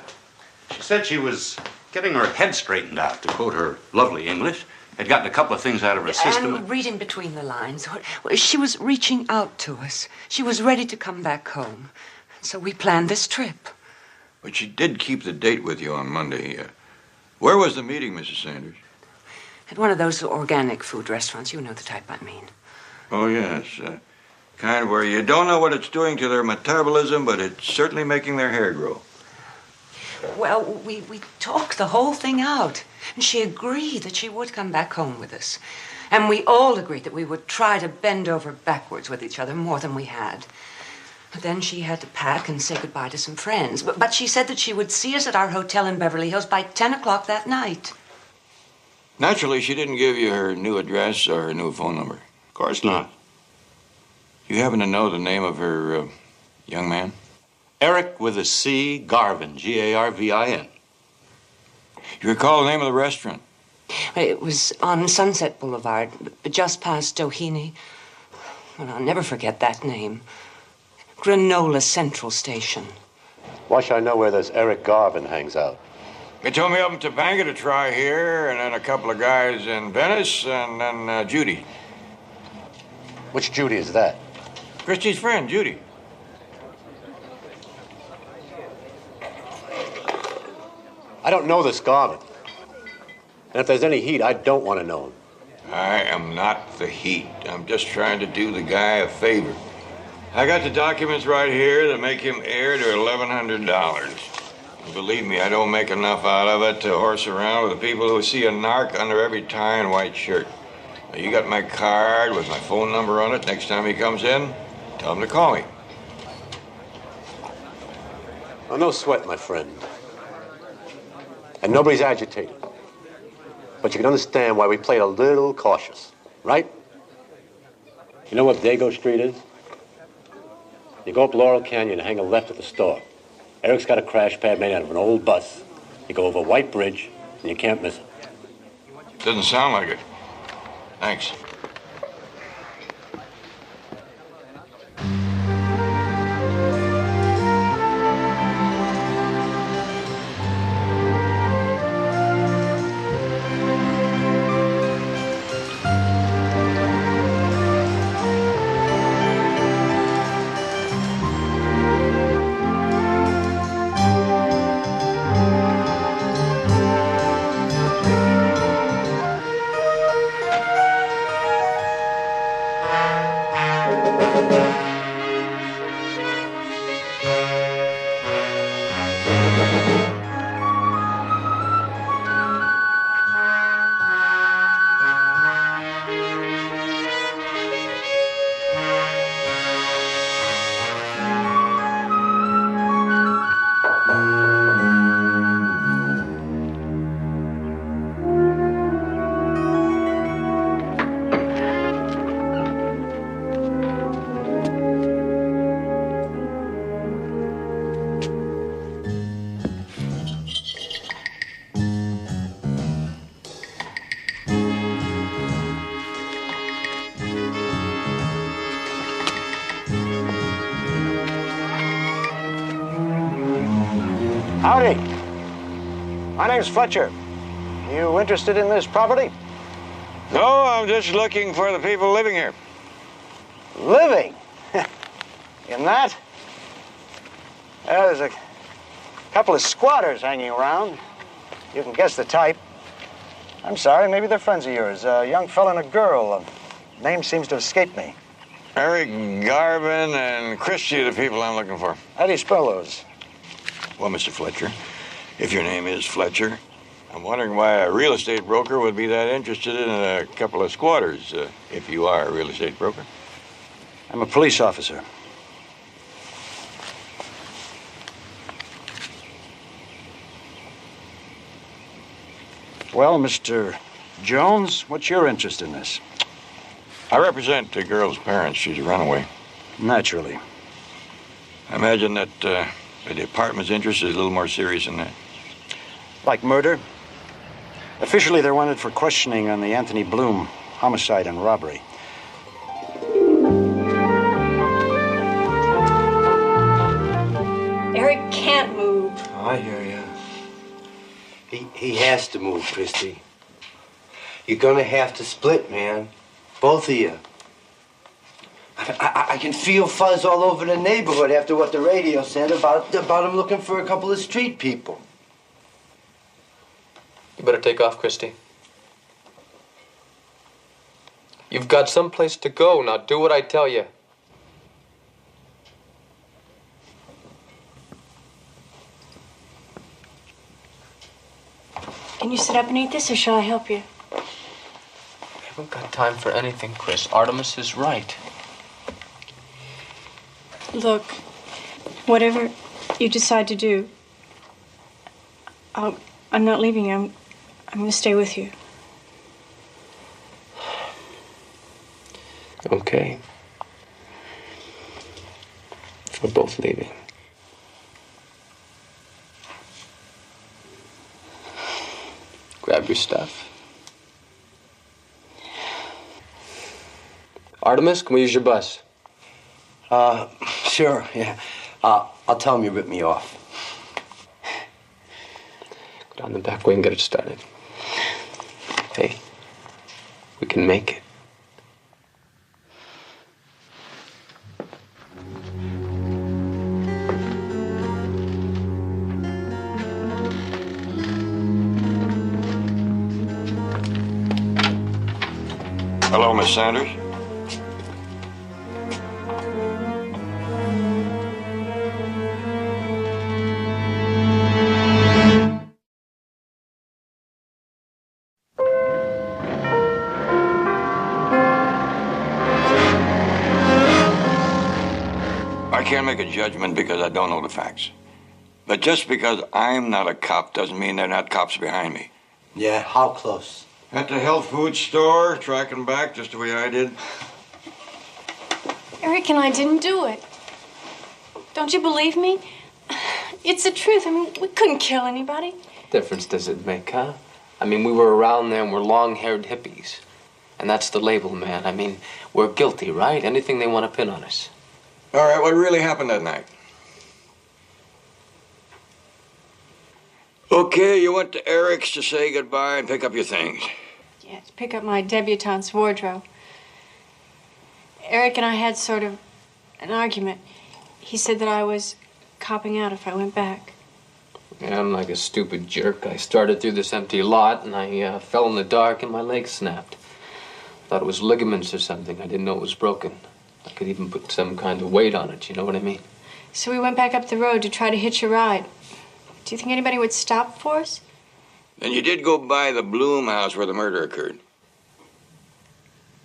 She said she was getting her head straightened out, to quote her lovely English. Had gotten a couple of things out of her system. And reading between the lines, she was reaching out to us. She was ready to come back home. So we planned this trip. But she did keep the date with you on Monday. Where was the meeting, Mrs. Sanders? At one of those organic food restaurants. You know the type I mean. Oh, yes. Kind where you don't know what it's doing to their metabolism, but it's certainly making their hair grow. Well, we talked the whole thing out. And she agreed that she would come back home with us. And we all agreed that we would try to bend over backwards with each other more than we had. But then she had to pack and say goodbye to some friends. But she said that she would see us at our hotel in Beverly Hills by 10 o'clock that night. Naturally, she didn't give you her new address or her new phone number. Of course not. You happen to know the name of her young man? Eric with a C, Garvin, G-A-R-V-I-N. You recall the name of the restaurant? It was on Sunset Boulevard, just past Doheny. Well, I'll never forget that name. Granola Central Station. Why should I know where this Eric Garvin hangs out? They told me up in Topanga to try here, and then a couple of guys in Venice, and then Judy. Which Judy is that? Christie's friend, Judy. I don't know this Garvin. And if there's any heat, I don't want to know him. I am not the heat. I'm just trying to do the guy a favor. I got the documents right here that make him heir to $1,100. And believe me, I don't make enough out of it to horse around with the people who see a narc under every tie and white shirt. Now, you got my card with my phone number on it. Next time he comes in, tell him to call me. Oh, no sweat, my friend. And nobody's agitated. But you can understand why we played a little cautious, right? You know what Dago Street is? You go up Laurel Canyon and hang a left at the store. Eric's got a crash pad made out of an old bus. You go over White Bridge, and you can't miss it. Doesn't sound like it. Thanks. Howdy. My name's Fletcher. You interested in this property? No, I'm just looking for the people living here. Living? In that? There's a couple of squatters hanging around. You can guess the type. I'm sorry, maybe they're friends of yours. A young fella and a girl. Name seems to escape me. Eric Garvin and Christie are the people I'm looking for. How do you spell those? Well, Mr. Fletcher, if your name is Fletcher, I'm wondering why a real estate broker would be that interested in a couple of squatters, if you are a real estate broker. I'm a police officer. Well, Mr. Jones, what's your interest in this? I represent the girl's parents. She's a runaway. Naturally. I imagine that the department's interest is a little more serious than that. Like murder? Officially, they're wanted for questioning on the Anthony Bloom homicide and robbery. Eric can't move. I hear you. He has to move, Christy. You're gonna have to split, man. Both of you. I can feel fuzz all over the neighborhood after what the radio said about him looking for a couple of street people. You better take off, Christy. You've got someplace to go. Now do what I tell you. Can you sit up and eat this, or shall I help you? I haven't got time for anything, Chris. Artemis is right. Look, whatever you decide to do, I'm not leaving you. I'm going to stay with you. Okay. We're both leaving. Grab your stuff. Artemis, can we use your bus? Sure, yeah. I'll tell him you ripped me off. Go down the back way and get it started. Hey, we can make it. Hello, Miss Sanders. I can't make a judgment because I don't know the facts. But just because I'm not a cop doesn't mean there are not cops behind me. Yeah, how close? At the health food store, tracking back just the way I did. Eric and I didn't do it. Don't you believe me? It's the truth. I mean, we couldn't kill anybody. Difference does it make, huh? I mean, we were around there and we're long-haired hippies. And that's the label, man. I mean, we're guilty, right? Anything they want to pin on us. All right, what really happened that night? Okay, you went to Eric's to say goodbye and pick up your things. Yeah, to pick up my debutante's wardrobe. Eric and I had sort of an argument. He said that I was copping out if I went back. Yeah, I'm like a stupid jerk. I started through this empty lot and I fell in the dark and my leg snapped. Thought it was ligaments or something. I didn't know it was broken. I could even put some kind of weight on it, you know what I mean? So we went back up the road to try to hitch a ride. Do you think anybody would stop for us? Then you did go by the Bloom house where the murder occurred.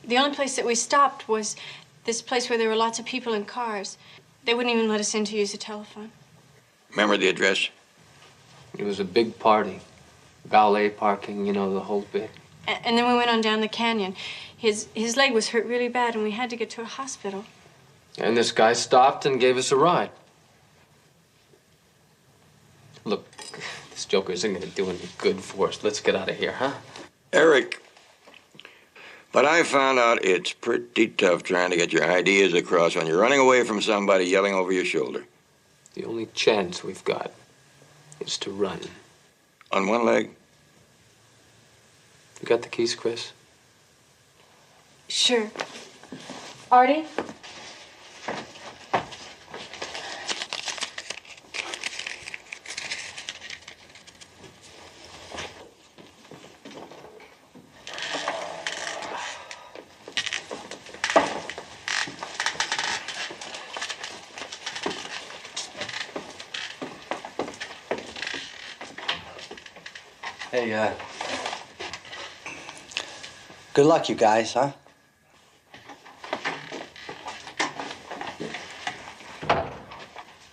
The only place that we stopped was this place where there were lots of people in cars. They wouldn't even let us in to use the telephone. Remember the address? It was a big party. Valet parking, you know, the whole bit. And then we went on down the canyon. His leg was hurt really bad, and we had to get to a hospital. And this guy stopped and gave us a ride. Look, this joker isn't going to do any good for us. Let's get out of here, huh? Eric, but I found out it's pretty tough trying to get your ideas across when you're running away from somebody yelling over your shoulder. The only chance we've got is to run. On one leg? You got the keys, Chris? Sure. Artie? Hey, good luck, you guys, huh?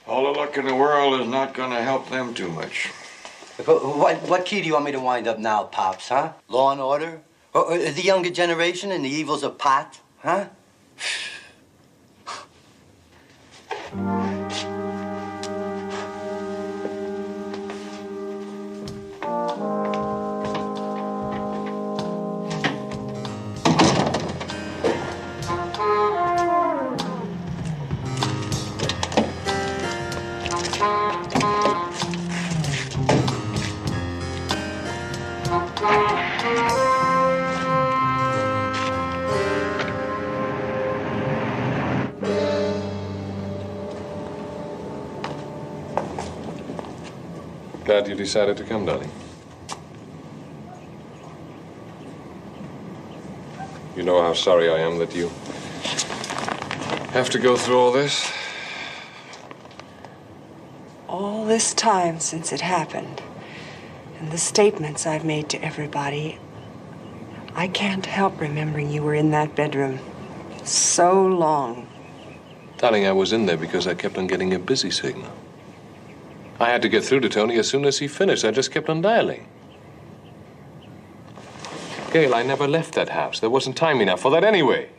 All the luck in the world is not going to help them too much. What key do you want me to wind up now, Pops, huh? Law and order? Or the younger generation and the evils of pot, huh? Glad you decided to come, darling. You know how sorry I am that you have to go through all this. All this time since it happened, and the statements I've made to everybody, I can't help remembering you were in that bedroom so long. Darling, I was in there because I kept on getting a busy signal. I had to get through to Tony as soon as he finished. I just kept on dialing. Gail, I never left that house. There wasn't time enough for that anyway.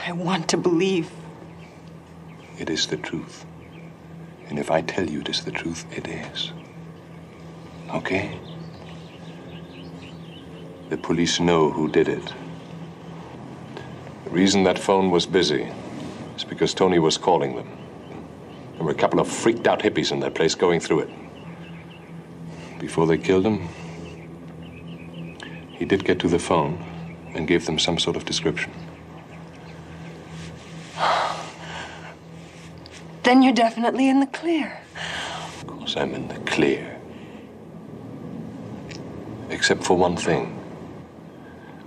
I want to believe. It is the truth. And if I tell you it is the truth, it is. Okay? The police know who did it. The reason that phone was busy It's because Tony was calling them. There were a couple of freaked out hippies in that place going through it. Before they killed him, he did get to the phone and gave them some sort of description. Then you're definitely in the clear. Of course, I'm in the clear. Except for one thing.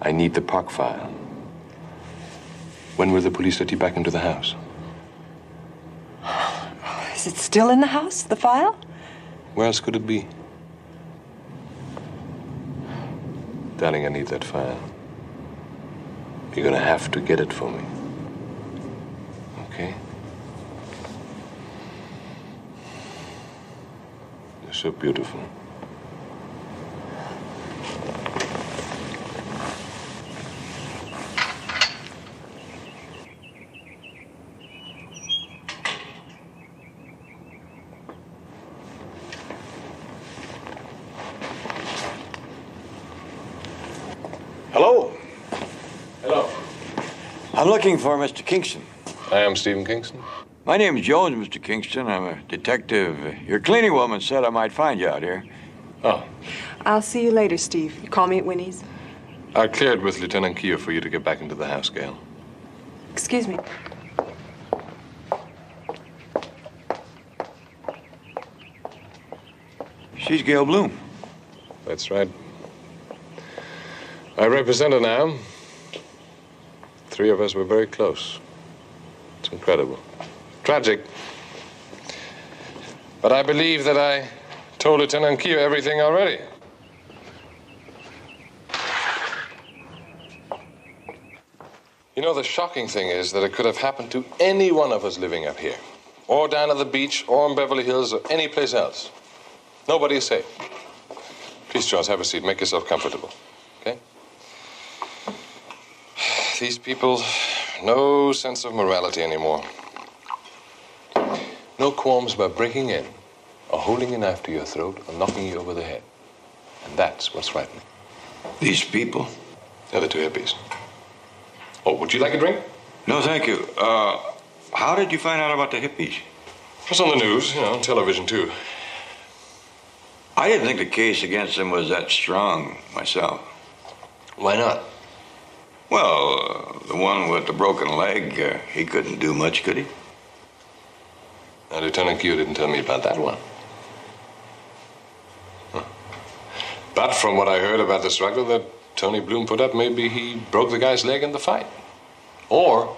I need the park file. When will the police let you back into the house? Is it still in the house, the file? Where else could it be? Darling, I need that file. You're gonna have to get it for me. Okay? You're so beautiful. Hello? Hello. I'm looking for Mr. Kingston. I am Stephen Kingston. My name is Jones, Mr. Kingston. I'm a detective. Your cleaning woman said I might find you out here. Oh. I'll see you later, Steve. You call me at Winnie's. I cleared with Lieutenant Keogh for you to get back into the house, Gail. Excuse me. She's Gail Bloom. That's right. I represent her now. Three of us were very close. It's incredible. Tragic. But I believe that I told Lieutenant Keogh everything already. You know, the shocking thing is that it could have happened to any one of us living up here, or down at the beach, or in Beverly Hills, or any place else. Nobody is safe. Please, Jones, have a seat. Make yourself comfortable. Okay? These people, no sense of morality anymore. No qualms about breaking in, or holding a knife to your throat, or knocking you over the head. And that's what's frightening. These people? They're the two hippies. Oh, would you like a drink? No, thank you. How did you find out about the hippies? It was on the news, you know, on television, too. I didn't think the case against them was that strong, myself. Why not? Well, the one with the broken leg, he couldn't do much, could he? Now, Lieutenant Keogh didn't tell me about that one. Huh. But from what I heard about the struggle that Tony Bloom put up, maybe he broke the guy's leg in the fight. Or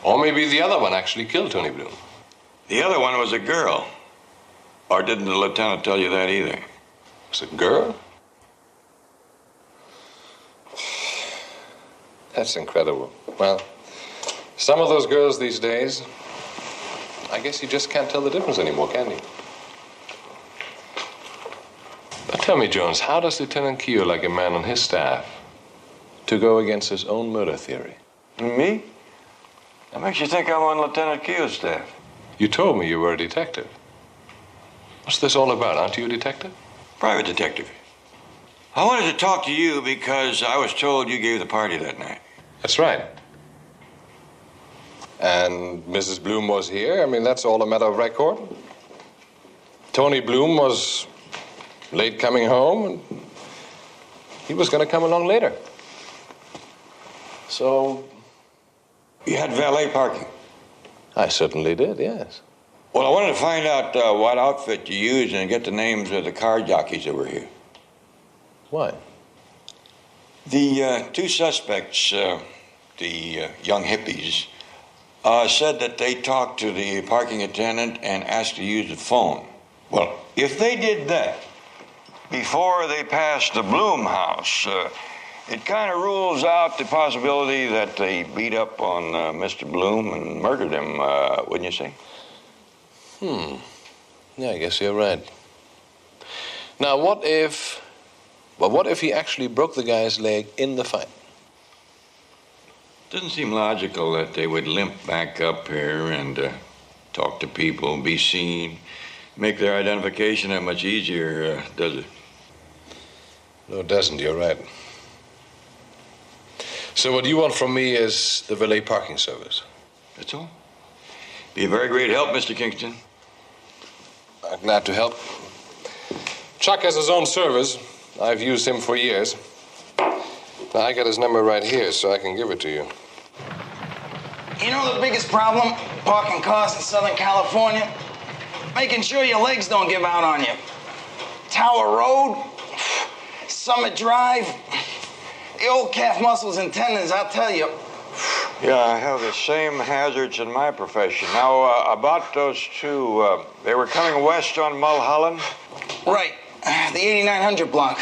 maybe the other one actually killed Tony Bloom. The other one was a girl. Or didn't the lieutenant tell you that either? Was it a girl? That's incredible. Well, some of those girls these days, I guess you just can't tell the difference anymore, can you? But tell me, Jones, how does Lieutenant Keogh like a man on his staff to go against his own murder theory? Me? That makes you think I'm on Lieutenant Keogh's staff. You told me you were a detective. What's this all about? Aren't you a detective? Private detective. I wanted to talk to you because I was told you gave the party that night. That's right. And Mrs. Bloom was here. I mean, that's all a matter of record. Tony Bloom was late coming home, and he was going to come along later. So... You had valet parking? I certainly did, yes. Well, I wanted to find out what outfit you used and get the names of the car jockeys that were here. Why? The two suspects, the young hippies, said that they talked to the parking attendant and asked to use the phone. Well, if they did that before they passed the Bloom house, it kind of rules out the possibility that they beat up on Mr. Bloom and murdered him, wouldn't you say? Yeah, I guess you're right. Now, what if he actually broke the guy's leg in the fight? Doesn't seem logical that they would limp back up here and talk to people, be seen, make their identification that much easier, does it? No, it doesn't. You're right. So what you want from me is the valet parking service? That's all. Be a very great help, Mr. Kingston. I'm glad to help. Chuck has his own servers. I've used him for years. Now, I got his number right here, so I can give it to you. You know the biggest problem parking cars in Southern California? Making sure your legs don't give out on you. Tower Road, Summit Drive, the old calf muscles and tendons, I'll tell you. Yeah, I have the same hazards in my profession. Now, about those two, they were coming west on Mulholland? Right, the 8900 block.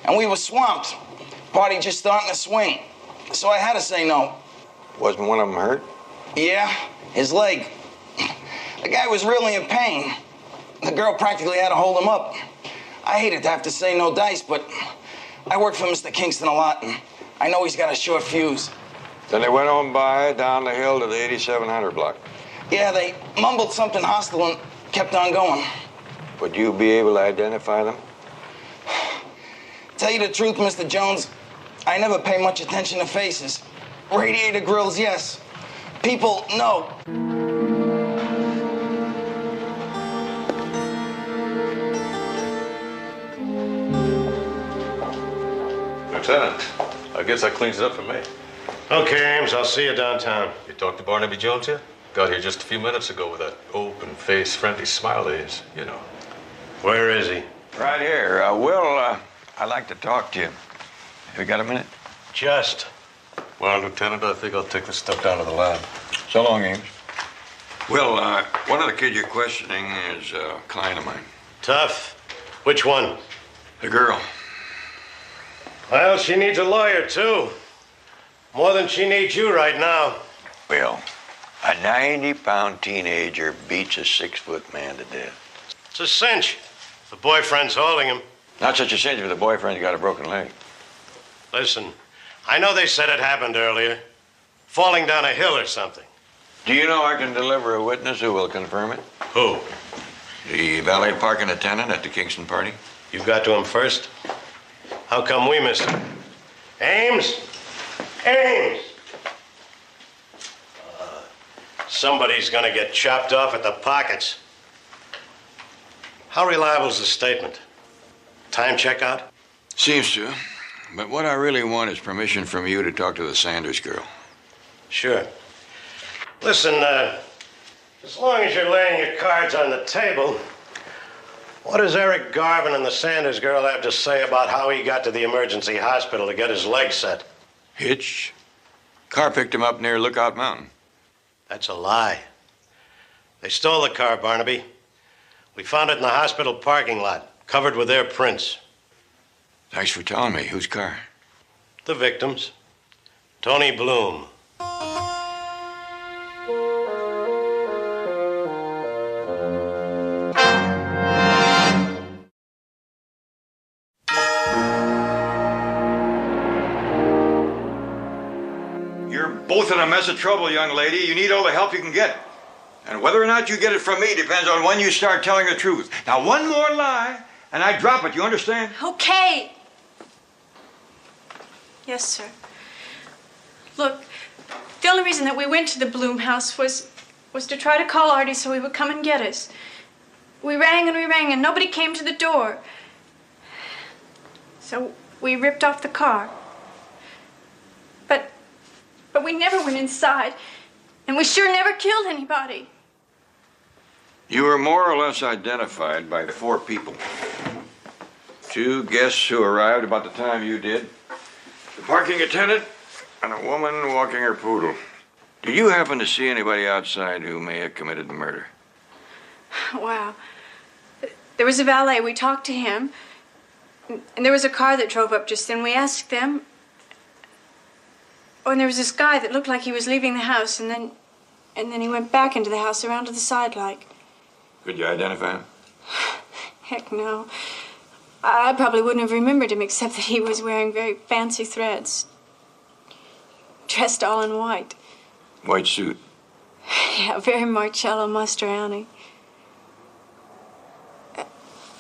And we were swamped. Party just starting to swing. So I had to say no. Wasn't one of them hurt? Yeah, his leg. The guy was really in pain. The girl practically had to hold him up. I hated to have to say no dice, but I work for Mr. Kingston a lot, and I know he's got a short fuse. Then they went on by down the hill to the 8700 block. Yeah, they mumbled something hostile and kept on going. Would you be able to identify them? Tell you the truth, Mr. Jones, I never pay much attention to faces. Radiator grills, yes. People, no. Lieutenant, I guess that cleans it up for me. Okay, Ames, I'll see you downtown. You talked to Barnaby Jones yet? Got here just a few minutes ago with that open-faced, friendly smile of his, you know. Where is he? Right here. Will, I'd like to talk to you. Have you got a minute? Just. Well, Lieutenant, I think I'll take this stuff down to the lab. So long, Ames. Will, one of the kids you're questioning is a client of mine. Tough. Which one? The girl. Well, she needs a lawyer, too. More than she needs you right now. Will, a 90-pound teenager beats a 6-foot man to death. It's a cinch. The boyfriend's holding him. Not such a cinch if the boyfriend's got a broken leg. Listen, I know they said it happened earlier. Falling down a hill or something. Do you know I can deliver a witness who will confirm it? Who? The valet parking attendant at the Kingston party. You got to him first? How come we missed him? Ames? Ames! Somebody's gonna get chopped off at the pockets. How reliable is the statement? Time checkout? Seems to. But what I really want is permission from you to talk to the Sanders girl. Sure. Listen, as long as you're laying your cards on the table, what does Eric Garvin and the Sanders girl have to say about how he got to the emergency hospital to get his leg set? Hitch. Car picked him up near Lookout Mountain. That's a lie. They stole the car, Barnaby. We found it in the hospital parking lot, covered with their prints. Thanks for telling me. Whose car? The victims. Tony Bloom. You're both in a mess of trouble, young lady. You need all the help you can get. And whether or not you get it from me depends on when you start telling the truth. Now, one more lie, and I drop it. You understand? Okay. Yes, sir. Look, the only reason that we went to the Bloom house was to try to call Artie so he would come and get us. We rang and nobody came to the door. So we ripped off the car. But we never went inside, and we sure never killed anybody. You were more or less identified by 4 people. 2 guests who arrived about the time you did. The parking attendant and a woman walking her poodle. Did you happen to see anybody outside who may have committed the murder? Wow. There was a valet. We talked to him. And there was a car that drove up just then. We asked them. Oh, and there was this guy that looked like he was leaving the house, and then he went back into the house around to the side like. Could you identify him? Heck no. I probably wouldn't have remembered him except that he was wearing very fancy threads. Dressed all in white. White suit. Yeah, very Marcello Mastroianni.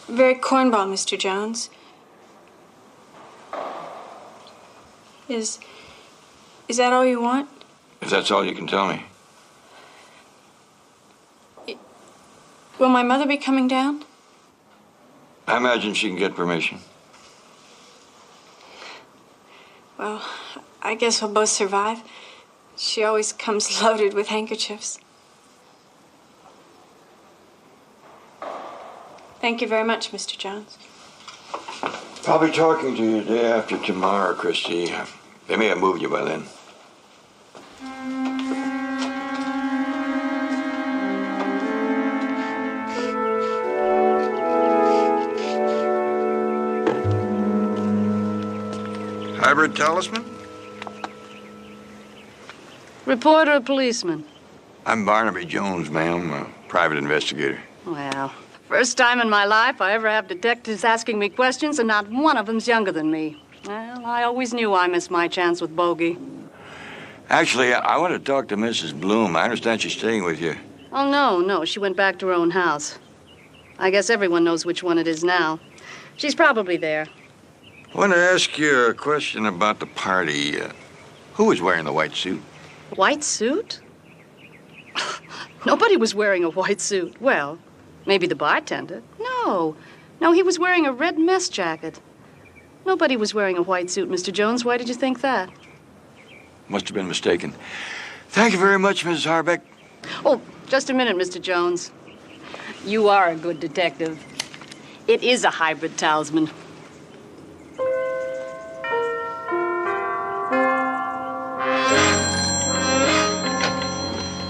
Very cornball, Mr. Jones. Is that all you want? If that's all you can tell me. Will my mother be coming down? I imagine she can get permission. Well, I guess we'll both survive. She always comes loaded with handkerchiefs. Thank you very much, Mr. Jones. I'll be talking to you the day after tomorrow, Christy. They may have moved you by then. Hybrid talisman? Reporter or policeman? I'm Barnaby Jones, ma'am, a private investigator. Well, first time in my life I ever have detectives asking me questions, and not one of them's younger than me. Well, I always knew I missed my chance with Bogey. Actually, I want to talk to Mrs. Bloom. I understand she's staying with you. Oh, no, she went back to her own house. I guess everyone knows which one it is now. She's probably there. I want to ask you a question about the party. Who was wearing the white suit? White suit? Nobody was wearing a white suit. Well, maybe the bartender. No, he was wearing a red mess jacket. Nobody was wearing a white suit, Mr. Jones. Why did you think that? Must have been mistaken. Thank you very much, Mrs. Harbeck. Oh, just a minute, Mr. Jones. You are a good detective. It is a hybrid talisman.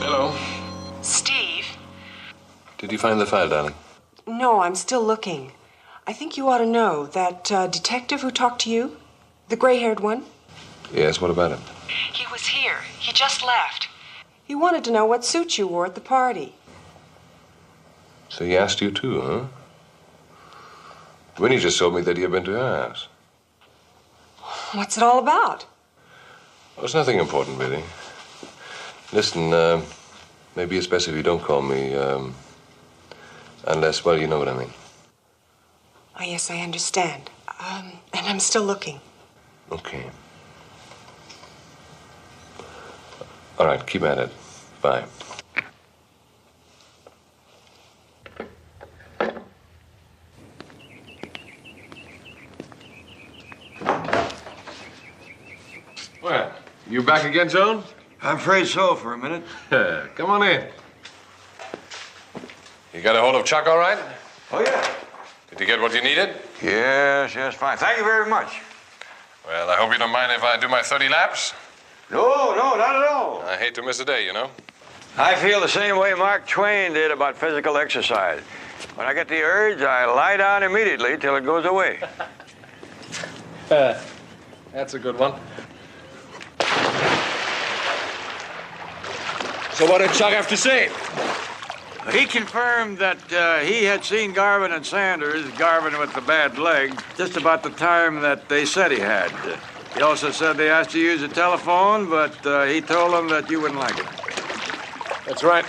Hello. Steve? Did you find the file, darling? No, I'm still looking. I think you ought to know that detective who talked to you, the gray-haired one. Yes, what about him? He was here. He just left. He wanted to know what suit you wore at the party. So he asked you too, huh? Winnie just told me that he had been to her house. What's it all about? Oh, it's nothing important, really. Listen, maybe it's best if you don't call me, unless, well, you know what I mean. Oh, yes, I understand. And I'm still looking. Okay. All right, keep at it. Bye. Well, you back again, Joan? I'm afraid so for a minute. Come on in. You got a hold of Chuck all right? Oh, yeah. Did you get what you needed? Yes, fine. Thank you very much. Well, I hope you don't mind if I do my 30 laps. No, not at all. I hate to miss a day, you know. I feel the same way Mark Twain did about physical exercise. When I get the urge, I lie down immediately till it goes away. That's a good one. So what did Chuck have to say? He confirmed that he had seen Garvin and Sanders, Garvin with the bad leg, just about the time that they said he had. He also said they asked to use the telephone, but he told them that you wouldn't like it. That's right.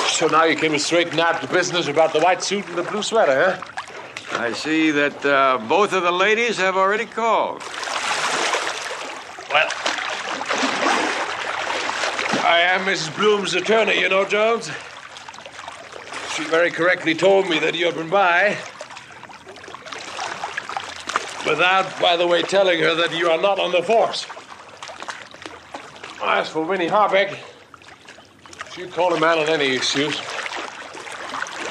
So now you came straight out to business about the white suit and the blue sweater, huh? I see that both of the ladies have already called. Well, I am Mrs. Bloom's attorney, you know, Jones. She very correctly told me that you had been by, without, by the way, telling her that you are not on the force. As for Winnie Harbeck, she'd call a man on any excuse.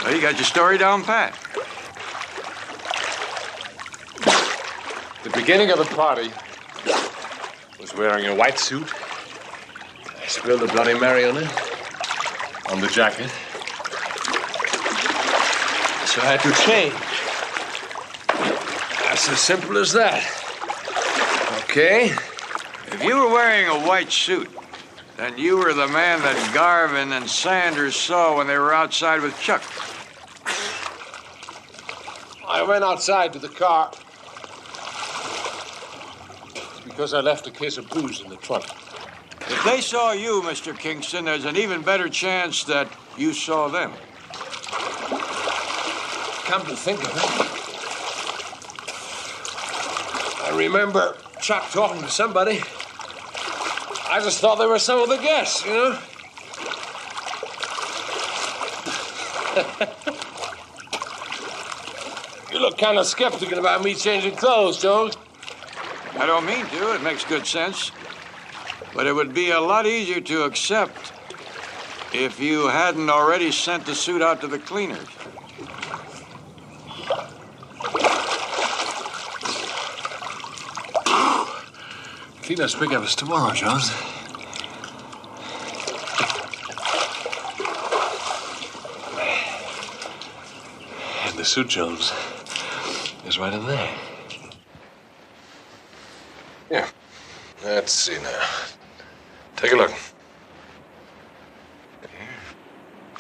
Well, you got your story down pat. The beginning of the party was wearing a white suit. I spilled a Bloody Mary on it, on the jacket. So I had to change. That's as simple as that. Okay? If you were wearing a white suit, then you were the man that Garvin and Sanders saw when they were outside with Chuck. I went outside to the car because I left a case of booze in the trunk. If they saw you, Mr. Kingston, there's an even better chance that you saw them. Come to think of it, I remember Chuck talking to somebody. I just thought they were some of the guests, you know? You look kind of skeptical about me changing clothes, Jones. I don't mean to. It makes good sense. But it would be a lot easier to accept if you hadn't already sent the suit out to the cleaners. Cleaners pick up us tomorrow, Jones. And the suit, Jones, is right in there. Yeah. Let's see now. Take a look.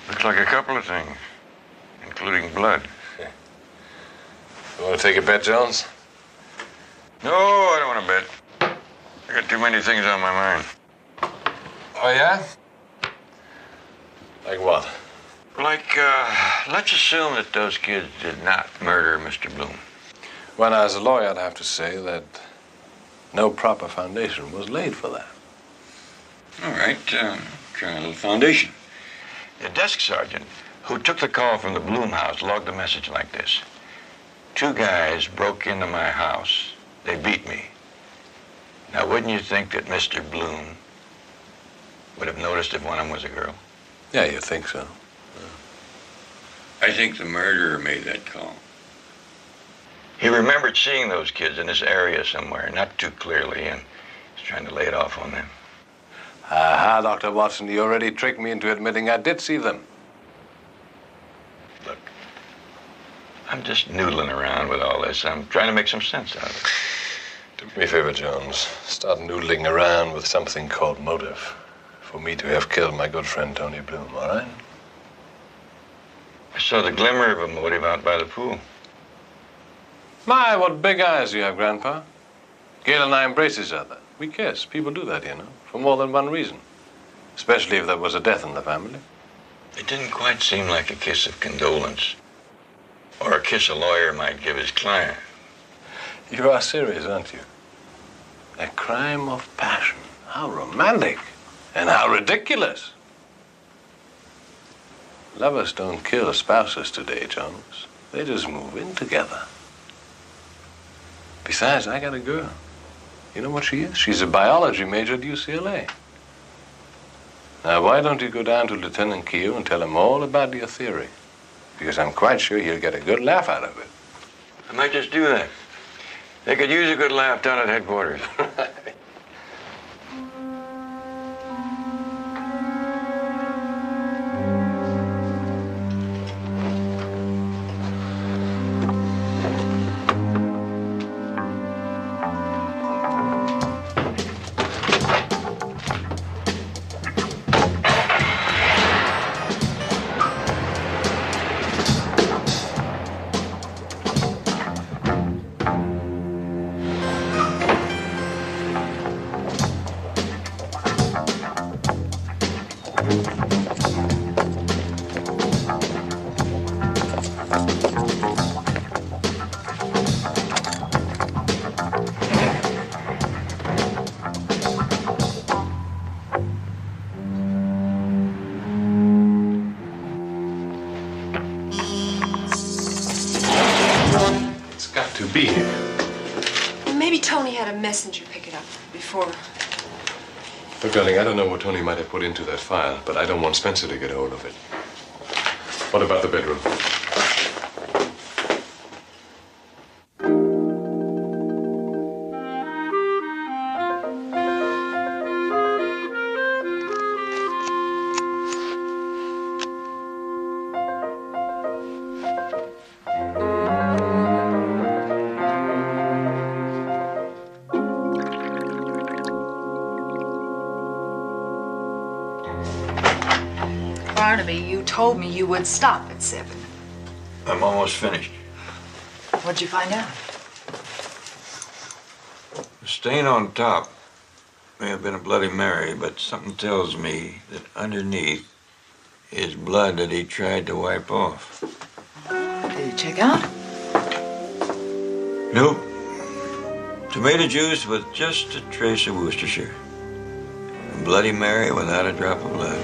Looks like a couple of things, including blood. You want to take a bet, Jones? No, I don't want to bet. I got too many things on my mind. Oh, yeah? Like what? Like, let's assume that those kids did not murder Mr. Bloom. Well, as a lawyer, I'd have to say that no proper foundation was laid for that. All right, try a little foundation. The desk sergeant who took the call from the Bloom house logged a message like this. 2 guys broke into my house. They beat me. Now, wouldn't you think that Mr. Bloom would have noticed if one of them was a girl? Yeah, you think so. I think the murderer made that call. He remembered seeing those kids in this area somewhere, not too clearly, and he's trying to lay it off on them. Aha, Dr. Watson, you already tricked me into admitting I did see them. Look, I'm just noodling around with all this. I'm trying to make some sense out of it. Do me a favor, Jones. Start noodling around with something called motive for me to have killed my good friend Tony Bloom, all right? I saw the glimmer of a motive out by the pool. My, what big eyes you have, Grandpa. Gail and I embrace each other. We kiss. People do that, you know, for more than one reason. Especially if there was a death in the family. It didn't quite seem like a kiss of condolence. Or a kiss a lawyer might give his client. You are serious, aren't you? A crime of passion. How romantic. And how ridiculous. Lovers don't kill spouses today, Jones. They just move in together. Besides, I got a girl. You know what she is? She's a biology major at UCLA. Now, why don't you go down to Lieutenant Keogh and tell him all about your theory? Because I'm quite sure he'll get a good laugh out of it. I might just do that. They could use a good laugh down at headquarters. To be here. Maybe Tony had a messenger pick it up before. Look, darling, I don't know what Tony might have put into that file, but I don't want Spencer to get hold of it. What about the bedroom? Barnaby, you told me you would stop at 7. I'm almost finished. What'd you find out? The stain on top may have been a Bloody Mary, but something tells me that underneath is blood that he tried to wipe off. Did you check out? Nope. Tomato juice with just a trace of Worcestershire. A Bloody Mary without a drop of blood.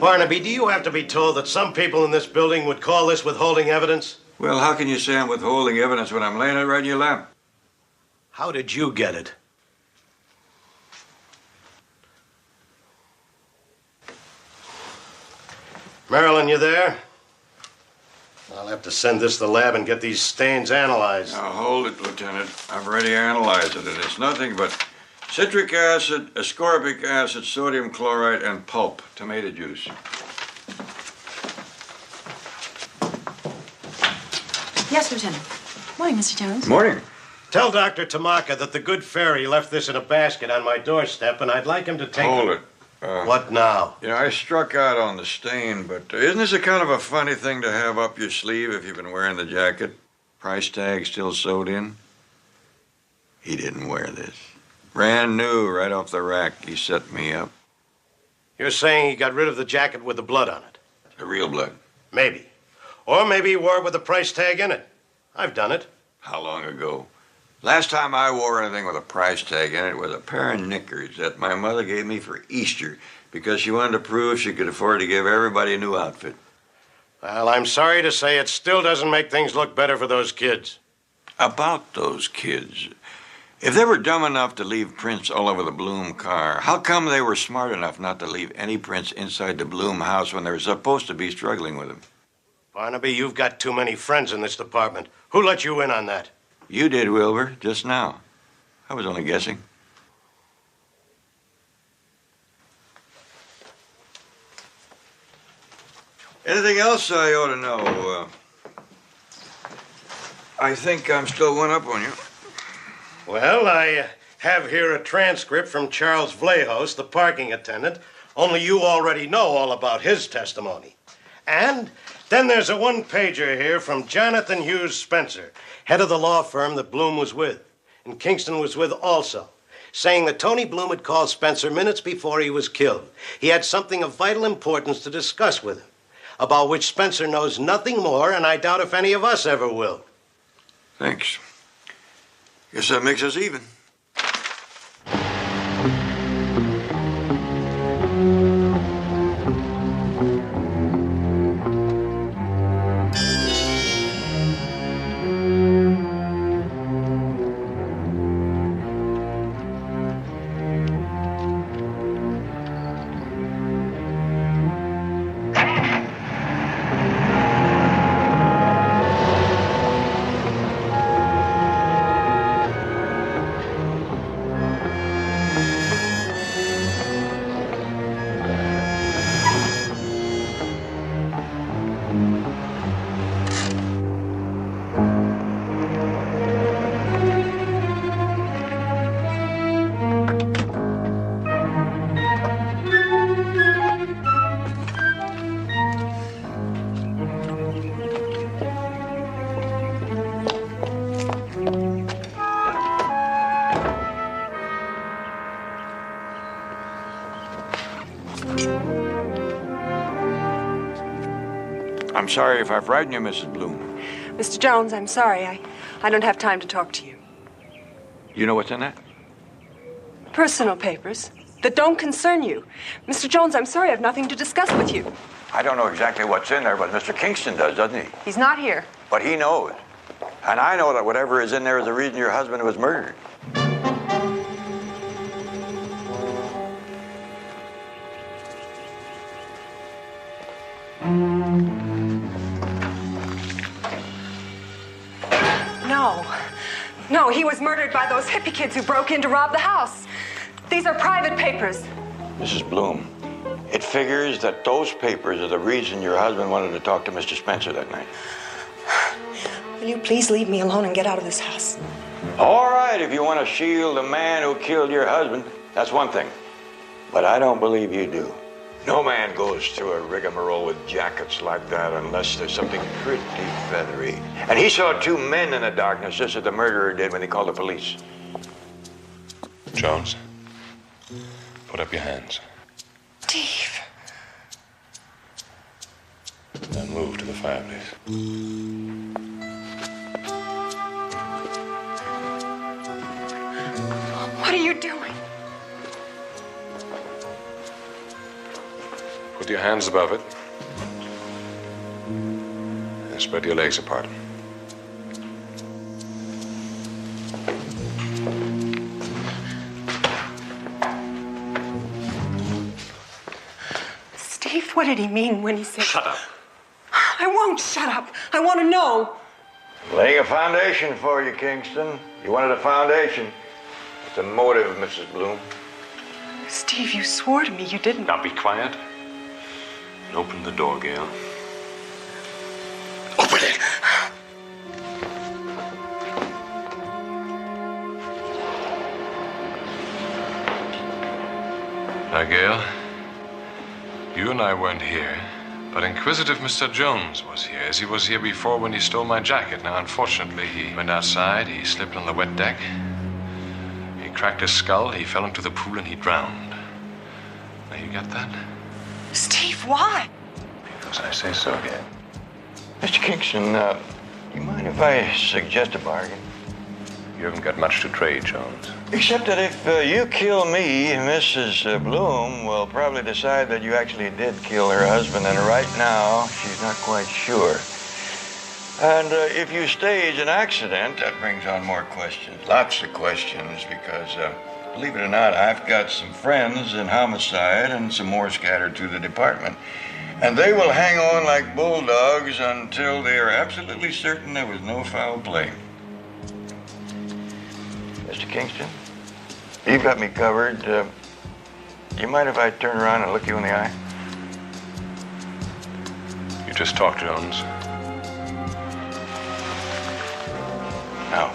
Barnaby, do you have to be told that some people in this building would call this withholding evidence? Well, how can you say I'm withholding evidence when I'm laying it right in your lap? How did you get it? Marilyn, you there? I'll have to send this to the lab and get these stains analyzed. Now, hold it, Lieutenant. I've already analyzed it, and it's nothing but citric acid, ascorbic acid, sodium chloride, and pulp, tomato juice. Yes, Lieutenant. Morning, Mr. Jones. Morning. Tell Dr. Tamaka that the good fairy left this in a basket on my doorstep, and I'd like him to take Hold it. What now? You know, I struck out on the stain, but isn't this a kind of a funny thing to have up your sleeve if you've been wearing the jacket? Price tag still sewed in? He didn't wear this. Brand new, right off the rack. He set me up. You're saying he got rid of the jacket with the blood on it? The real blood. Maybe. Or maybe he wore it with the price tag in it. I've done it. How long ago? Last time I wore anything with a price tag in it was a pair of knickers that my mother gave me for Easter because she wanted to prove she could afford to give everybody a new outfit. Well, I'm sorry to say it still doesn't make things look better for those kids. About those kids. If they were dumb enough to leave prints all over the Bloom car, how come they were smart enough not to leave any prints inside the Bloom house when they were supposed to be struggling with them? Barnaby, you've got too many friends in this department. Who let you in on that? You did, Wilbur, just now. I was only guessing. Anything else I ought to know? I think I'm still one up on you. Well, I have here a transcript from Charles Vlahos, the parking attendant, only you already know all about his testimony. And then there's a one-pager here from Jonathan Hughes Spencer, head of the law firm that Bloom was with, and Kingston was with also, saying that Tony Bloom had called Spencer minutes before he was killed. He had something of vital importance to discuss with him, about which Spencer knows nothing more, and I doubt if any of us ever will. Thanks. Guess that makes us even. I'm sorry if I frightened you, Mrs. Bloom. Mr. Jones, I'm sorry. I don't have time to talk to you. You know what's in that? Personal papers that don't concern you. Mr. Jones, I'm sorry. I have nothing to discuss with you. I don't know exactly what's in there, but Mr. Kingston does, doesn't he? He's not here. But he knows. And I know that whatever is in there is the reason your husband was murdered. No, he was murdered by those hippie kids who broke in to rob the house. These are private papers. Mrs. Bloom, it figures that those papers are the reason your husband wanted to talk to Mr. Spencer that night. Will you please leave me alone and get out of this house? All right, if you want to shield the man who killed your husband, that's one thing. But I don't believe you do. No man goes through a rigmarole with jackets like that unless there's something pretty feathery. And he saw two men in the darkness, just as the murderer did when he called the police. Jones, put up your hands. Steve. Now move to the fireplace. What are you doing? Put Hold your hands above it. And spread your legs apart. Steve, what did he mean when he said... Shut up. I won't shut up. I want to know. Laying a foundation for you, Kingston. You wanted a foundation. What's the motive, Mrs. Bloom? Steve, you swore to me you didn't. Now be quiet. And open the door, Gail. Open it. Now, Gail, you and I weren't here, but inquisitive Mr. Jones was here, as he was here before when he stole my jacket. Now, unfortunately, he went outside, he slipped on the wet deck, he cracked his skull, he fell into the pool, and he drowned. Now, you get that? Steve, why? Because I say so, Gail. Mr. Kingston, you mind if I suggest a bargain? You haven't got much to trade, Jones. Except that if you kill me, Mrs. Bloom will probably decide that you actually did kill her husband, and right now she's not quite sure. And if you stage an accident, that brings on more questions, lots of questions, because believe it or not, I've got some friends in homicide and some more scattered through the department. And they will hang on like bulldogs until they are absolutely certain there was no foul play. Mr. Kingston, you've got me covered. You mind if I turn around and look you in the eye? You just talk, Jones. No.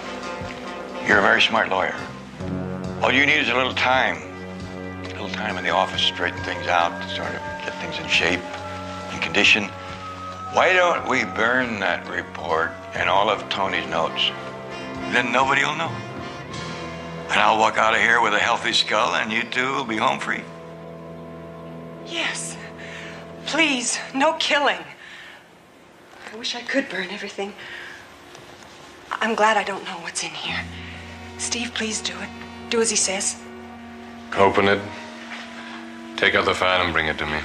You're a very smart lawyer. All you need is a little time. A little time in the office to straighten things out, to sort of get things in shape, in condition. Why don't we burn that report and all of Tony's notes? Then nobody will know. And I'll walk out of here with a healthy skull, and you two will be home free. Yes. Please, no killing. I wish I could burn everything. I'm glad I don't know what's in here. Steve, please do it. Do as he says. Open it. Take out the file and bring it to me.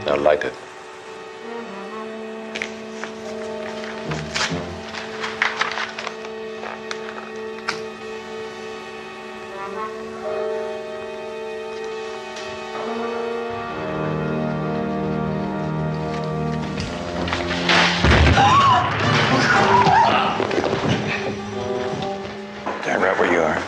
Now light it. Stand right where you are.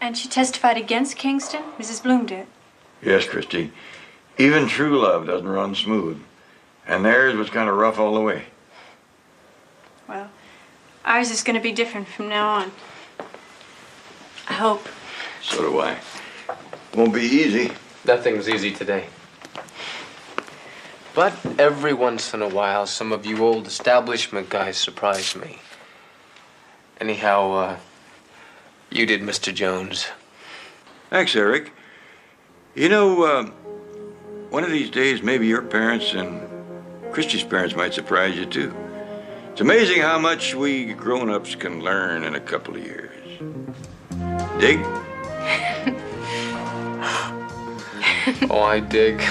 And she testified against Kingston? Mrs. Bloom did. Yes, Christy. Even true love doesn't run smooth. And theirs was kind of rough all the way. Well, ours is going to be different from now on. I hope. So do I. Won't be easy. Nothing's easy today. But every once in a while, some of you old establishment guys surprise me. Anyhow, you did, Mr. Jones. Thanks, Eric. You know, one of these days, maybe your parents and Christy's parents might surprise you, too. It's amazing how much we grown-ups can learn in a couple of years. Dig? Oh, I dig.